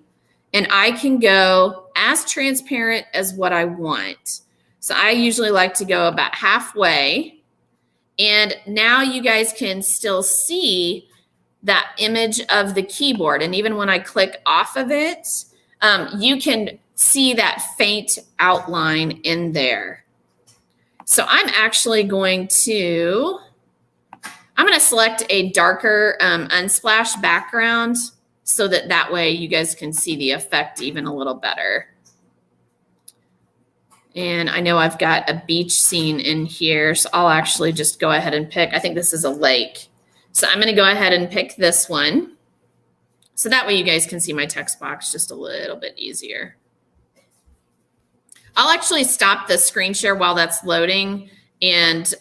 and I can go as transparent as what I want. So I usually like to go about halfway. And now you guys can still see that image of the keyboard. And even when I click off of it, you can see that faint outline in there. So I'm actually going to select a darker Unsplash background so that way you guys can see the effect even a little better. And I know I've got a beach scene in here, so I'll actually just go ahead and pick, I think this is a lake. So I'm going to go ahead and pick this one. So that way you guys can see my text box just a little bit easier. I'll actually stop the screen share while that's loading, and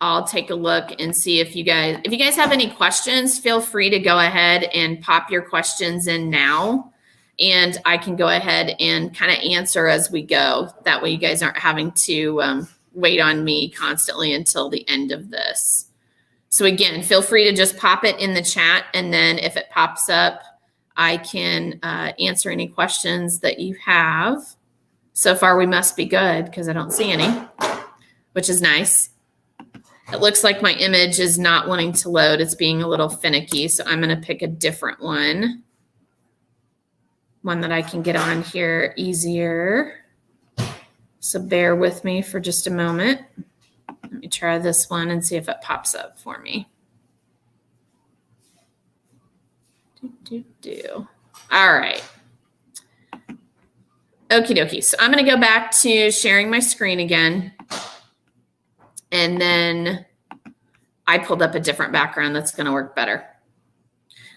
I'll take a look and see if you guys have any questions, feel free to go ahead and pop your questions in now, and I can go ahead and kind of answer as we go. That way you guys aren't having to wait on me constantly until the end of this. So again, feel free to just pop it in the chat, and then if it pops up, I can answer any questions that you have. So far, we must be good because I don't see any, which is nice. It looks like my image is not wanting to load. It's being a little finicky, so I'm going to pick a different one that I can get on here easier. So bear with me for just a moment. Let me try this one and see if it pops up for me. All right. Okie dokie. So I'm going to go back to sharing my screen again. And then I pulled up a different background that's going to work better.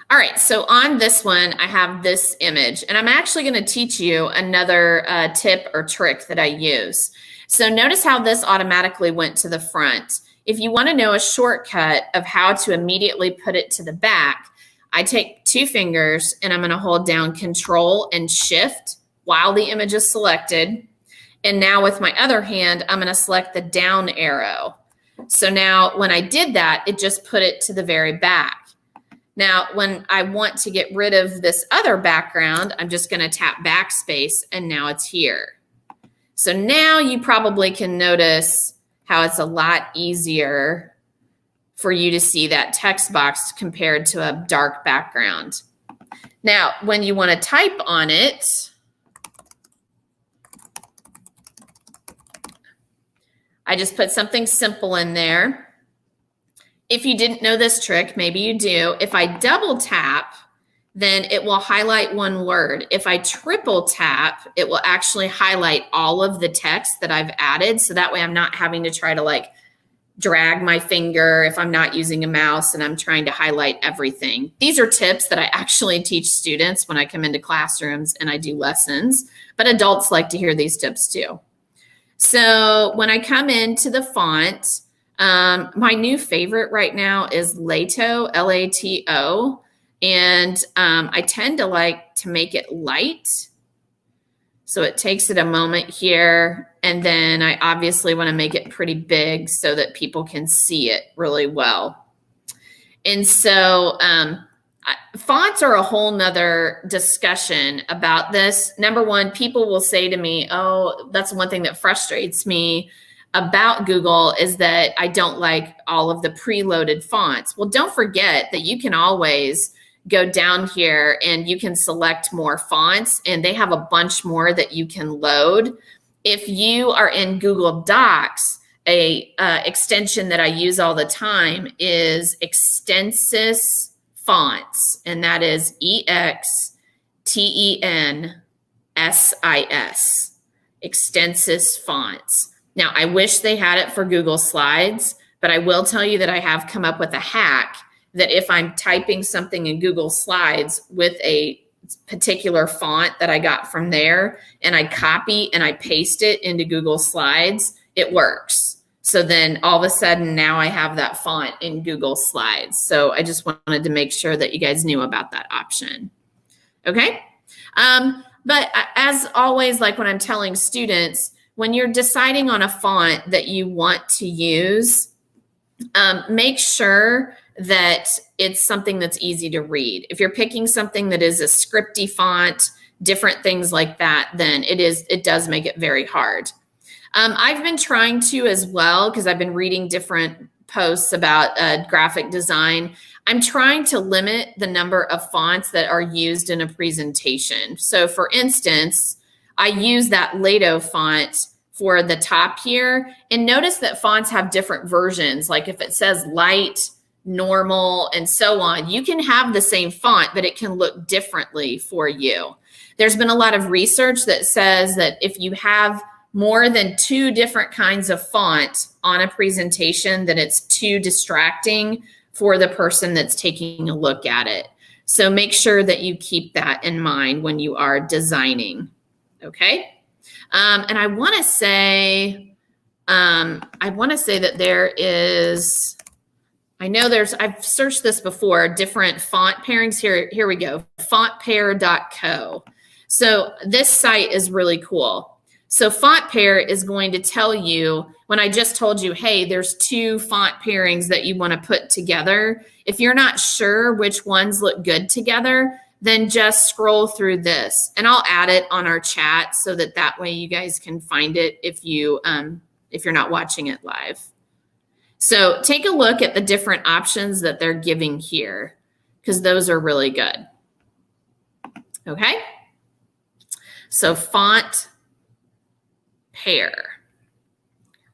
All right. So on this one, I have this image. And I'm actually going to teach you another tip or trick that I use. So notice how this automatically went to the front. If you want to know a shortcut of how to immediately put it to the back, I take 2 fingers and I'm going to hold down Control and Shift while the image is selected. And now with my other hand, I'm going to select the down arrow. So now when I did that, it just put it to the very back. Now, when I want to get rid of this other background, I'm just going to tap backspace and now it's here. So now you probably can notice how it's a lot easier for you to see that text box compared to a dark background. Now, when you want to type on it, I just put something simple in there. If you didn't know this trick, maybe you do. If I double tap, then it will highlight one word. If I triple tap, it will actually highlight all of the text that I've added. So that way I'm not having to try to like drag my finger if I'm not using a mouse and I'm trying to highlight everything. These are tips that I actually teach students when I come into classrooms and I do lessons, but adults like to hear these tips too. So when I come into the font, my new favorite right now is Lato, L-A-T-O. And I tend to like to make it light. So it takes it a moment here And then I obviously want to make it pretty big so that people can see it really well. And so fonts are a whole nother discussion about this. Number one, people will say to me, oh, that's one thing that frustrates me about Google is that I don't like all of the preloaded fonts. Well, don't forget that you can always go down here and you can select more fonts, and they have a bunch more that you can load. If you are in Google Docs, a extension that I use all the time is Extensis Fonts, and that is EXTENSIS, Extensis Fonts. Now, I wish they had it for Google Slides, but I will tell you that I have come up with a hack that if I'm typing something in Google Slides with a particular font that I got from there and I copy and I paste it into Google Slides, it works. So then all of a sudden now I have that font in Google Slides. So I just wanted to make sure that you guys knew about that option. Okay. But as always, like when I'm telling students, when you're deciding on a font that you want to use, make sure that it's something that's easy to read. If you're picking something that is a scripty font, different things like that, then it does make it very hard. I've been trying to as well, because I've been reading different posts about graphic design. I'm trying to limit the number of fonts that are used in a presentation. So for instance, I use that Lato font for the top here, and notice that fonts have different versions. Like if it says light, normal, and so on, you can have the same font, but it can look differently for you. There's been a lot of research that says that if you have more than 2 different kinds of font on a presentation, that it's too distracting for the person that's taking a look at it. So make sure that you keep that in mind when you are designing. Okay. And I want to say that there is, I've searched this before, different font pairings here. Here we go, fontpair.co. So this site is really cool. So Font Pair is going to tell you, when I just told you, hey, there's 2 font pairings that you want to put together. If you're not sure which ones look good together, then just scroll through this, and I'll add it on our chat so that way you guys can find it if you're not watching it live. So take a look at the different options that they're giving here, because those are really good. Okay. So Font Pair.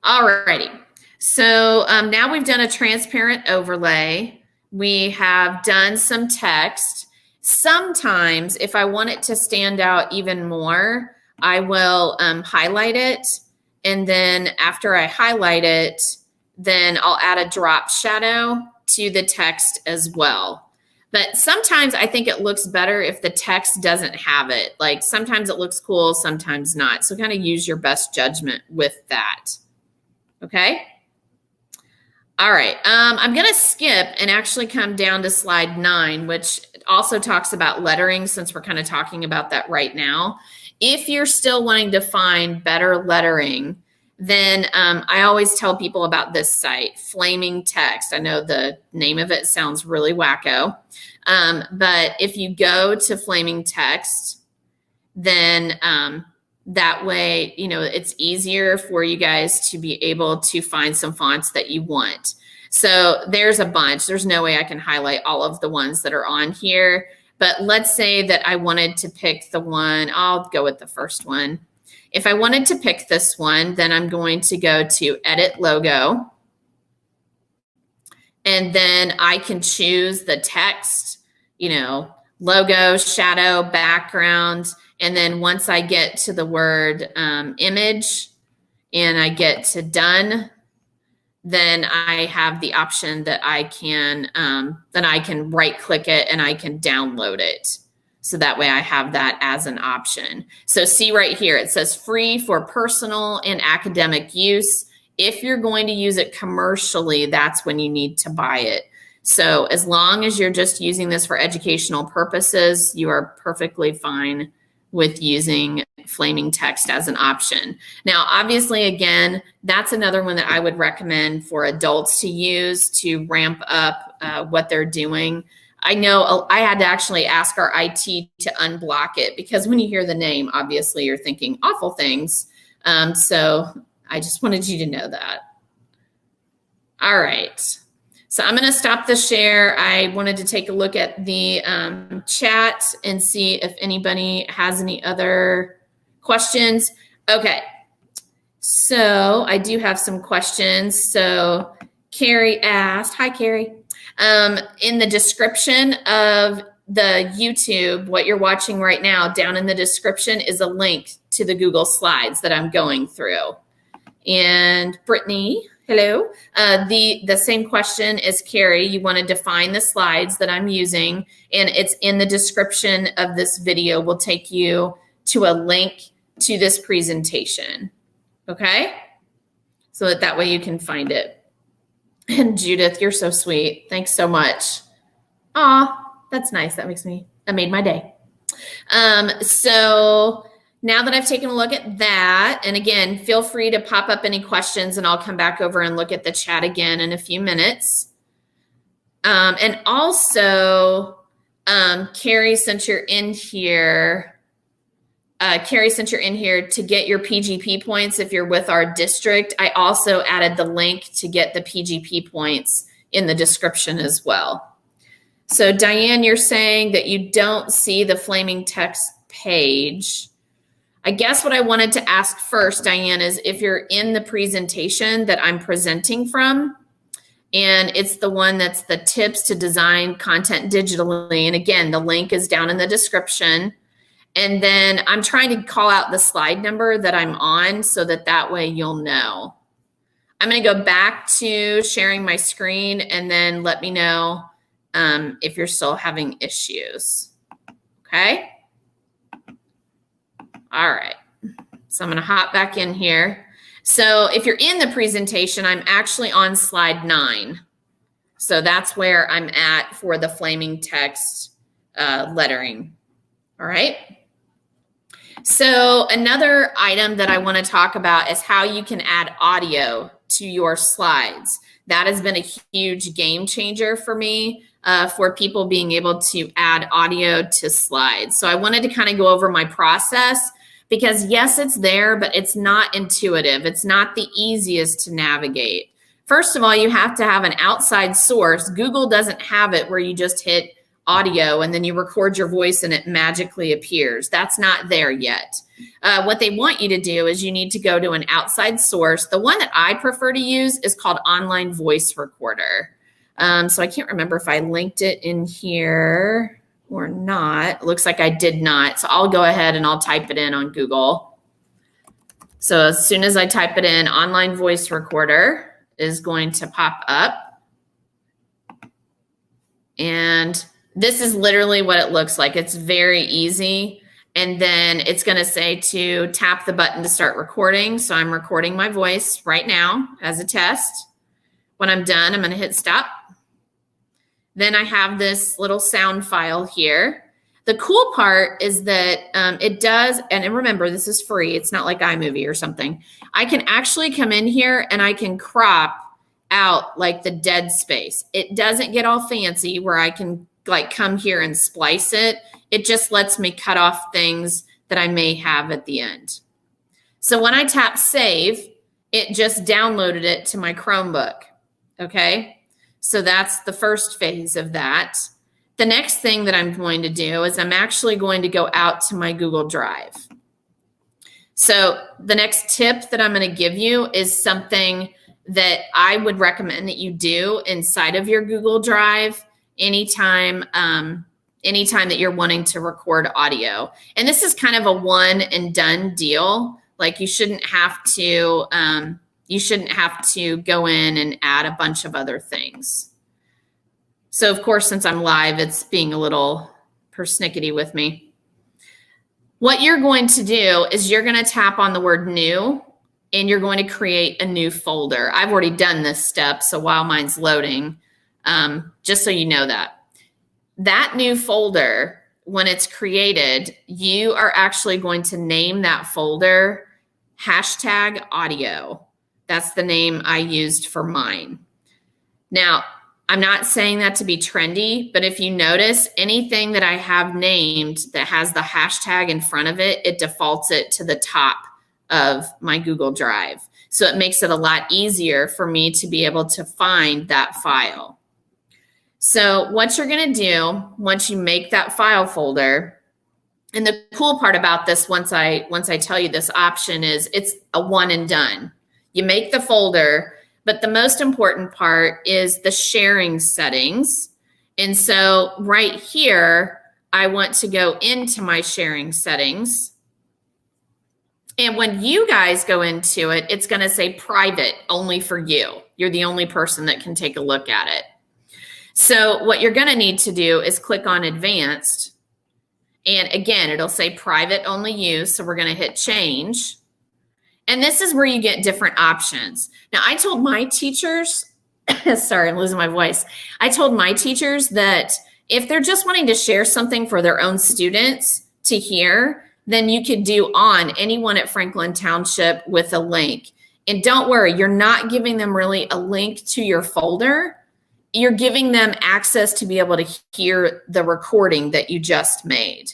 Alrighty. So now we've done a transparent overlay. We have done some text. Sometimes if I want it to stand out even more, I will highlight it. And then after I highlight it, then I'll add a drop shadow to the text as well. But sometimes I think it looks better if the text doesn't have it. Like sometimes it looks cool, sometimes not. So kind of use your best judgment with that. Okay. All right. I'm going to skip and actually come down to slide 9, which also talks about lettering, since we're kind of talking about that right now. If you're still wanting to find better lettering, then I always tell people about this site, Flaming Text. I know the name of it sounds really wacko, but if you go to Flaming Text, then that way, it's easier for you guys to be able to find some fonts that you want. So there's a bunch. There's no way I can highlight all of the ones that are on here, but let's say that I wanted to pick the one. I'll go with the first one. If I wanted to pick this one, then I'm going to go to Edit Logo. And then I can choose the text, logo, shadow, background. And then once I get to the word image and I get to done, then I have the option that I can right click it and I can download it. So that way I have that as an option. So see right here, it says free for personal and academic use. If you're going to use it commercially, that's when you need to buy it. So as long as you're just using this for educational purposes, you are perfectly fine with using flaming text as an option. Now, obviously, again, that's another one that I would recommend for adults to use to ramp up what they're doing. I know I had to actually ask our IT to unblock it because when you hear the name, obviously you're thinking awful things. So I just wanted you to know that. All right. So I'm going to stop the share. I wanted to take a look at the chat and see if anybody has any other questions. Okay. So I do have some questions. So Carrie asked, hi, Carrie. In the description of the YouTube, what you're watching right now, down in the description is a link to the Google Slides that I'm going through. And Brittany, hello. The same question as Carrie. You want to define the slides that I'm using, and it's in the description of this video. Will take you to a link to this presentation. Okay? So that way you can find it. And Judith, you're so sweet. Thanks so much. Aw, that's nice. That made my day. So now that I've taken a look at that, and again, feel free to pop up any questions and I'll come back over and look at the chat again in a few minutes. And also, Carrie, since you're in here, to get your PGP points if you're with our district, I also added the link to get the PGP points in the description as well. So Diane, you're saying that you don't see the flaming text page. I guess what I wanted to ask first, Diane, is if you're in the presentation that I'm presenting from, and it's the one that's the tips to design content digitally. And again, the link is down in the description. And then I'm trying to call out the slide number that I'm on so that way you'll know. I'm going to go back to sharing my screen and then let me know if you're still having issues. Okay. All right. So I'm going to hop back in here. So if you're in the presentation, I'm actually on slide 9. So that's where I'm at for the flaming text lettering. All right. So another item that I want to talk about is how you can add audio to your slides. That has been a huge game changer for me, for people being able to add audio to slides. So I wanted to kind of go over my process because yes, it's there, but it's not intuitive. It's not the easiest to navigate. First of all, you have to have an outside source. Google doesn't have it where you just hit audio and then you record your voice and it magically appears. That's not there yet. What they want you to do is you need to go to an outside source. The one that I prefer to use is called Online Voice Recorder. So I can't remember if I linked it in here or not. It looks like I did not. So I'll go ahead and I'll type it in on Google. So as soon as I type it in, Online Voice Recorder is going to pop up. And this is literally what it looks like. It's very easy. And then it's going to say to tap the button to start recording. So I'm recording my voice right now as a test. When I'm done, I'm going to hit stop. Then I have this little sound file here. The cool part is that it does, and remember, this is free. It's not like iMovie or something. I can actually come in here and I can crop out like the dead space. It doesn't get all fancy where I can like come here and splice it. It just lets me cut off things that I may have at the end. So when I tap save, it just downloaded it to my Chromebook. Okay. So that's the first phase of that. The next thing that I'm going to do is I'm actually going to go out to my Google Drive. So the next tip that I'm going to give you is something that I would recommend that you do inside of your Google Drive anytime that you're wanting to record audio. And this is kind of a one and done deal. Like you shouldn't have to go in and add a bunch of other things. So of course, since I'm live, it's being a little persnickety with me. What you're going to do is you're going to tap on the word new and you're going to create a new folder. I've already done this step. So while mine's loading, just so you know that new folder when it's created, you are actually going to name that folder #audio. That's the name I used for mine. Now, I'm not saying that to be trendy, but if you notice, anything that I have named that has the hashtag in front of it, it defaults it to the top of my Google Drive. So it makes it a lot easier for me to be able to find that file. So what you're going to do once you make that file folder, and the cool part about this, once I tell you this option, is it's a one and done. You make the folder, but the most important part is the sharing settings. And so right here, I want to go into my sharing settings. And when you guys go into it, it's going to say private, only for you. You're the only person that can take a look at it. So what you're going to need to do is click on advanced. And again, it'll say private, only you. So we're going to hit change. And this is where you get different options. Now, I told my teachers, sorry, I'm losing my voice. I told my teachers that if they're just wanting to share something for their own students to hear, then you could do on anyone at Franklin Township with a link. And don't worry, you're not giving them really a link to your folder. You're giving them access to be able to hear the recording that you just made.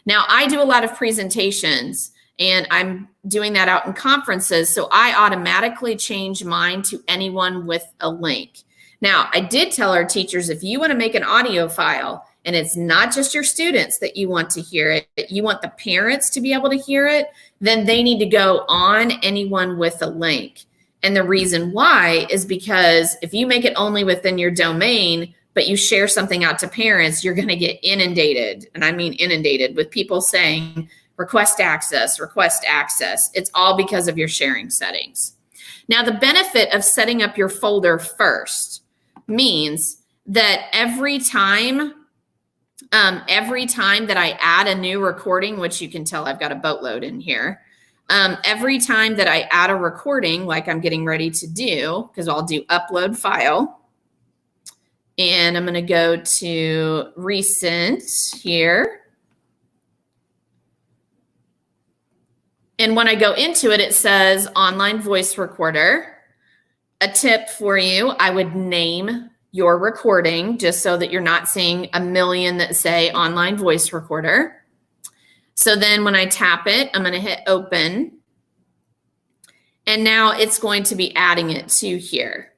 Now, I do a lot of presentations, and I'm doing that out in conferences, so I automatically change mine to anyone with a link. Now, I did tell our teachers, if you want to make an audio file, and it's not just your students that you want to hear it, you want the parents to be able to hear it, then they need to go on anyone with a link. And the reason why is because if you make it only within your domain, but you share something out to parents, you're going to get inundated. And I mean inundated with people saying, request access, request access. It's all because of your sharing settings. Now, the benefit of setting up your folder first means that every time that I add a new recording, which you can tell I've got a boatload in here, every time that I add a recording, like I'm getting ready to do, because I'll do upload file, and I'm going to go to recent here. And when I go into it, it says online voice recorder. A tip for you, I would name your recording just so that you're not seeing a million that say online voice recorder. So then when I tap it, I'm going to hit open. And now it's going to be adding it to here.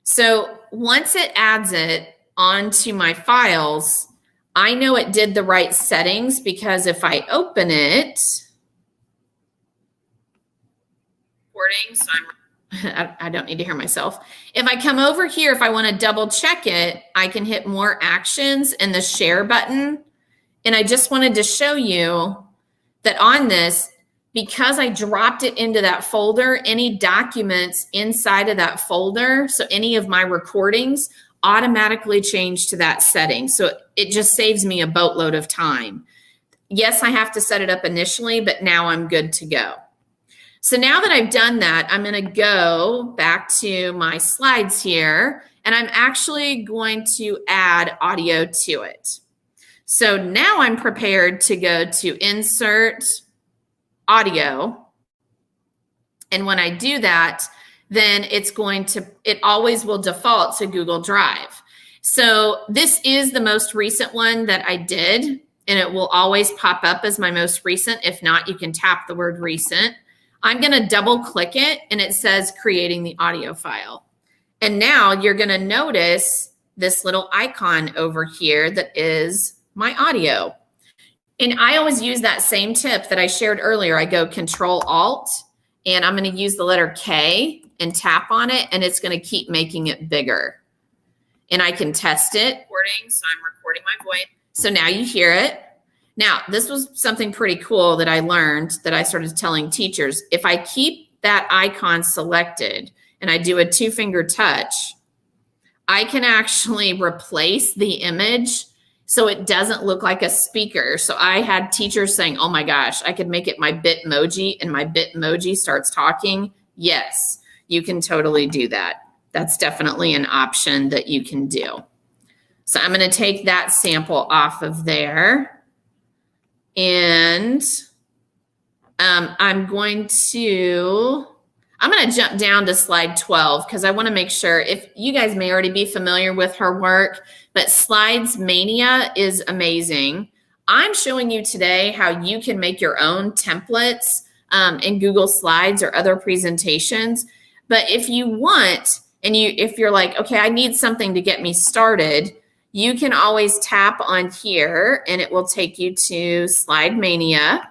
So once it adds it onto my files, I know it did the right settings, because if I open it, so I don't need to hear myself. If I come over here, if I want to double check it, I can hit more actions and the share button. And I just wanted to show you that on this, because I dropped it into that folder, any documents inside of that folder, so any of my recordings, automatically change to that setting. So it just saves me a boatload of time. Yes, I have to set it up initially, but now I'm good to go. So now that I've done that, I'm going to go back to my slides here, and I'm actually going to add audio to it. So now I'm prepared to go to insert audio. And when I do that, then it always will default to Google Drive. So this is the most recent one that I did, and it will always pop up as my most recent. If not, you can tap the word recent. I'm going to double click it, and it says creating the audio file. And now you're going to notice this little icon over here that is my audio. And I always use that same tip that I shared earlier. I go Control Alt, and I'm going to use the letter K and tap on it, and it's going to keep making it bigger. And I can test it. So I'm recording my voice. So now you hear it. Now, this was something pretty cool that I learned that I started telling teachers. If I keep that icon selected and I do a 2-finger touch, I can actually replace the image so it doesn't look like a speaker. So I had teachers saying, oh my gosh, I could make it my Bitmoji, and my Bitmoji starts talking. Yes, you can totally do that. That's definitely an option that you can do. So I'm going to take that sample off of there. And I'm going to jump down to slide 12 because I want to make sure, if you guys may already be familiar with her work, but Slides Mania is amazing. I'm showing you today how you can make your own templates in Google Slides or other presentations. But if you want, and if you're like, okay, I need something to get me started, you can always tap on here and it will take you to Slide Mania.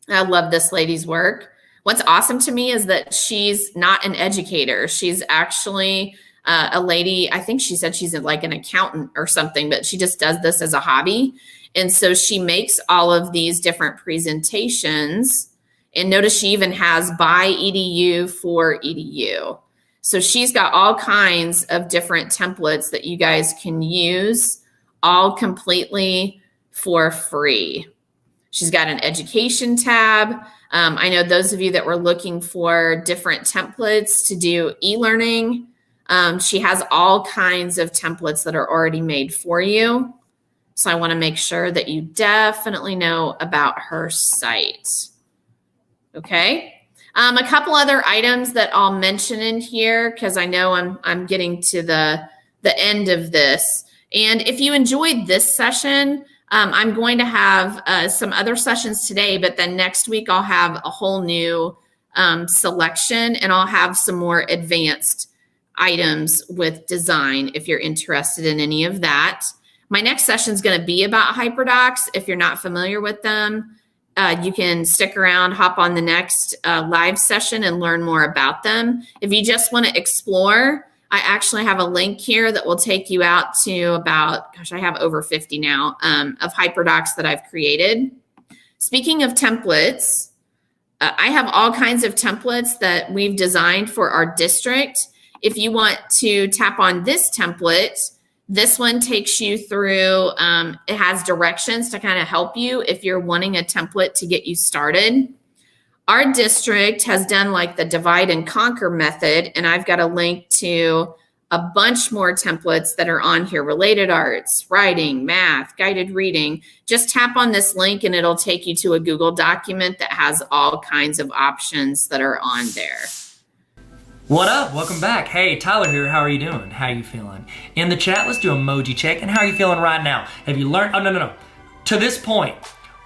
I love this lady's work. What's awesome to me is that she's not an educator. She's actually a lady, I think she said she's like an accountant or something, but she just does this as a hobby. And so she makes all of these different presentations. And notice she even has by EDU for EDU. So she's got all kinds of different templates that you guys can use, all completely for free. She's got an education tab. I know those of you that were looking for different templates to do e-learning, she has all kinds of templates that are already made for you. So I want to make sure that you definitely know about her site. Okay. A couple other items that I'll mention in here because I know I'm getting to the end of this. And if you enjoyed this session, I'm going to have some other sessions today, but then next week I'll have a whole new selection, and I'll have some more advanced items with design if you're interested in any of that. My next session is going to be about HyperDocs. If you're not familiar with them, you can stick around, hop on the next live session and learn more about them. If you just want to explore, I actually have a link here that will take you out to about, gosh, I have over 50 now of HyperDocs that I've created. Speaking of templates, I have all kinds of templates that we've designed for our district. If you want to tap on this template, this one takes you through, it has directions to kind of help you if you're wanting a template to get you started. Our district has done like the divide and conquer method, and I've got a link to a bunch more templates that are on here: related arts, writing, math, guided reading. Just tap on this link and it'll take you to a Google document that has all kinds of options that are on there. What up? Welcome back. Hey, Tyler here. How are you doing? How you feeling? In the chat, let's do emoji check. And how are you feeling right now? Have you learned? Oh, no. To this point,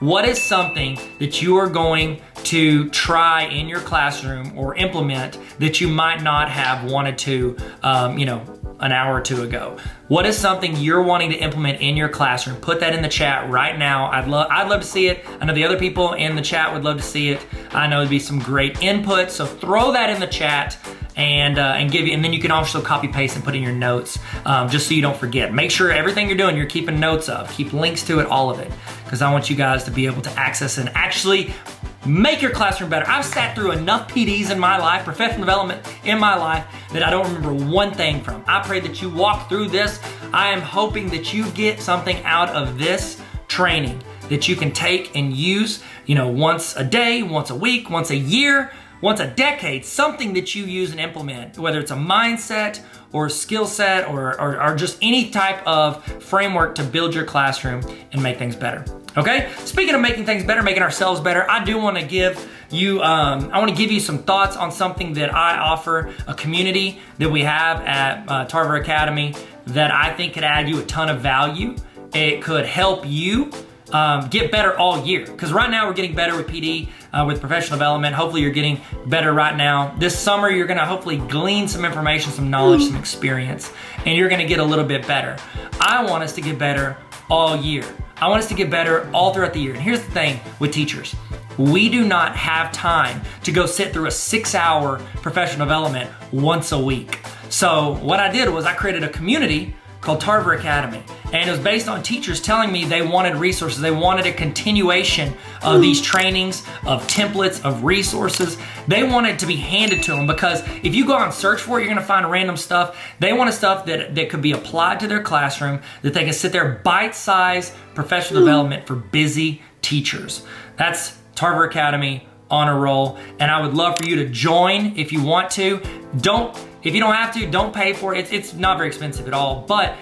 what is something that you are going to try in your classroom or implement that you might not have wanted to, an hour or two ago? What is something you're wanting to implement in your classroom? Put that in the chat right now. I'd love to see it. I know the other people in the chat would love to see it. I know it'd be some great input. So throw that in the chat and then you can also copy paste and put in your notes just so you don't forget. Make sure everything you're doing, you're keeping notes of. Keep links to it, all of it, because I want you guys to be able to access and actually make your classroom better. I've sat through enough PDs in my life, professional development in my life, that I don't remember one thing from. I pray that you walk through this. I am hoping that you get something out of this training that you can take and use, once a day, once a week, once a year, once a decade, something that you use and implement, whether it's a mindset or a skill set or just any type of framework to build your classroom and make things better. Okay? Speaking of making things better, making ourselves better, I do want to give you, some thoughts on something that I offer, a community that we have at Tarver Academy that I think could add you a ton of value. It could help you get better all year. Because right now we're getting better with PD, with professional development. Hopefully you're getting better right now. This summer you're gonna hopefully glean some information, some knowledge, some experience, and you're gonna get a little bit better. I want us to get better all year. I want us to get better all throughout the year. And here's the thing with teachers. We do not have time to go sit through a 6-hour professional development once a week. So what I did was I created a community called Tarver Academy. And it was based on teachers telling me they wanted resources. They wanted a continuation of these trainings, of templates, of resources. They wanted to be handed to them, because if you go out and search for it, you're gonna find random stuff. They wanted stuff that could be applied to their classroom, that they can sit there, bite-sized professional development for busy teachers. That's Tarver Academy on a roll. And I would love for you to join if you want to. If you don't have to, don't pay for it. It's not very expensive at all, but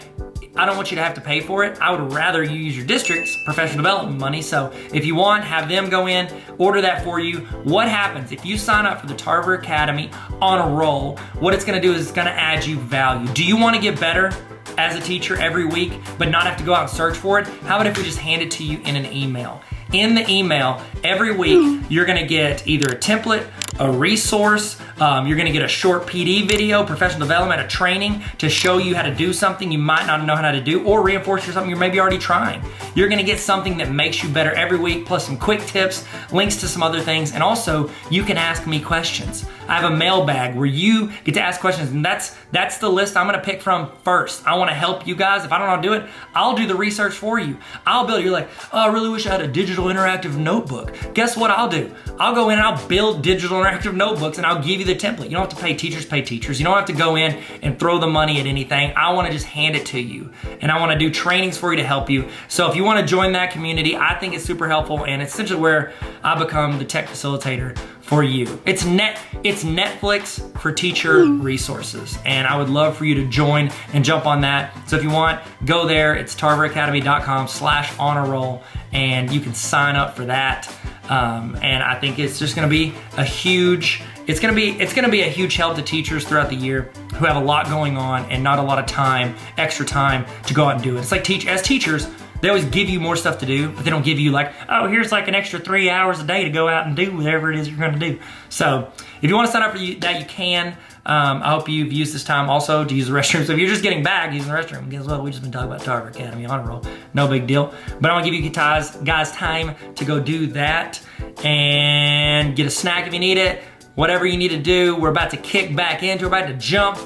I don't want you to have to pay for it. I would rather you use your district's professional development money. So if you want, have them go in, order that for you. What happens if you sign up for the Tarver Academy on a roll? What it's gonna do is it's gonna add you value. Do you wanna get better as a teacher every week, but not have to go out and search for it? How about if we just hand it to you in an email? In the email, every week, you're gonna get either a template, a resource, you're gonna get a short PD video, professional development, a training to show you how to do something you might not know how to do, or reinforce something you're maybe already trying. You're gonna get something that makes you better every week, plus some quick tips, links to some other things, and also you can ask me questions. I have a mailbag where you get to ask questions, and that's the list I'm gonna pick from first. I wanna help you guys. If I don't know how to do it, I'll do the research for you. I'll build, you're like, oh, I really wish I had a digital interactive notebook. Guess what I'll do? I'll go in and I'll build digital interactive notebooks, and I'll give you the template. You don't have to pay teachers. You don't have to go in and throw the money at anything. I wanna just hand it to you, and I wanna do trainings for you to help you. So if you wanna join that community, I think it's super helpful, and it's essentially where I become the tech facilitator for you. It's Netflix for teacher resources, and I would love for you to join and jump on that. So if you want, go there. It's tarveracademy.com/honorroll, and you can sign up for that. And I think it's just going to be a huge. It's going to be a huge help to teachers throughout the year who have a lot going on and not a lot of time, extra time to go out and do it. It's like as teachers, they always give you more stuff to do, but they don't give you like, oh, here's like an extra 3 hours a day to go out and do whatever it is you're going to do. So if you want to sign up for that, you can. I hope you've used this time also to use the restroom. So if you're just getting back using the restroom, guess what? We've just been talking about Tarver Academy on a roll. No big deal. But I want to give you guys time to go do that and get a snack if you need it. Whatever you need to do, we're about to kick back into it. We're about to jump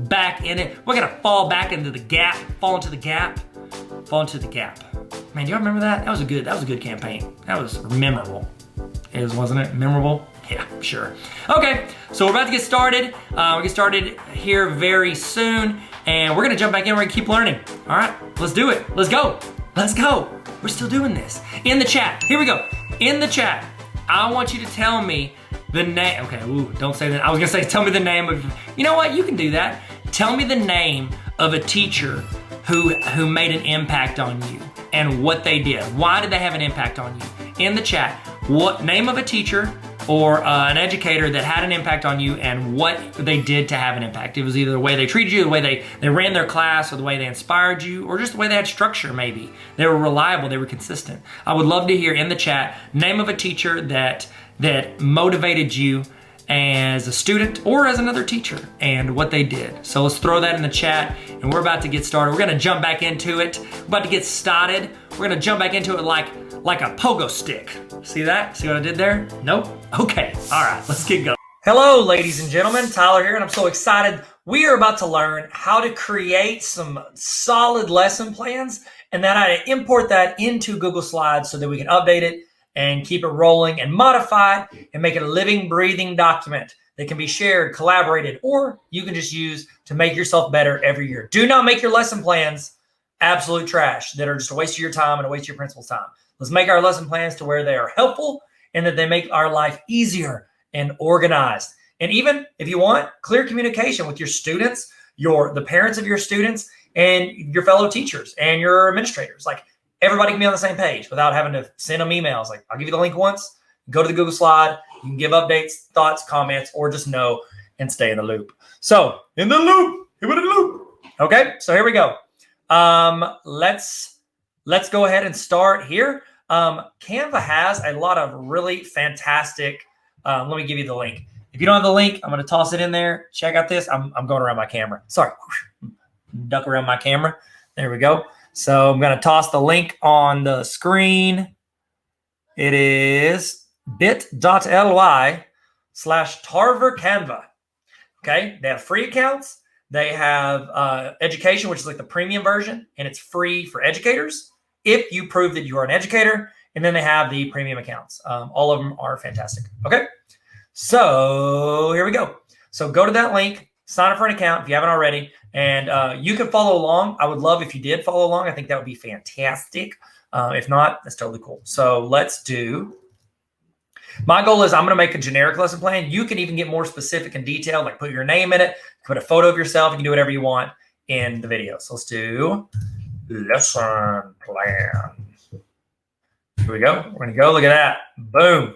back in it. We're going to fall into the gap. Man, do y'all remember that? That was a good campaign. That was memorable. Wasn't it? Memorable? Yeah, sure. Okay, so we're about to get started. We'll get started here very soon, and we're gonna jump back in. We're gonna keep learning. All right, let's do it. Let's go. We're still doing this. In the chat, here we go. In the chat, I want you to tell me the name. Okay, don't say that. I was gonna say, tell me the name of, you know what? You can do that. Tell me the name of a teacher who made an impact on you and what they did. Why did they have an impact on you? In the chat, what name of a teacher or an educator that had an impact on you and what they did to have an impact. It was either the way they treated you, the way they ran their class, or the way they inspired you, or just the way they had structure maybe. They were reliable, they were consistent. I would love to hear in the chat, name of a teacher that motivated you as a student or as another teacher and what they did. So let's throw that in the chat, and we're about to get started. We're gonna jump back into it. We're about to get started. We're gonna jump back into it like a pogo stick. See that? See what I did there? Nope? Okay, all right, let's get going. Hello, ladies and gentlemen, Tyler here, and I'm so excited. We are about to learn how to create some solid lesson plans and then how to import that into Google Slides so that we can update it and keep it rolling and modify it and make it a living, breathing document that can be shared, collaborated, or you can just use to make yourself better every year. Do not make your lesson plans absolute trash that are just a waste of your time and a waste of your principal's time. Let's make our lesson plans to where they are helpful and that they make our life easier and organized. And even if you want, clear communication with your students, the parents of your students, and your fellow teachers and your administrators. Like, everybody can be on the same page without having to send them emails. Like, I'll give you the link once, go to the Google slide, you can give updates, thoughts, comments, or just know and stay in the loop. So, in the loop, here with the loop. Okay, so here we go. Let's go ahead and start here. Canva has a lot of really fantastic, let me give you the link. If you don't have the link, I'm going to toss it in there. Check out this. I'm going around my camera. Sorry. Duck around my camera. There we go. So I'm going to toss the link on the screen. It is bit.ly/Tarver Canva. Okay. They have free accounts. They have education, which is like the premium version, and it's free for educators if you prove that you are an educator. And then they have the premium accounts. All of them are fantastic. Okay. So here we go. So go to that link, sign up for an account if you haven't already, and you can follow along. I would love if you did follow along. I think that would be fantastic. If not, that's totally cool. So let's do. My goal is I'm going to make a generic lesson plan. You can even get more specific and detailed, like put your name in it, put a photo of yourself. You can do whatever you want in the video. So let's do lesson plan. Here we go. We're going to go. Look at that. Boom.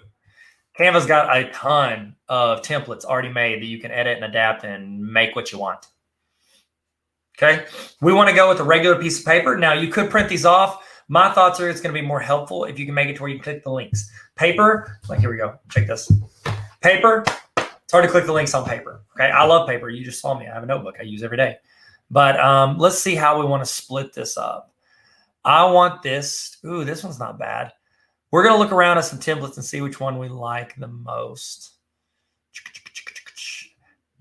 Canva's got a ton of templates already made that you can edit and adapt and make what you want. Okay. We want to go with a regular piece of paper. Now, you could print these off. My thoughts are it's going to be more helpful if you can make it to where you click the links. Paper, like here we go. Check this. Paper, it's hard to click the links on paper. Okay. I love paper. You just saw me. I have a notebook I use every day. But let's see how we want to split this up. I want this. Ooh, this one's not bad. We're going to look around at some templates and see which one we like the most.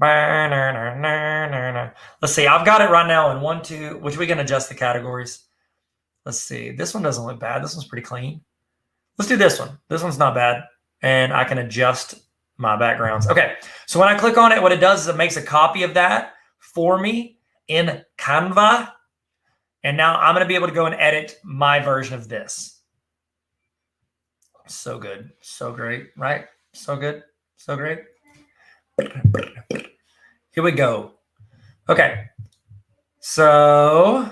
Let's see. I've got it right now in 1, 2, which we can adjust the categories. Let's see. This one doesn't look bad. This one's pretty clean. Let's do this one. This one's not bad. And I can adjust my backgrounds. Okay. So when I click on it, what it does is it makes a copy of that for me in Canva. And now I'm going to be able to go and edit my version of this. So good. So great. Right? So good. So great. Here we go. Okay. So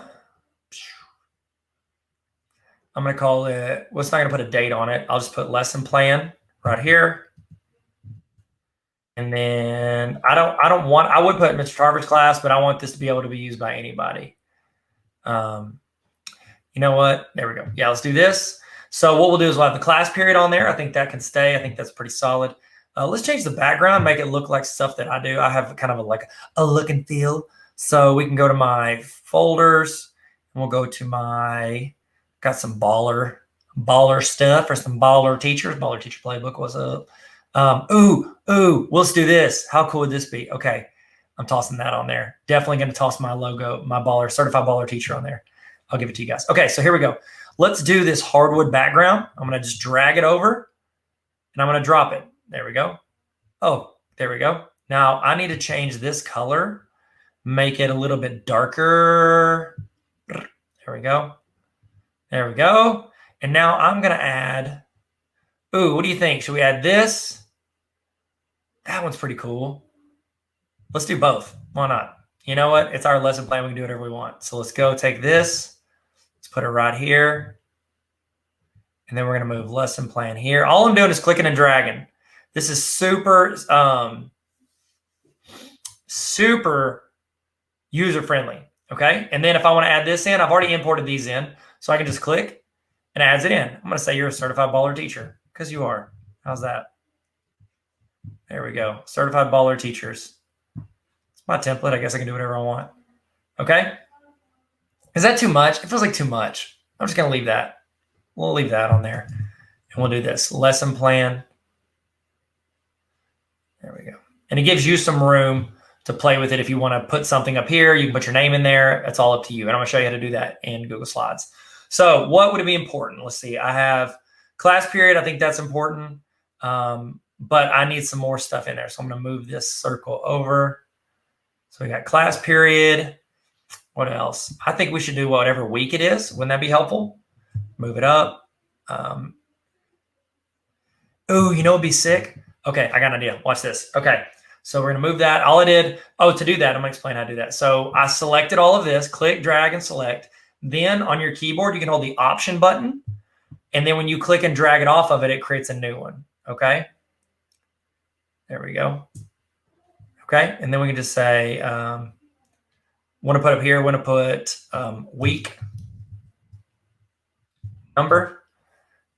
I'm going to call it, well, it's not going to put a date on it. I'll just put lesson plan right here. And then I would put Mr. Tarver's class, but I want this to be able to be used by anybody. You know what? There we go. Yeah, let's do this. So what we'll do is we'll have the class period on there. I think that can stay. I think that's pretty solid. Let's change the background, make it look like stuff that I do. I have kind of a look and feel. So we can go to my folders and we'll go to my, got some baller stuff for some baller teachers. Baller teacher playbook, what's up? Let's do this. How cool would this be? Okay. I'm tossing that on there. Definitely going to toss my logo, my baller, certified baller teacher on there. I'll give it to you guys. Okay. So here we go. Let's do this hardwood background. I'm going to just drag it over and I'm going to drop it. There we go. Oh, there we go. Now I need to change this color, make it a little bit darker. There we go. There we go. And now I'm going to add, what do you think? Should we add this? That one's pretty cool. Let's do both. Why not? You know what? It's our lesson plan. We can do whatever we want. So let's go take this. Let's put it right here. And then we're going to move lesson plan here. All I'm doing is clicking and dragging. This is super, super user-friendly. Okay. And then if I want to add this in, I've already imported these in. So I can just click and adds it in. I'm going to say you're a certified baller teacher because you are. How's that? There we go. Certified baller teachers. It's my template. I guess I can do whatever I want. Okay. Is that too much? It feels like too much. I'm just going to leave that. We'll leave that on there. And we'll do this. Lesson plan. There we go. And it gives you some room to play with it. If you want to put something up here, you can put your name in there. It's all up to you. And I'm going to show you how to do that in Google Slides. So what would it be important? Let's see. I have class period. I think that's important. But I need some more stuff in there. So I'm going to move this circle over. So we got class period. What else? I think we should do whatever week it is. Wouldn't that be helpful? Move it up. You know, it'd be sick. Okay, I got an idea. Watch this. Okay, so we're going to move that. All I did, to do that, I'm going to explain how to do that. So I selected all of this, click, drag, and select. Then on your keyboard, you can hold the Option button. And then when you click and drag it off of it, it creates a new one. Okay? There we go. Okay, and then we can just say, want to put up here, want to put week number.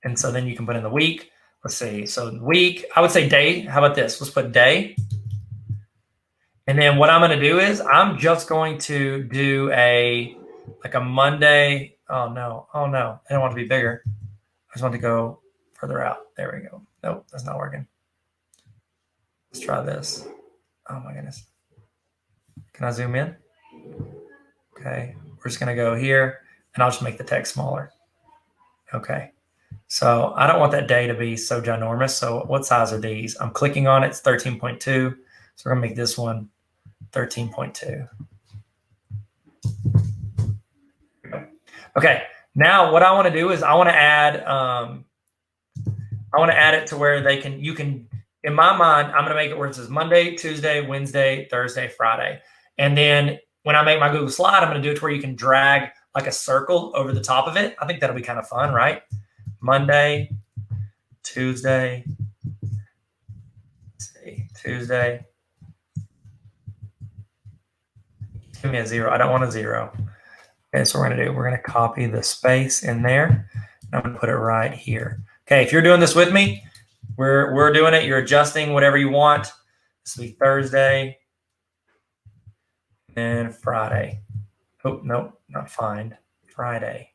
And so then you can put in the week. Let's see. So week, I would say day. How about this? Let's put day. And then what I'm going to do is I'm just going to do a Monday. Oh no. I don't want to be bigger. I just want to go further out. There we go. Nope, that's not working. Let's try this. Oh my goodness. Can I zoom in? Okay. We're just going to go here and I'll just make the text smaller. Okay. So I don't want that day to be so ginormous. So what size are these? I'm clicking on it. It's 13.2. So we're going to make this one 13.2. Okay. Now what I want to do is I want to add it to where you can, in my mind, I'm going to make it where it says Monday, Tuesday, Wednesday, Thursday, Friday. And then when I make my Google slide, I'm going to do it to where you can drag like a circle over the top of it. I think that'll be kind of fun, right? Monday, Tuesday, let's see, Tuesday. Give me a 0. I don't want a 0. Okay, so we're going to copy the space in there. And I'm going to put it right here. Okay, if you're doing this with me, we're doing it. You're adjusting whatever you want. This will be Thursday and Friday. Oh, no, not find. Friday.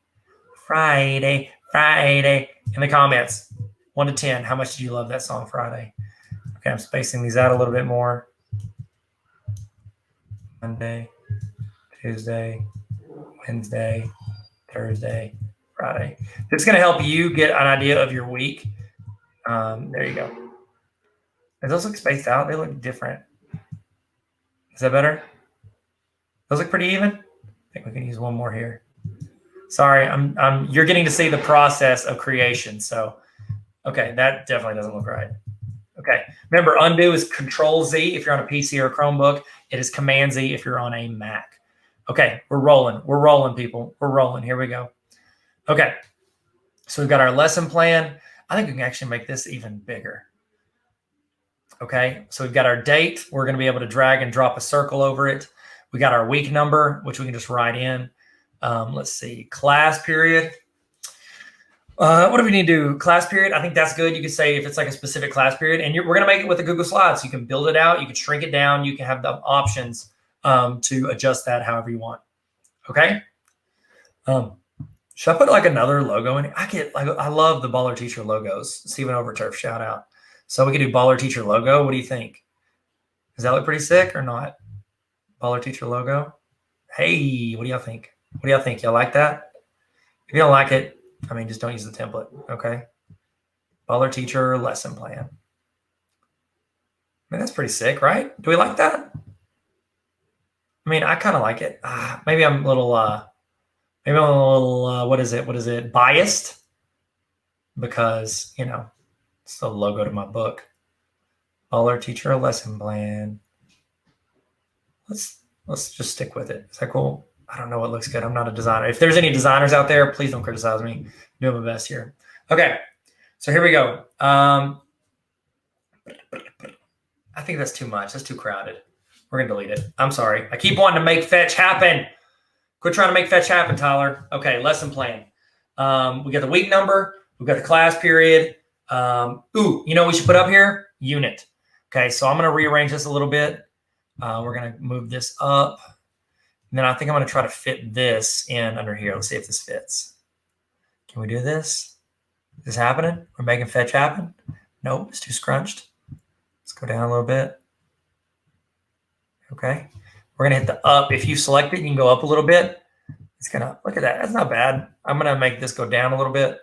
In the comments, 1 to 10. How much did you love that song, Friday? Okay, I'm spacing these out a little bit more. Monday, Tuesday, Wednesday, Thursday, Friday. It's going to help you get an idea of your week. There you go. Those look spaced out. They look different. Is that better? Those look pretty even. I think we can use one more here. Sorry, you're getting to see the process of creation. So, okay, that definitely doesn't look right. Okay, remember, undo is Control Z if you're on a PC or a Chromebook. It is Command Z if you're on a Mac. Okay, we're rolling. We're rolling, people. We're rolling. Here we go. Okay, so we've got our lesson plan. I think we can actually make this even bigger. Okay, so we've got our date. We're going to be able to drag and drop a circle over it. We got our week number, which we can just write in. Let's see, class period. What do we need to do? Class period. I think that's good. You could say if it's like a specific class period, and we're going to make it with a Google Slides. So you can build it out. You can shrink it down. You can have the options to adjust that however you want. Okay. Should I put like another logo in it? I love the Baller Teacher logos. Stephen Overturf, shout out. So we could do Baller Teacher logo. What do you think? Does that look pretty sick or not? Baller Teacher logo. Hey, what do y'all think? What do y'all think? Y'all like that? If you don't like it, I mean, just don't use the template, okay? Baller Teacher lesson plan. I mean, that's pretty sick, right? Do we like that? I mean, I kind of like it. Maybe I'm a little, what is it? Biased, because, you know, it's the logo to my book. Baller Teacher lesson plan. Let's just stick with it. Is that cool? I don't know what looks good. I'm not a designer. If there's any designers out there, please don't criticize me. I'm doing my best here. Okay, so here we go. I think that's too much. That's too crowded. We're going to delete it. I'm sorry. I keep wanting to make fetch happen. Quit trying to make fetch happen, Tyler. Okay, lesson plan. We got the week number. We've got the class period. You know what we should put up here? Unit. Okay, so I'm going to rearrange this a little bit. We're going to move this up. And then I think I'm going to try to fit this in under here. Let's see if this fits. Can we do this? Is this happening? We're making fetch happen? Nope, it's too scrunched. Let's go down a little bit. Okay. We're going to hit the up. If you select it, you can go up a little bit. It's going to, look at that. That's not bad. I'm going to make this go down a little bit.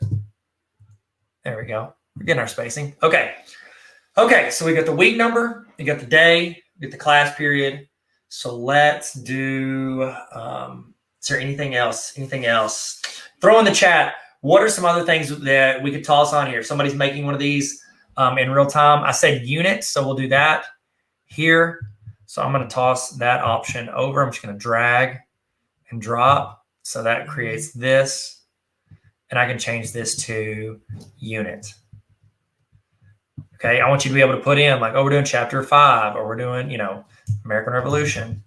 There we go. We're getting our spacing. Okay. Okay, so we got the week number. We got the day. We got the class period. So let's do, is there anything else? Anything else? Throw in the chat. What are some other things that we could toss on here? Somebody's making one of these in real time. I said unit, so we'll do that here. So I'm going to toss that option over. I'm just going to drag and drop. So that creates this. And I can change this to unit. Okay, I want you to be able to put in like, oh, we're doing chapter 5, or we're doing, you know, American Revolution.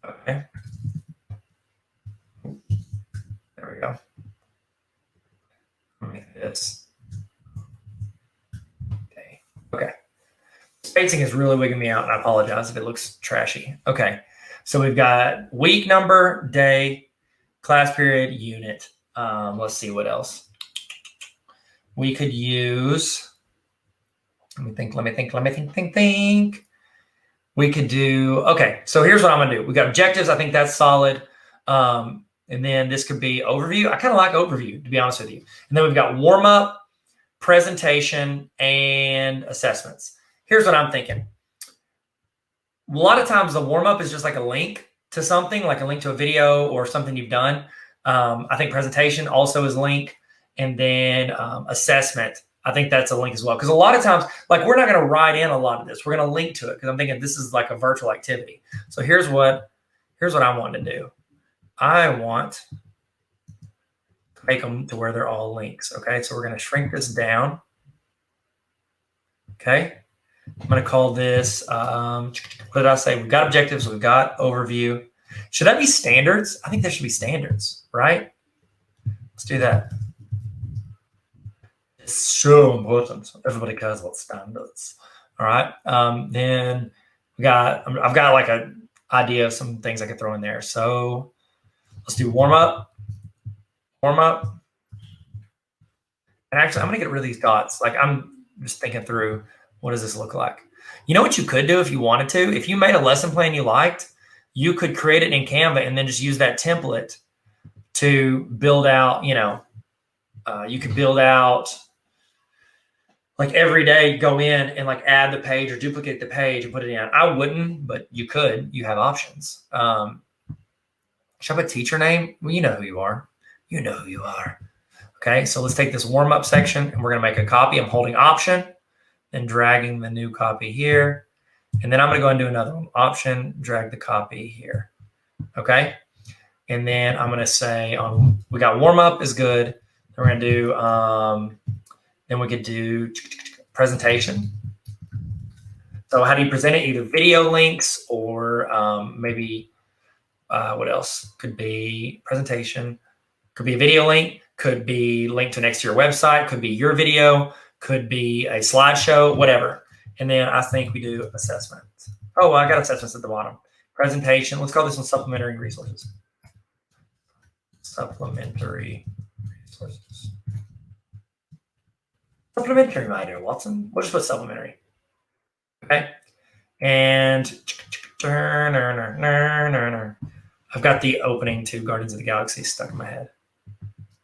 Okay. There we go. Let me make this. Okay. Okay. Spacing is really wigging me out, and I apologize if it looks trashy. Okay. So we've got week number, day, class period, unit. Let's see what else. We could use, let me think. We could do, okay, so here's what I'm going to do. We got objectives. I think that's solid. And then this could be overview. I kind of like overview, to be honest with you. And then we've got warm up, presentation, and assessments. Here's what I'm thinking. A lot of times the warm up is just like a link to something, like a link to a video or something you've done. I think presentation also is link. And then assessment, I think that's a link as well. Because a lot of times, like, we're not going to write in a lot of this. We're going to link to it because I'm thinking this is like a virtual activity. So here's what I want to do. I want to make them to where they're all links. Okay, so we're going to shrink this down. Okay, I'm going to call this, what did I say? We've got objectives, we've got overview. Should that be standards? I think there should be standards, right? Let's do that. It's so important. Everybody cares about standards. All right. Then I've got like an idea of some things I could throw in there. So let's do warm up. And actually, I'm going to get rid of these dots. Like I'm just thinking through, what does this look like? You know what you could do if you wanted to? If you made a lesson plan you liked, you could create it in Canva and then just use that template to build out, you could build out like every day, go in and like add the page or duplicate the page and put it in. I wouldn't, but you could. You have options. Should I put teacher name? Well, you know who you are. You know who you are. Okay, so let's take this warm up section and we're going to make a copy. I'm holding Option and dragging the new copy here. And then I'm going to go and do another one. Option, drag the copy here. Okay, and then I'm going to say we got warm up is good. Then we're going to do then we could do presentation. So how do you present it? Either video links or maybe what else? Could be presentation, could be a video link, could be linked to next to your website, could be your video, could be a slideshow, whatever. And then I think we do assessment. Oh, well, I got assessments at the bottom. Presentation. Let's call this one supplementary resources. Supplementary resources. Supplementary, my dear Watson. We'll just put supplementary. Okay. And I've got the opening to Guardians of the Galaxy stuck in my head.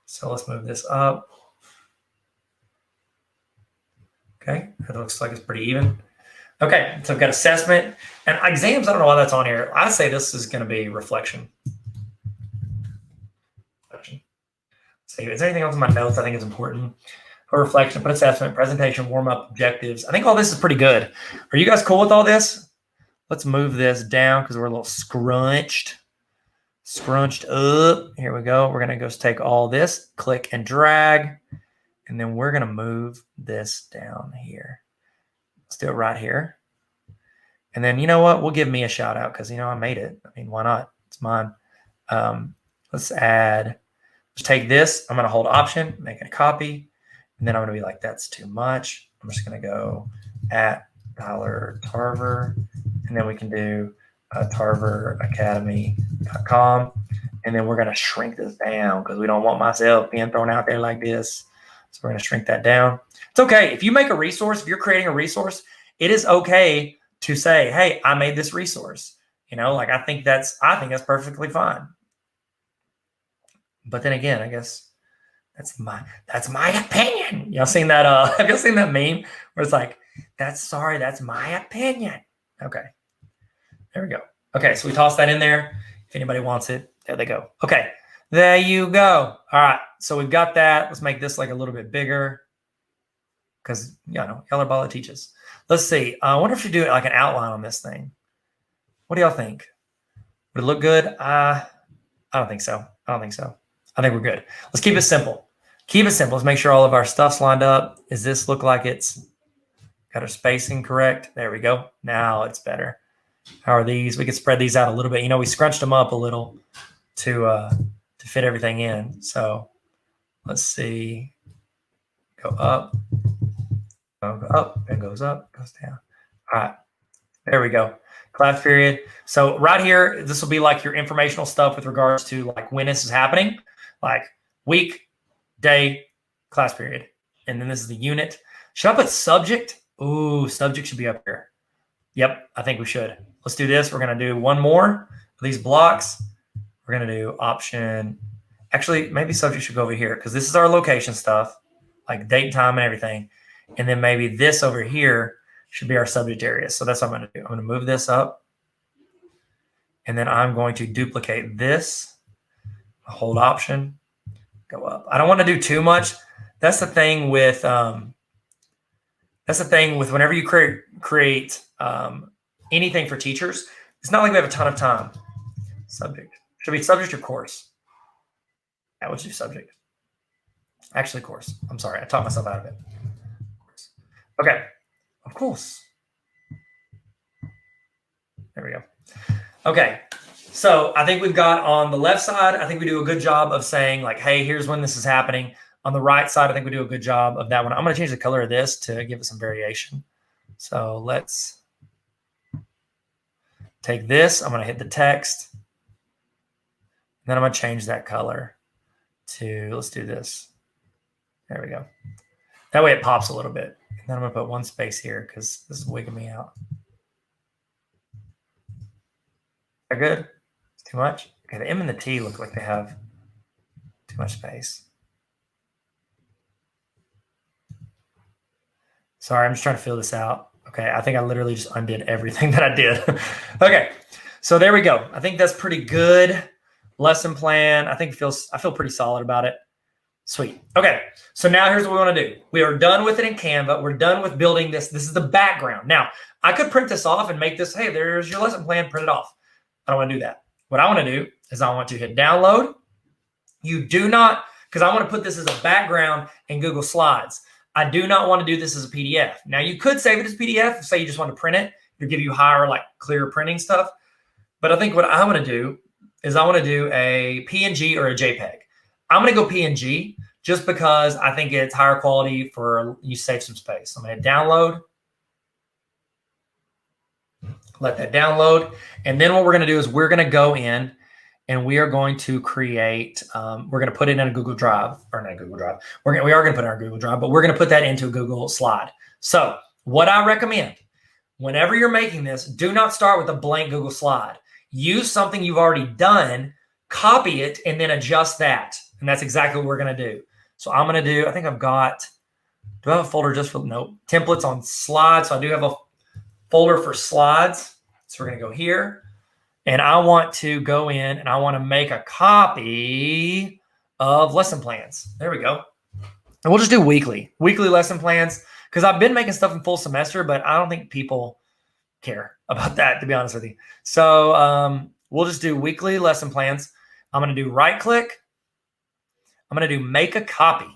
So let's move this up. Okay. It looks like it's pretty even. Okay. So I've got assessment and exams. I don't know why that's on here. I say this is going to be reflection. See, is there anything else in my notes I think is important? For reflection, put assessment, presentation, warm-up, objectives. I think all this is pretty good. Are you guys cool with all this? Let's move this down because we're a little scrunched up. Here we go. We're going to go take all this, click and drag, and then we're going to move this down here. Let's do it right here. And then, you know what? We'll give me a shout out because, I made it. I mean, why not? It's mine. Let's take this. I'm going to hold Option, make a copy. And then I'm going to be like, that's too much. I'm just going to go at $Tarver. And then we can do tarveracademy.com. And then we're going to shrink this down because we don't want myself being thrown out there like this. So we're going to shrink that down. It's okay. If you make a resource, if you're creating a resource, it is okay to say, hey, I made this resource. I think that's perfectly fine. But then again, I guess that's my opinion. Y'all seen that? Have y'all seen that meme where it's like, that's my opinion. Okay. There we go. Okay. So we toss that in there. If anybody wants it, there they go. Okay. There you go. All right. So we've got that. Let's make this like a little bit bigger because, y'all are ball that teaches. Let's see. I wonder if you do like an outline on this thing. What do y'all think? Would it look good? I don't think so. I think we're good. Let's keep it simple. Let's make sure all of our stuff's lined up. Does this look like it's got our spacing correct? There we go. Now it's better. How are these? We could spread these out a little bit. We scrunched them up a little to fit everything in. So let's see. Go up. Go up. And goes up. Goes down. All right. There we go. Class period. So right here, this will be like your informational stuff with regards to like when this is happening. Like week, day, class period. And then this is the unit. Should I put subject? Ooh, subject should be up here. Yep, I think we should. Let's do this. We're going to do one more of these blocks. We're going to do Option. Actually, maybe subject should go over here because this is our location stuff, like date, time, and everything. And then maybe this over here should be our subject area. So that's what I'm going to do. I'm going to move this up. And then I'm going to duplicate this. Hold Option, go up. I don't want to do too much. That's the thing with whenever you create anything for teachers. It's not like we have a ton of time. Subject Should be subject or course? Yeah, we'll do subject. Actually, course. I'm sorry. I talked myself out of it. Okay. Of course. There we go. Okay. So I think we've got on the left side, I think we do a good job of saying like, hey, here's when this is happening. On the right side, I think we do a good job of that one. I'm going to change the color of this to give it some variation. So let's take this. I'm going to hit the text. Then I'm going to change that color to, let's do this. There we go. That way it pops a little bit. And then I'm going to put one space here because this is wigging me out. Is that good? It's too much? Okay, the M and the T look like they have too much space. Sorry, I'm just trying to fill this out. Okay, I think I literally just undid everything that I did. Okay, so there we go. I think that's pretty good. Lesson plan. I feel pretty solid about it. Sweet. Okay, so now here's what we want to do. We are done with it in Canva. We're done with building this. This is the background. Now, I could print this off and make this, hey, there's your lesson plan, print it off. I don't want to do that. What I want to do is I want to hit download. You do not, because I want to put this as a background in Google Slides. I do not want to do this as a PDF. Now, you could save it as PDF. Say you just want to print it. It'll give you higher, like clear printing stuff. But I think what I want to do is I want to do a PNG or a JPEG. I'm going to go PNG just because I think it's higher quality for you save some space. I'm going to download. Let that download. And then what we're going to do is we're going to go in and we are going to create, we're going to put it in a Google Drive, or not a Google Drive. We are going to put it in our Google Drive, but we're going to put that into a Google Slide. So what I recommend, whenever you're making this, do not start with a blank Google Slide. Use something you've already done, copy it, and then adjust that. And that's exactly what we're going to do. So I'm going to do, I think I've got, do I have a folder just for, nope, templates on slides. So I do have a folder for slides. So we're going to go here. And I want to go in and I want to make a copy of lesson plans. There we go. And we'll just do weekly lesson plans because I've been making stuff in full semester, but I don't think people care about that, to be honest with you. So we'll just do weekly lesson plans. I'm going to do right click. I'm going to do make a copy.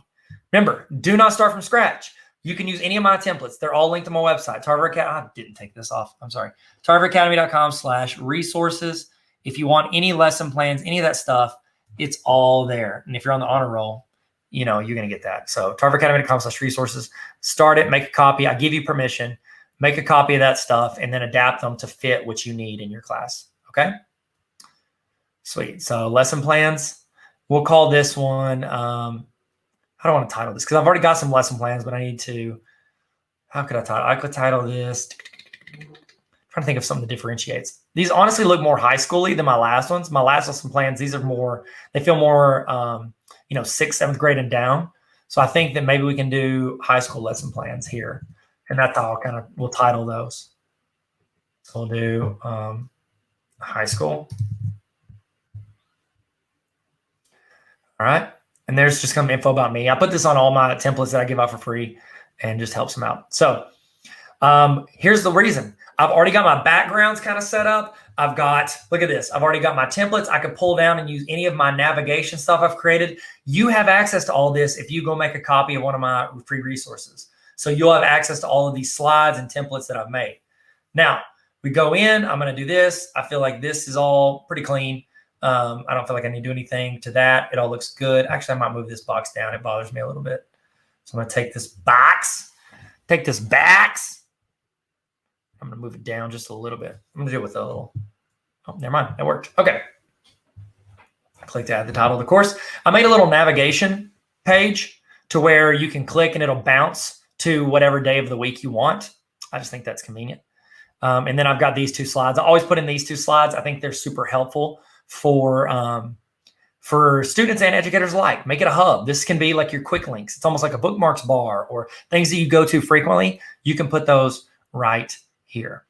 Remember, do not start from scratch. You can use any of my templates. They're all linked to my website. Tarver Academy. I didn't take this off. I'm sorry. tarveracademy.com/resources. If you want any lesson plans, any of that stuff, it's all there. And if you're on the honor roll, you know, you're going to get that. So tarveracademy.com/resources. Start it, make a copy. I give you permission. Make a copy of that stuff and then adapt them to fit what you need in your class. Okay? Sweet. So lesson plans. We'll call this one, I don't want to title this because I've already got some lesson plans, but I need to, how could I title? I could title this, trying to think of something that differentiates. These honestly look more high schooly than my last ones. My last lesson plans, these are more, they feel more, 6th, 7th grade and down. So I think that maybe we can do high school lesson plans here. And that's how we'll title those. So we'll do high school. All right. And there's just some info about me. I put this on all my templates that I give out for free and just helps them out. So here's the reason. I've already got my backgrounds kind of set up. I've got, look at this. I've already got my templates. I can pull down and use any of my navigation stuff I've created. You have access to all this if you go make a copy of one of my free resources. So you'll have access to all of these slides and templates that I've made. Now, we go in. I'm going to do this. I feel like this is all pretty clean. I don't feel like I need to do anything to that. It all looks good. Actually, I might move this box down. It bothers me a little bit. So I'm going to take this box. I'm going to move it down just a little bit. I'm going to do it with a little, oh, never mind. That worked. Okay. I clicked to add the title of the course. I made a little navigation page to where you can click and it'll bounce to whatever day of the week you want. I just think that's convenient. And then I've got these two slides. I always put in these two slides. I think they're super helpful for students and educators alike. Make it a hub. This can be like your quick links. It's almost like a bookmarks bar or things that you go to frequently. You can put those right here.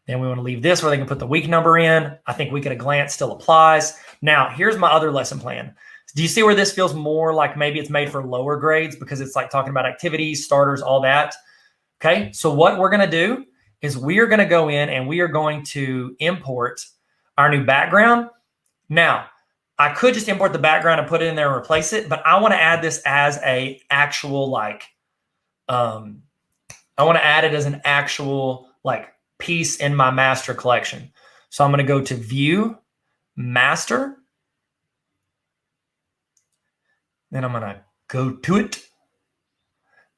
Then we want to leave this where they can put the week number in. I think week at a glance still applies. Now, here's my other lesson plan. Do you see where this feels more like maybe it's made for lower grades because it's like talking about activities, starters, all that? Okay, so what we're going to do is we are going to go in and we are going to import our new background. Now, I could just import the background and put it in there and replace it, but I want to add this as a actual like, I want to add it as an actual like piece in my master collection. So I'm going to go to View, Master. Then I'm going to go to it.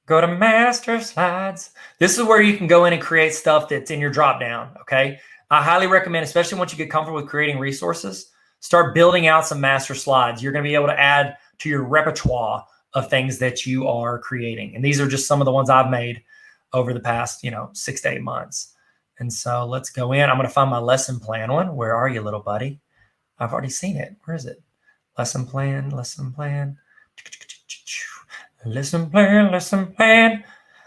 Go to Master Slides. This is where you can go in and create stuff that's in your drop down, okay? I highly recommend, especially once you get comfortable with creating resources, start building out some master slides. You're going to be able to add to your repertoire of things that you are creating. And these are just some of the ones I've made over the past, 6 to 8 months. And so let's go in. I'm going to find my lesson plan one. Where are you, little buddy? I've already seen it. Where is it? Lesson plan, lesson plan. Lesson plan, lesson plan.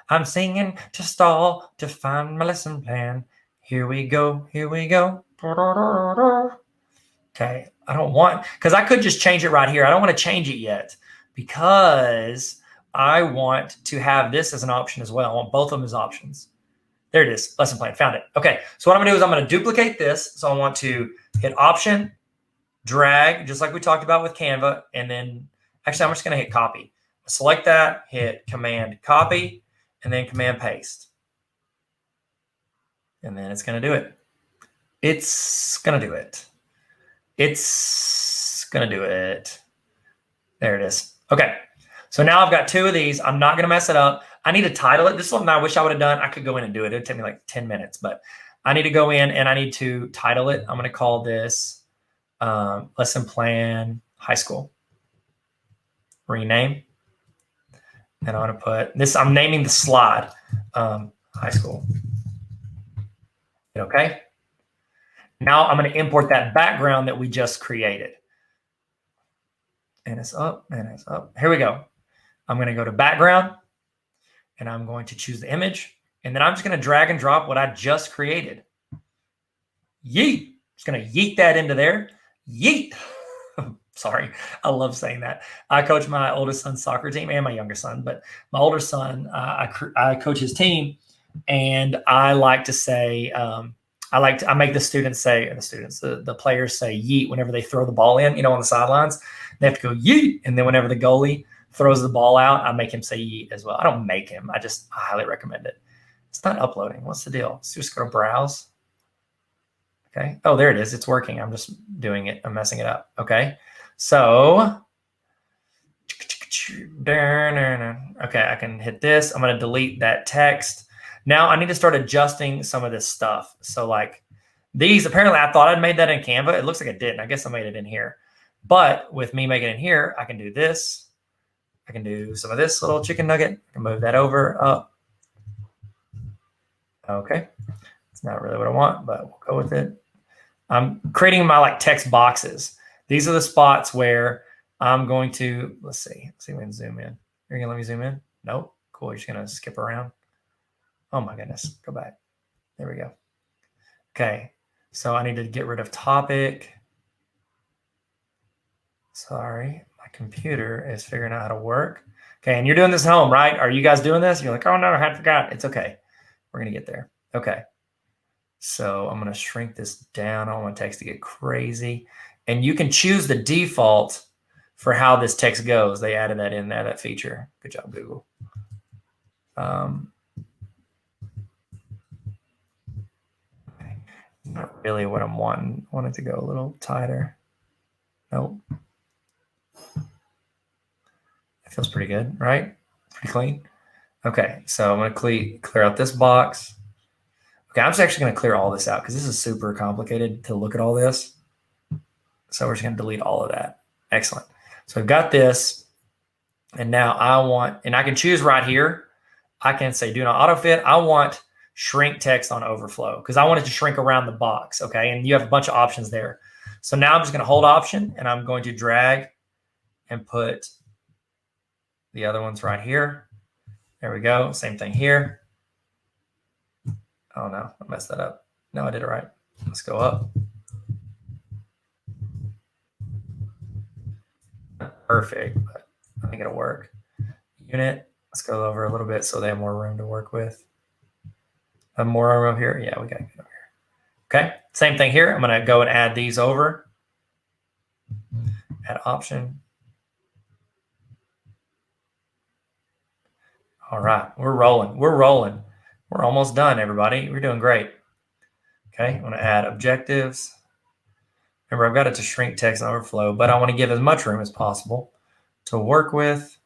I'm singing to stall to find my lesson plan. Here we go, here we go. Okay, I don't want, because I could just change it right here. I don't want to change it yet because I want to have this as an option as well. I want both of them as options. There it is, lesson plan, found it. Okay, so what I'm gonna do is I'm gonna duplicate this. So I want to hit Option, drag, just like we talked about with Canva, and then, actually I'm just gonna hit copy. Select that, hit Command copy, and then Command paste. And then it's going to do it. It's going to do it. It's going to do it. There it is. Okay. So now I've got 2 of these. I'm not going to mess it up. I need to title it. This is something I wish I would have done. I could go in and do it. It would take me like 10 minutes, but I need to go in and I need to title it. I'm going to call this Lesson Plan High School. Rename. And I'm going to put this, I'm naming the slide high school. Okay. Now I'm going to import that background that we just created. And it's up and it's up. Here we go. I'm going to go to background and I'm going to choose the image. And then I'm just going to drag and drop what I just created. Yeet. Just going to yeet that into there. Yeet. Sorry, I love saying that. I coach my oldest son's soccer team and my younger son, but my older son, I coach his team, and I like to say, I make the students say, the players say yeet whenever they throw the ball in, on the sidelines. They have to go yeet, and then whenever the goalie throws the ball out, I make him say yeet as well. I don't make him. I highly recommend it. It's not uploading. What's the deal? Let's just go to browse. Okay. Oh, there it is. It's working. I'm just doing it. I'm messing it up. Okay. So, okay, I can hit this. I'm going to delete that text. Now I need to start adjusting some of this stuff. So like these, apparently I thought I'd made that in Canva. It looks like I didn't. I guess I made it in here. But with me making it in here, I can do this. I can do some of this little chicken nugget. I can move that over, up. Okay. It's not really what I want, but we'll go with it. I'm creating my like text boxes. These are the spots where I'm going to, let's see if we can zoom in. You're going to let me zoom in? Nope. Cool. You're just going to skip around. Oh my goodness. Go back. There we go. Okay. So I need to get rid of topic. Sorry. My computer is figuring out how to work. Okay. And you're doing this at home, right? Are you guys doing this? You're like, oh no, I had forgot. It's okay. We're going to get there. Okay. So I'm going to shrink this down. I don't want text to get crazy. And you can choose the default for how this text goes. They added that in there, that feature. Good job, Google. Not really what I'm wanting. I want it to go a little tighter. Nope. It feels pretty good, right? Pretty clean. Okay, so I'm going to clear out this box. Okay, I'm just actually going to clear all this out because this is super complicated to look at all this. So we're just going to delete all of that. Excellent. So I've got this. And now I can choose right here. I can say do not auto fit. I want shrink text on overflow because I want it to shrink around the box. Okay. And you have a bunch of options there. So now I'm just going to hold option and I'm going to drag and put the other ones right here. There we go. Same thing here. Oh no, I messed that up. No, I did it right. Let's go up. Perfect, but I think it'll work. Unit, let's go over a little bit so they have more room to work with. Have more room over here? Yeah, we got to get over here. Okay, same thing here. I'm going to go and add these over. Add option. All right, we're rolling. We're rolling. We're almost done, everybody. We're doing great. Okay, I'm going to add objectives. Remember, I've got it to shrink text and overflow, but I want to give as much room as possible to work with.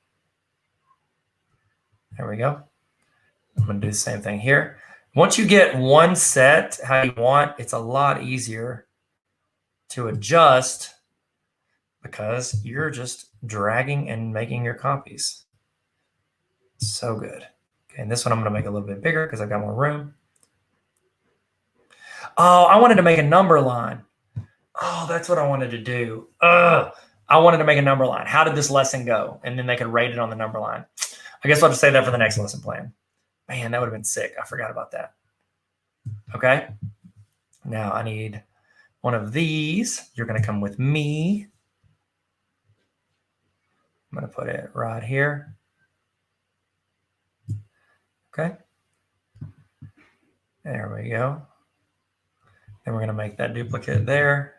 There we go. I'm going to do the same thing here. Once you get one set how you want, it's a lot easier to adjust because you're just dragging and making your copies. So good. Okay, and this one I'm going to make a little bit bigger because I've got more room. Oh, I wanted to make a number line. Oh, that's what I wanted to do. I wanted to make a number line. How did this lesson go? And then they could rate it on the number line. I guess I'll just say that for the next lesson plan. Man, that would have been sick. I forgot about that. Okay. Now I need one of these. You're going to come with me. I'm going to put it right here. Okay. There we go. Then we're going to make that duplicate there.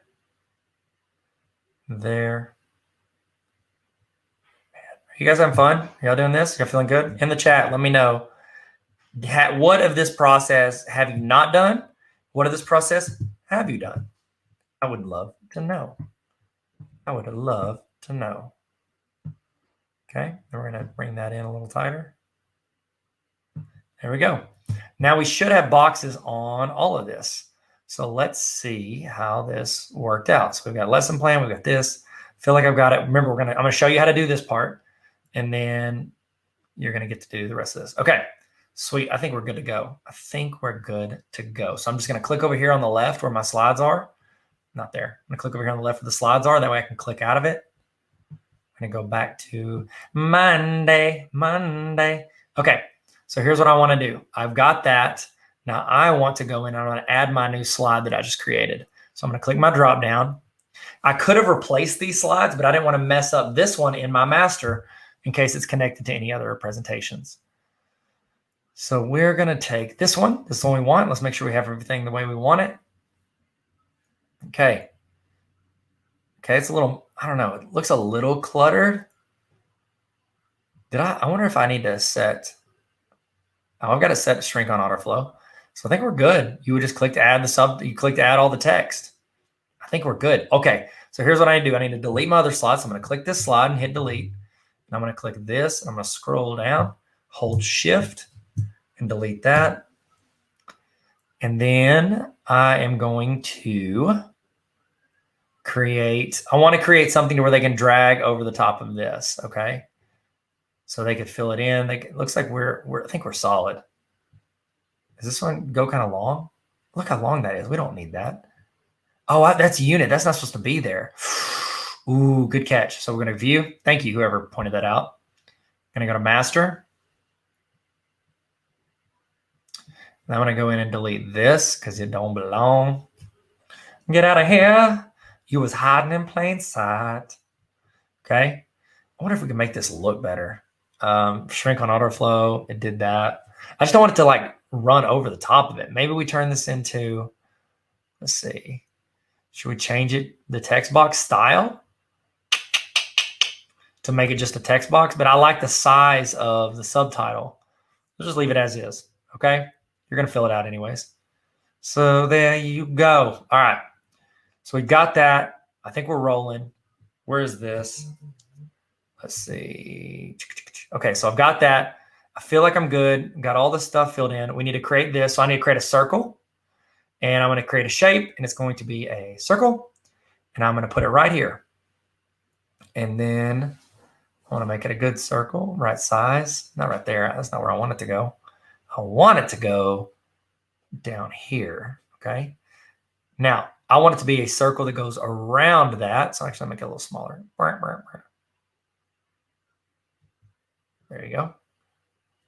There. Man, are you guys having fun? Y'all doing this? Y'all feeling good? In the chat, let me know. What of this process have you not done? What of this process have you done? I would love to know. I would love to know. Okay, then we're going to bring that in a little tighter. There we go. Now we should have boxes on all of this. So let's see how this worked out. So we've got lesson plan. We've got this. I feel like I've got it. Remember, I'm going to show you how to do this part, and then you're going to get to do the rest of this. Okay, sweet. I think we're good to go. I think we're good to go. So I'm just going to click over here on the left where my slides are. Not there. I'm going to click over here on the left where the slides are. That way I can click out of it. I'm going to go back to Monday. Okay, so here's what I want to do. I've got that. Now I want to go in and I want to add my new slide that I just created. So I'm going to click my drop down. I could have replaced these slides, but I didn't want to mess up this one in my master in case it's connected to any other presentations. So we're going to take this one. This is the one we want. Let's make sure we have everything the way we want it. Okay. Okay, it's a little, I don't know. It looks a little cluttered. I wonder if I need to set, oh, I've got to set shrink on autoflow. So I think we're good. You would just click to add you click to add all the text. I think we're good. Okay, so here's what I need to do. I need to delete my other slides. So I'm going to click this slide and hit delete. And I'm going to click this. And I'm going to scroll down, hold shift and delete that. And then I am going to I want to create something where they can drag over the top of this. Okay. So they could fill it in. It looks like I think we're solid. Does this one go kind of long? Look how long that is. We don't need that. Oh, that's a unit. That's not supposed to be there. Ooh, good catch. So we're going to view. Thank you, whoever pointed that out. Going to go to master. And I'm going to go in and delete this because it don't belong. Get out of here. You was hiding in plain sight. Okay. I wonder if we can make this look better. Shrink on autoflow. It did that. I just don't want it to like run over the top of it. Maybe we turn this into, let's see. Should we change it, the text box style to make it just a text box? But I like the size of the subtitle. Let's just leave it as is. Okay. You're going to fill it out anyways. So there you go. All right. So we got that. I think we're rolling. Where is this? Let's see. Okay, so I've got that. I feel like I'm good. Got all the stuff filled in. We need to create this. So I need to create a circle. And I'm going to create a shape. And it's going to be a circle. And I'm going to put it right here. And then I want to make it a good circle. Right size. Not right there. That's not where I want it to go. I want it to go down here. Okay. Now, I want it to be a circle that goes around that. So actually, I'll make it a little smaller. There you go.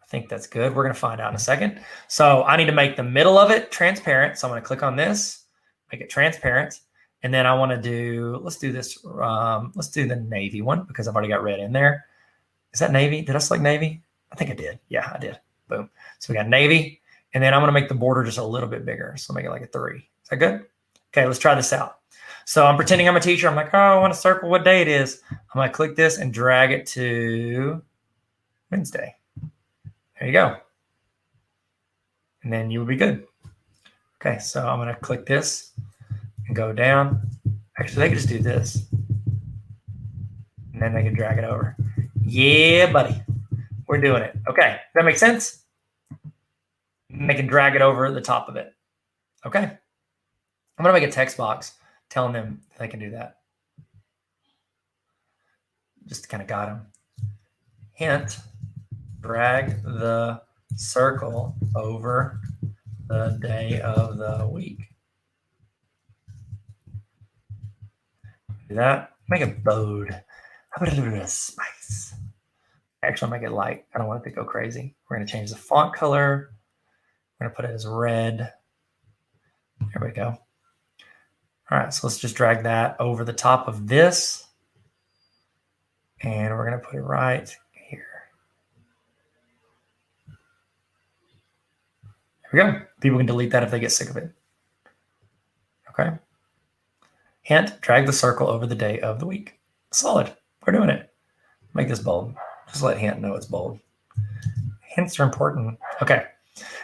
I think that's good. We're going to find out in a second. So I need to make the middle of it transparent. So I'm going to click on this, make it transparent. And then I want to do, let's do this. Let's do the navy one because I've already got red in there. Is that navy? Did I select navy? I think I did. Yeah, I did. Boom. So we got navy. And then I'm going to make the border just a little bit bigger. So make it like a 3. Is that good? Okay, let's try this out. So I'm pretending I'm a teacher. I'm like, oh, I want to circle what day it is. I'm going to click this and drag it to Wednesday. There you go. And then you will be good. Okay, so I'm going to click this and go down. Actually, they can just do this. And then they can drag it over. Yeah, buddy. We're doing it. Okay, does that make sense? And they can drag it over the top of it. Okay. I'm going to make a text box telling them they can do that. Just to kind of guide them. Hint, drag the circle over the day of the week. Do that. Make it bold. How about a little bit of spice? Actually, I'll make it light. I don't want it to go crazy. We're going to change the font color. We're going to put it as red. There we go. All right, so let's just drag that over the top of this. And we're going to put it right here. There we go. People can delete that if they get sick of it. Okay. Hint, drag the circle over the day of the week. Solid. We're doing it. Make this bold. Just let Hint know it's bold. Hints are important. Okay.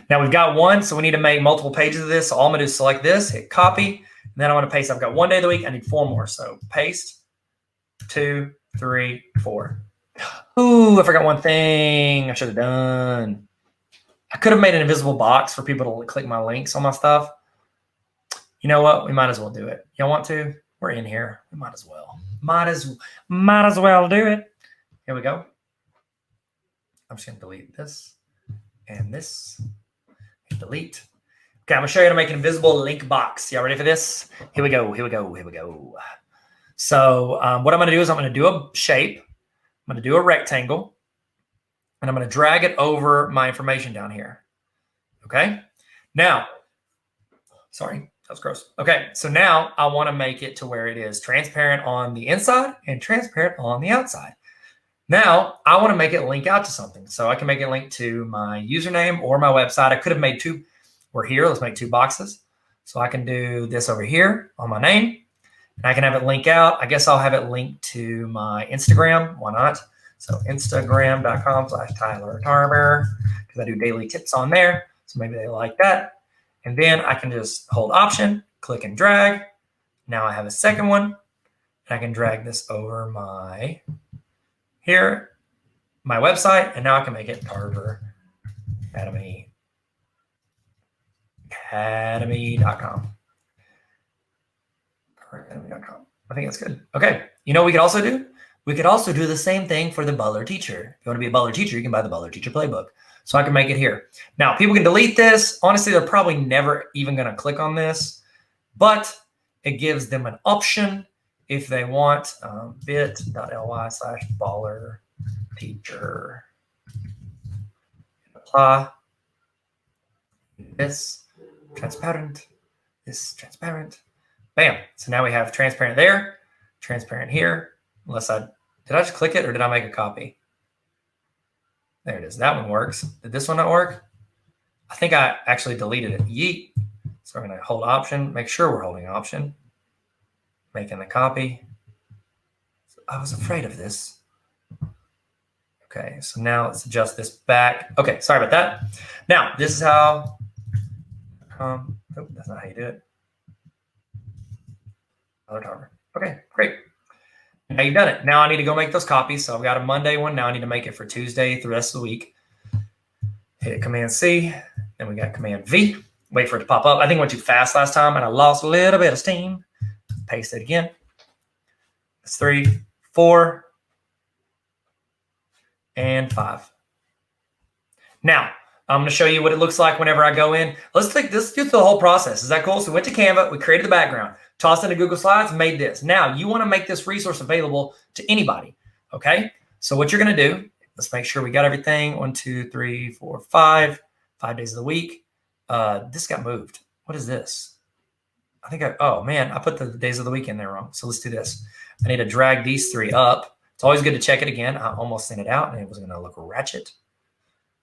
Now we've got one, so we need to make multiple pages of this. So all I'm going to do is select this, hit copy, and then I want to paste. I've got 1 day of the week. I need 4 more. So paste, 2, 3, 4. Ooh, I forgot one thing I should have done. I could have made an invisible box for people to click my links on my stuff. You know what? We might as well do it. Y'all want to? We're in here. We might as well. Might as well do it. Here we go. I'm just going to delete this and this. And delete. Okay, I'm going to show you how to make an invisible link box. Y'all ready for this? Here we go. Here we go. Here we go. So what I'm going to do is I'm going to do a shape. I'm going to do a rectangle. And I'm going to drag it over my information down here. Okay? Now, sorry, that was gross. Okay, so now I want to make it to where it is transparent on the inside and transparent on the outside. Now, I want to make it link out to something. So I can make it link to my username or my website. I could have made 2. We're here. Let's make 2 boxes. So I can do this over here on my name. And I can have it link out. I guess I'll have it linked to my Instagram. Why not? So Instagram.com/Tyler Tarver, because I do daily tips on there. So maybe they like that. And then I can just hold Option, click and drag. Now I have a second one. And I can drag this over my website. And now I can make it Tarver Academy.com. Academy.com. I think that's good. Okay. You know what we could also do? We could also do the same thing for the Butler Teacher. If you want to be a Butler Teacher, you can buy the Butler Teacher Playbook. So I can make it here. Now, people can delete this. Honestly, they're probably never even going to click on this, but it gives them an option if they want bit.ly/Butler Teacher. Apply. This transparent. This transparent. Bam. So now we have transparent there, transparent here. Unless did I just click it or did I make a copy? There it is. That one works. Did this one not work? I think I actually deleted it. Yeet. So we're going to hold Option. Make sure we're holding Option. Making the copy. So I was afraid of this. Okay, so now let's adjust this back. Okay, sorry about that. Now, this is how... oh, that's not how you do it. Okay, great. Now you've done it. Now I need to go make those copies. So I've got a Monday one. Now I need to make it for Tuesday through the rest of the week. Hit Command C. Then we got Command V. Wait for it to pop up. I think I went too fast last time and I lost a little bit of steam. Paste it again. That's 3, 4, and 5. Now, I'm going to show you what it looks like whenever I go in. Let's do the whole process. Is that cool? So we went to Canva. We created the background. Tossed into Google Slides, made this. Now, you want to make this resource available to anybody, okay? So what you're going to do, let's make sure we got everything. 1, 2, 3, 4, 5 days of the week. This got moved. What is this? Oh, man, I put the days of the week in there wrong. So let's do this. I need to drag these 3 up. It's always good to check it again. I almost sent it out, and it was going to look ratchet.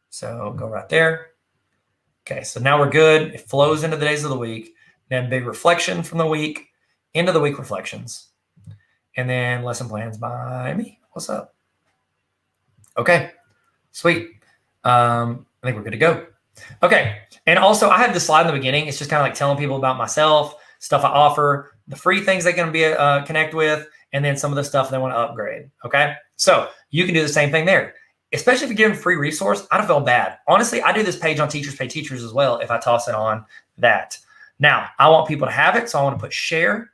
So go right there. Okay, so now we're good. It flows into the days of the week. then big reflection from the week, end of the week reflections, and then lesson plans by me. What's up? Okay, sweet. I think we're good to go. Okay, and also I have this slide in the beginning. It's just kind of like telling people about myself, stuff I offer, the free things they can be connect with, and then some of the stuff they want to upgrade. Okay, so you can do the same thing there. Especially if you give them free resource, I don't feel bad. Honestly, I do this page on Teachers Pay Teachers as well if I toss it on that. Now, I want people to have it, so I want to put share.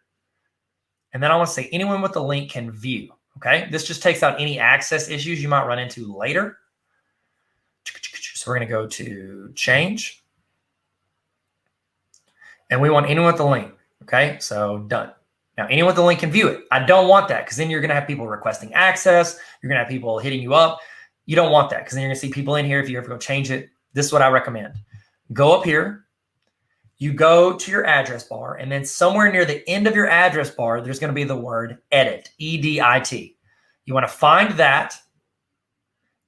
And then I want to say anyone with the link can view. Okay, this just takes out any access issues you might run into later. So we're going to go to change. And we want anyone with the link. Okay, so done. Now, anyone with the link can view it. I don't want that because then you're going to have people requesting access. You're going to have people hitting you up. You don't want that because then you're going to see people in here if you ever go change it. This is what I recommend. Go up here. You go to your address bar, and then somewhere near the end of your address bar, there's going to be the word edit, E-D-I-T. You want to find that,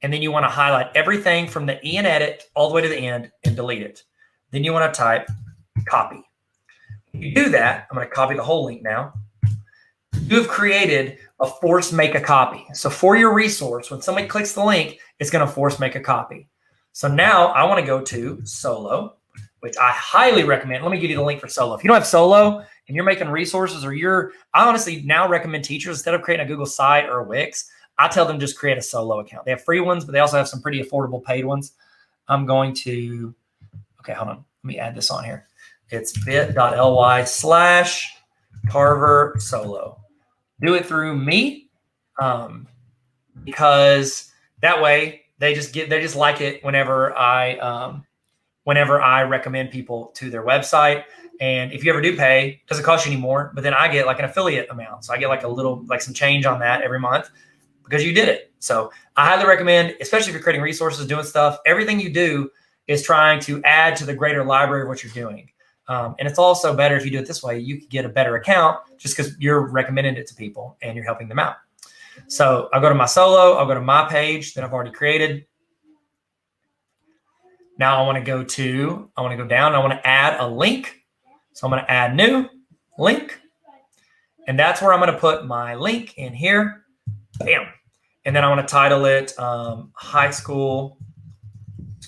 and then you want to highlight everything from the E in edit all the way to the end and delete it. Then you want to type copy. When you do that, I'm going to copy the whole link now. You have created a force make a copy. So for your resource, when somebody clicks the link, it's going to force make a copy. So now I want to go to Solo, which I highly recommend. Let me give you the link for Solo. If you don't have Solo and you're making resources I honestly now recommend teachers, instead of creating a Google site or a Wix, I tell them just create a Solo account. They have free ones, but they also have some pretty affordable paid ones. I'm going to, okay, hold on. Let me add this on here. It's bit.ly/Tarver Solo. Do it through me because that way they just like it whenever I recommend people to their website. And if you ever do pay, it doesn't cost you any more, but then I get like an affiliate amount. So I get like some change on that every month because you did it. So I highly recommend, especially if you're creating resources, doing stuff, everything you do is trying to add to the greater library of what you're doing. And it's also better if you do it this way. You can get a better account just because you're recommending it to people and you're helping them out. So I'll go to my Solo. I'll go to my page that I've already created. Now I want to go down. I want to add a link. So I'm going to add new link. And that's where I'm going to put my link in here. Bam. And then I want to title it High School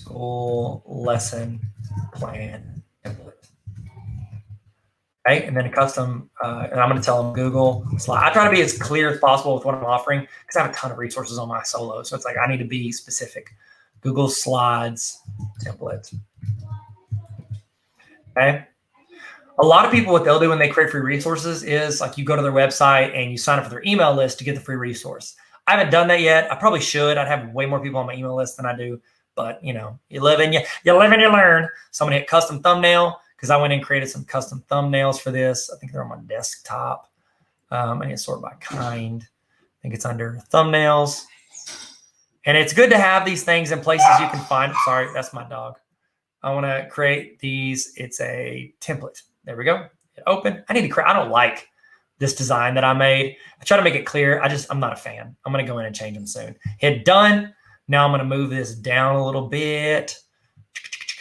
Lesson Plan Template. Okay. And then a custom, and I'm going to tell them Google slide. I try to be as clear as possible with what I'm offering because I have a ton of resources on my Solo. So it's like I need to be specific. Google Slides template. Okay. A lot of people, what they'll do when they create free resources is like you go to their website and you sign up for their email list to get the free resource. I haven't done that yet. I probably should. I'd have way more people on my email list than I do. But you live and you learn. So I'm gonna hit custom thumbnail because I went and created some custom thumbnails for this. I think they're on my desktop. I need to sort by kind. I think it's under thumbnails. And it's good to have these things in places you can find. Sorry, that's my dog. I want to create these. It's a template. There we go. Hit open. I don't like this design that I made. I try to make it clear. I'm not a fan. I'm going to go in and change them soon. Hit done. Now I'm going to move this down a little bit.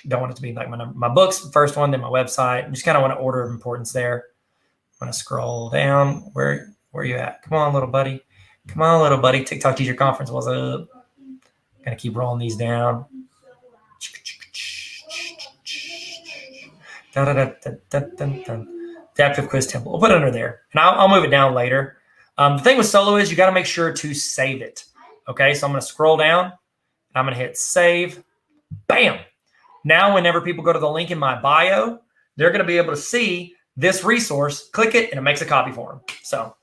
Don't want it to be like my books, first one, then my website. I just kind of want to order of importance there. I'm going to scroll down. Where are you at? Come on, little buddy. Come on, little buddy. TikTok Teacher Conference. What's up? Gonna keep rolling these down. Adaptive quiz template. We'll put it under there, and I'll move it down later. The thing with Solo is you got to make sure to save it. Okay, so I'm gonna scroll down. And I'm gonna hit save. Bam. Now, whenever people go to the link in my bio, they're gonna be able to see this resource. Click it, and it makes a copy for them. So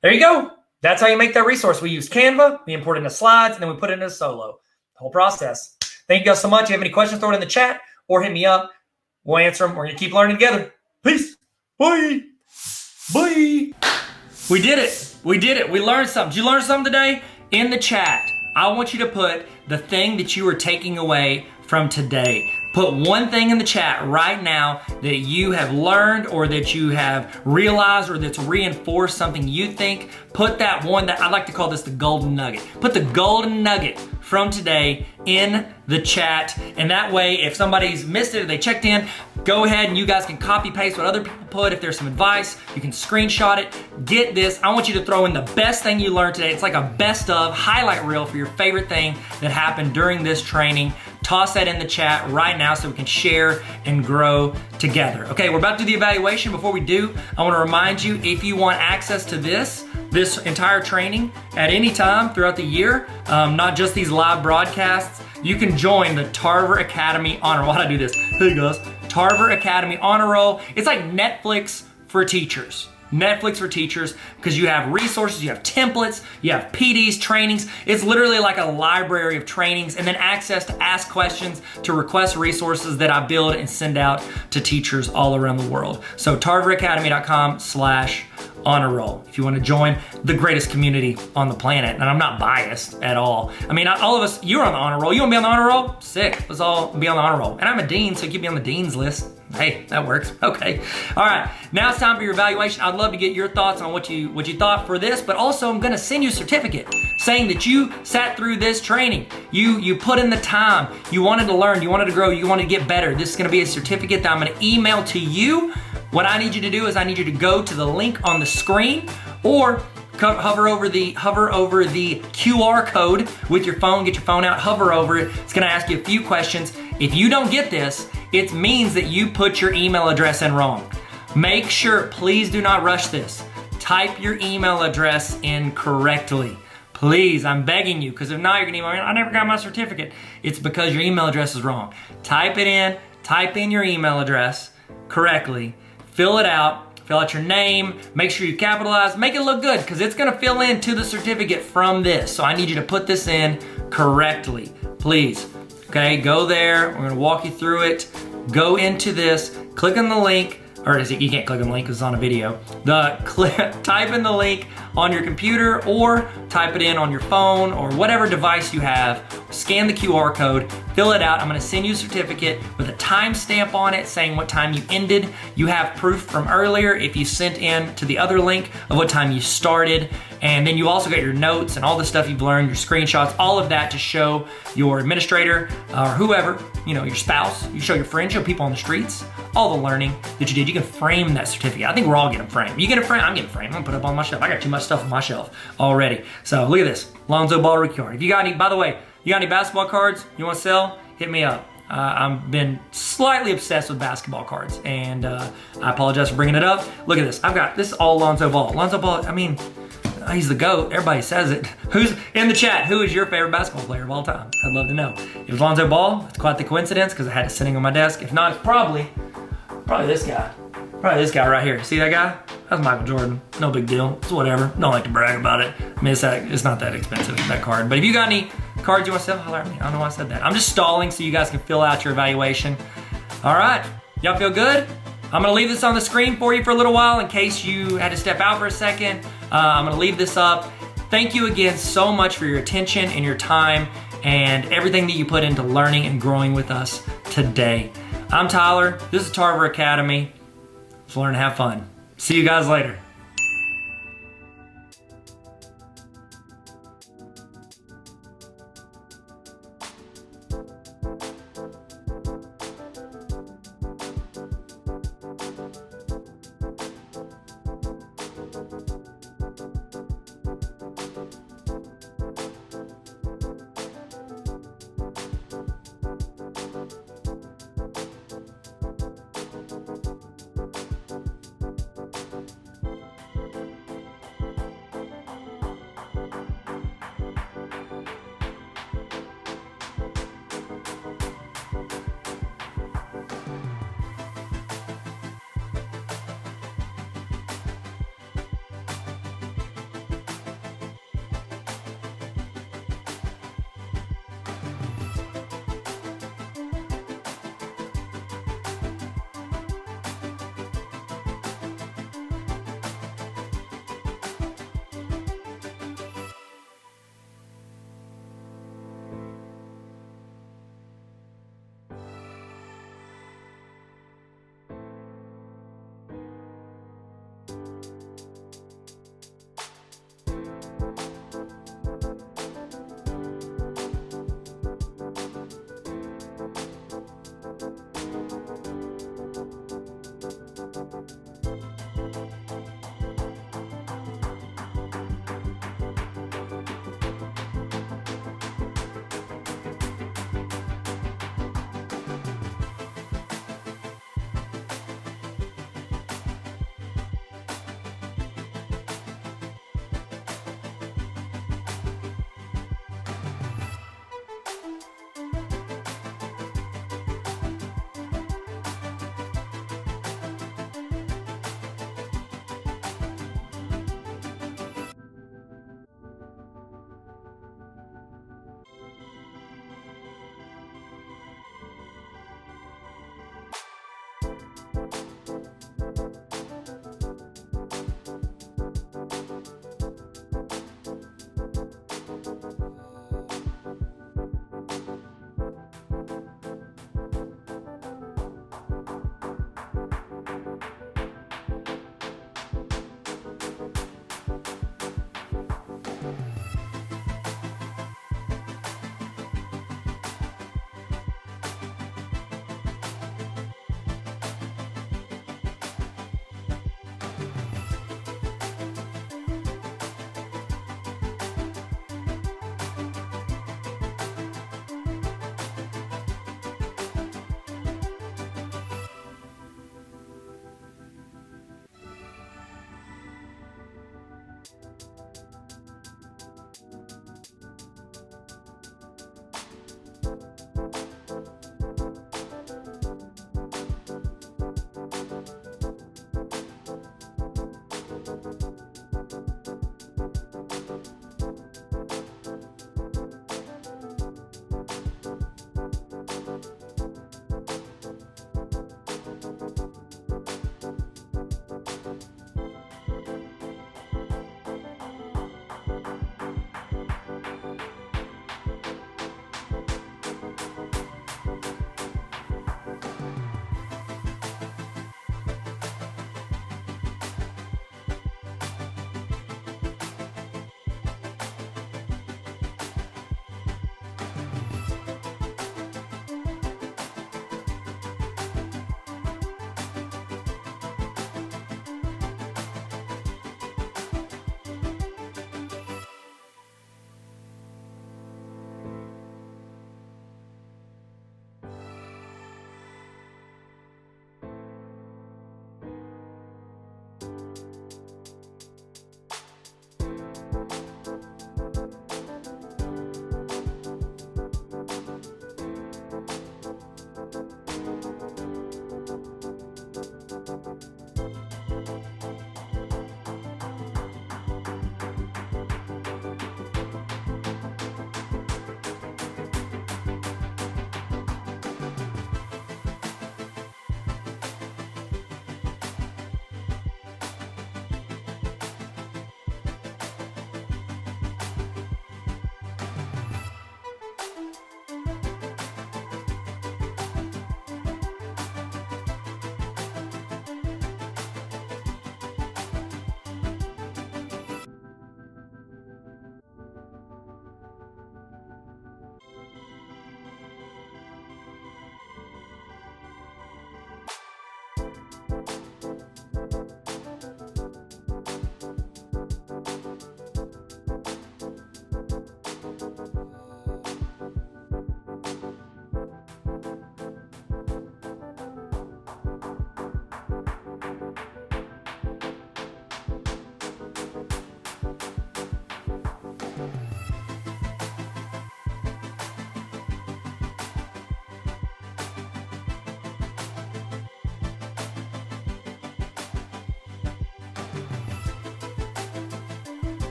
there you go. That's how you make that resource. We use Canva, we import it into slides, and then we put it into Solo. The whole process. Thank you guys so much. If you have any questions, throw it in the chat or hit me up. We'll answer them. We're going to keep learning together. Peace. Bye. Bye. We did it. We did it. We learned something. Did you learn something today? In the chat, I want you to put the thing that you are taking away from today. Put one thing in the chat right now that you have learned or that you have realized or that's reinforced something you think. Put that one, that I like to call this the golden nugget. Put the golden nugget from today in the chat. And that way, if somebody's missed it or they checked in, go ahead and you guys can copy paste what other people put. If there's some advice, you can screenshot it. Get this. I want you to throw in the best thing you learned today. It's like a best of highlight reel for your favorite thing that happened during this training. Toss that in the chat right now so we can share and grow together. Okay, we're about to do the evaluation. Before we do, I want to remind you, if you want access to this entire training at any time throughout the year, not just these live broadcasts, you can join the Tarver Academy Honor Roll. Why'd I do this? Hey guys, Tarver Academy Honor Roll. It's like Netflix for teachers. Netflix for teachers, because you have resources, you have templates, you have PDs, trainings. It's literally like a library of trainings, and then access to ask questions, to request resources that I build and send out to teachers all around the world. So tarveracademy.com/honor roll if you want to join the greatest community on the planet. And I'm not biased at all. I mean, all of us, you're on the honor roll. You want to be on the honor roll? Sick. Let's all be on the honor roll. And I'm a dean, so keep me on the dean's list. Hey, that works. Okay. All right. Now it's time for your evaluation. I'd love to get your thoughts on what you thought for this, but also I'm going to send you a certificate saying that you sat through this training. You put in the time. You wanted to learn. You wanted to grow. You wanted to get better. This is going to be a certificate that I'm going to email to you. What I need you to do is I need you to go to the link on the screen or hover over the QR code with your phone. Get your phone out, hover over it. It's going to ask you a few questions. If you don't get this, it means that you put your email address in wrong. Make sure, please do not rush this. Type your email address in correctly. Please, I'm begging you, because if not, you're gonna email me, I never got my certificate. It's because your email address is wrong. Type in your email address correctly, fill it out, fill out your name, make sure you capitalize, make it look good, because it's gonna fill in to the certificate from this. So I need you to put this in correctly, please. Okay, go there, we're gonna walk you through it. Go into this, click on the link, or you can't click on the link because it's on a video. Type in the link on your computer or type it in on your phone or whatever device you have. Scan the QR code, fill it out. I'm gonna send you a certificate with a timestamp on it saying what time you ended. You have proof from earlier if you sent in to the other link of what time you started. And then you also got your notes and all the stuff you've learned, your screenshots, all of that to show your administrator or whoever, your spouse. You show your friends, show people on the streets, all the learning that you did. You can frame that certificate. I think we're all getting framed. You get a frame? I'm getting framed. I'm gonna put it up on my shelf. I got too much stuff on my shelf already. So look at this, Lonzo Ball rookie card. If you got any, by the way, you got any basketball cards you want to sell? Hit me up. I've been slightly obsessed with basketball cards, and I apologize for bringing it up. Look at this. I've got this is all Lonzo Ball. Lonzo Ball. I mean, he's the GOAT. Everybody says it. Who's in the chat? Who is your favorite basketball player of all time? I'd love to know. If it's Lonzo Ball, it's quite the coincidence because I had it sitting on my desk. If not, it's probably this guy. Probably this guy right here. See that guy? That's Michael Jordan. No big deal. It's whatever. Don't like to brag about it. I mean, it's not that expensive, that card. But if you got any cards you want to sell, holler at me. I don't know why I said that. I'm just stalling so you guys can fill out your evaluation. All right. Y'all feel good? I'm gonna leave this on the screen for you for a little while in case you had to step out for a second. I'm gonna leave this up. Thank you again so much for your attention and your time and everything that you put into learning and growing with us today. I'm Tyler. This is Tarver Academy. Let's learn and have fun. See you guys later.